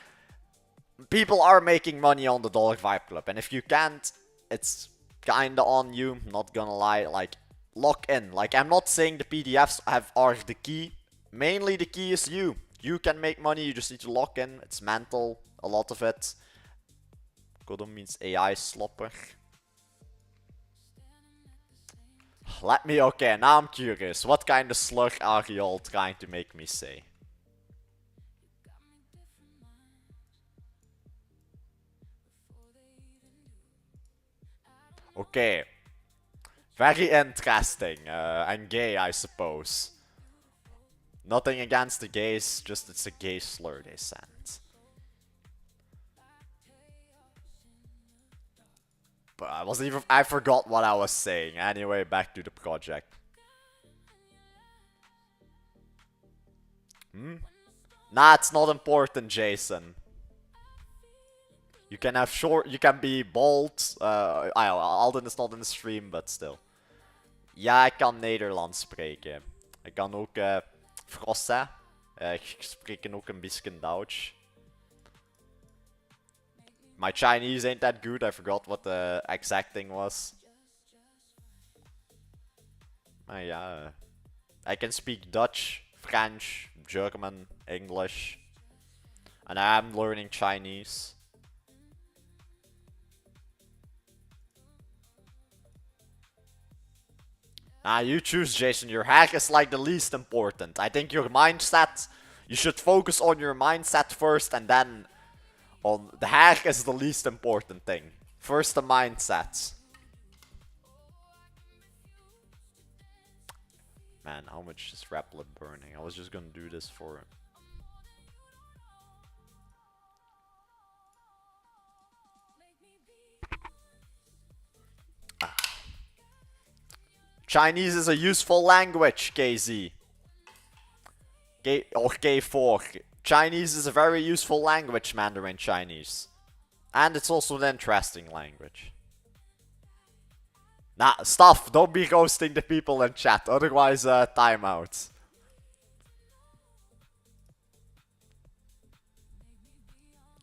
people are making money on the Dollar Vibe Club. And if you can't, it's kinda on you, not gonna lie. Like, lock in. Like, I'm not saying the PDFs are the key. Mainly the key is you. You can make money, you just need to lock in. It's mental, a lot of it. Kodo means AI slopper. Okay, now I'm curious. What kind of slur are you all trying to make me say? Okay. Very interesting. And gay, I suppose. Nothing against the gays, just it's a gay slur they sent. But I forgot what I was saying. Anyway, back to the project. Nah, it's not important, Jason. You can have you can be bold. Alden is not in the stream, but still. Ja, ik kan Nederlands spreken. Ik kan ook Français. Ik spreek ook een beetje Duits. My Chinese ain't that good. I forgot what the exact thing was. Yeah. I can speak Dutch, French, German, English. And I am learning Chinese. You choose, Jason. Your hack is like the least important. I think your mindset, you should focus on your mindset first and then on the hack is the least important thing. First the mindset. Man, how much is Replit burning? I was just gonna do this for him. Chinese is a useful language, KZ. Or K4. Chinese is a very useful language, Mandarin Chinese. And it's also an interesting language. Nah, stuff. Don't be roasting the people in chat. Otherwise, timeout.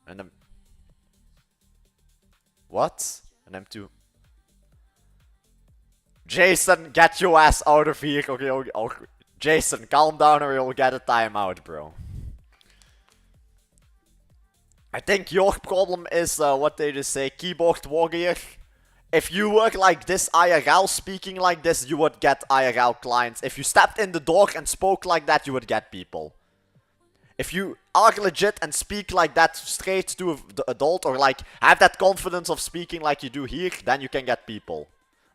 And I'm... What? And I'm too... Jason, get your ass out of here. Okay. Jason, calm down or you'll get a timeout, bro. I think your problem is, what they just say, keyboard warrior. If you were like this IRL, speaking like this, you would get IRL clients. If you stepped in the door and spoke like that, you would get people. If you are legit and speak like that straight to the adult, or like have that confidence of speaking like you do here, then you can get people.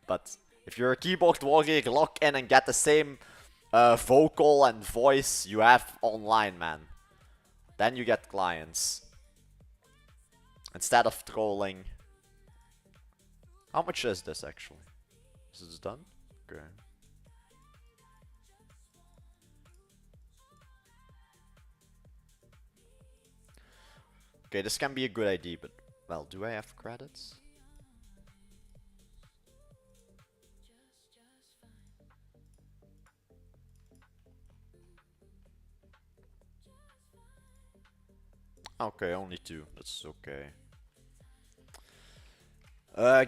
But if you're a keyboard warrior, lock in and get the same vocal and voice you have online, man. Then you get clients. Instead of trolling. How much is this actually? Is this done? Okay. Okay, this can be a good idea, but well, do I have credits? Okay, only 2. That's okay.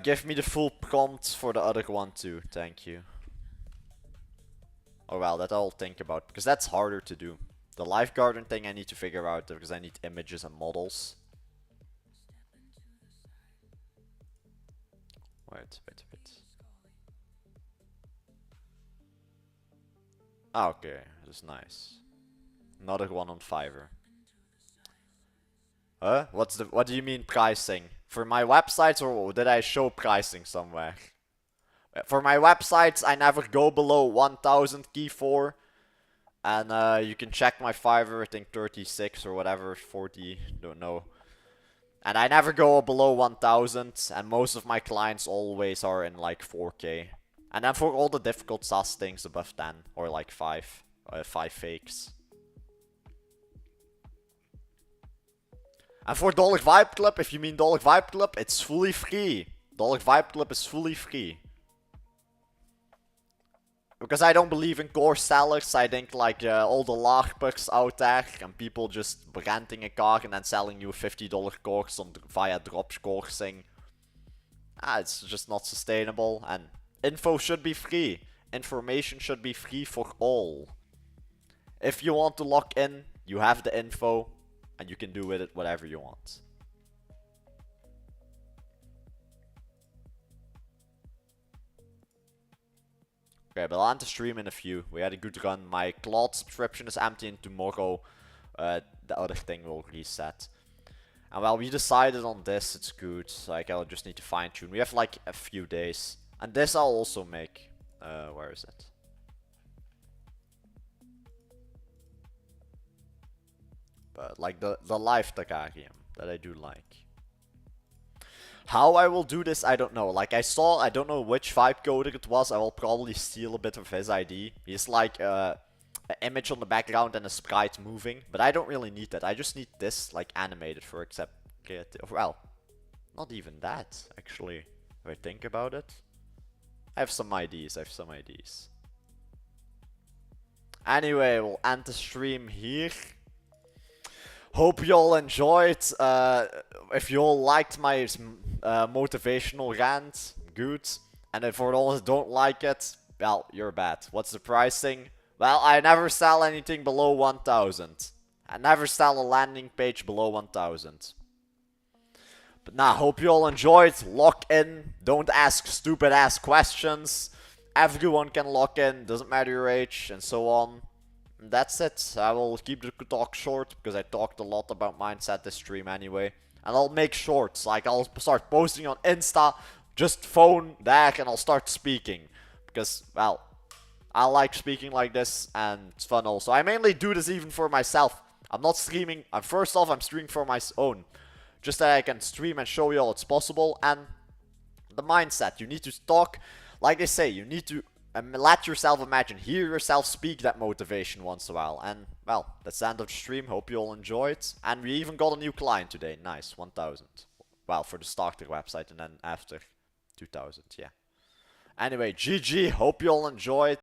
Give me the full prompt for the other one too, thank you. Oh well, that I'll think about, because that's harder to do. The life garden thing I need to figure out, because I need images and models. Wait. Ah, okay, that's nice. Another one on Fiverr. Huh? What do you mean pricing? For my websites, or did I show pricing somewhere? For my websites, I never go below 1000 key for. And you can check my Fiverr, I think 36 or whatever, 40, don't know. And I never go below 1000, and most of my clients always are in like 4K. And then for all the difficult sus things above 10, or like 5 fakes. And for Dollar Vibe Club, if you mean Dollar Vibe Club, it's fully free. Dollar Vibe Club is fully free. Because I don't believe in core sellers. I think like all the LARPers out there and people just renting a car and then selling you a $50 course via drop coursing. It's just not sustainable, and info should be free. Information should be free for all. If you want to lock in, you have the info and you can do with it whatever you want. Okay, but I'll end the stream in a few. We had a good run. My Claude subscription is empty, and tomorrow the other thing will reset. And well, we decided on this, it's good. Like, I'll just need to fine tune. We have like a few days. And this I'll also make. Where is it? But like the live Terrarium that I do like. How I will do this, I don't know. Like, I don't know which vibe coder it was. I will probably steal a bit of his ID. He's like an image on the background and a sprite moving. But I don't really need that. I just need this, like, animated for accept creative. Well, not even that, actually, if I think about it. I have some ideas. Anyway, we'll end the stream here. Hope you all enjoyed. If you all liked my motivational rant, good. And if for those who don't like it, well, you're bad. What's the pricing? Well, I never sell anything below 1000. I never sell a landing page below 1000. But nah, hope you all enjoyed. Lock in. Don't ask stupid ass questions. Everyone can lock in. Doesn't matter your age and so on. And that's it. I will keep the talk short because I talked a lot about mindset this stream anyway. And I'll make shorts. Like, I'll start posting on Insta. Just phone there and I'll start speaking. Because, well, I like speaking like this and it's fun also. I mainly do this even for myself. I'm not streaming. First off, I'm streaming for my own. Just that I can stream and show you all it's possible. And the mindset. You need to talk. Like they say, you need to let yourself imagine. Hear yourself speak that motivation once in a while. And, well, that's the end of the stream. Hope you all enjoyed. And we even got a new client today. Nice. 1000. Well, for the starter website and then after 2000. Yeah. Anyway, GG. Hope you all enjoyed.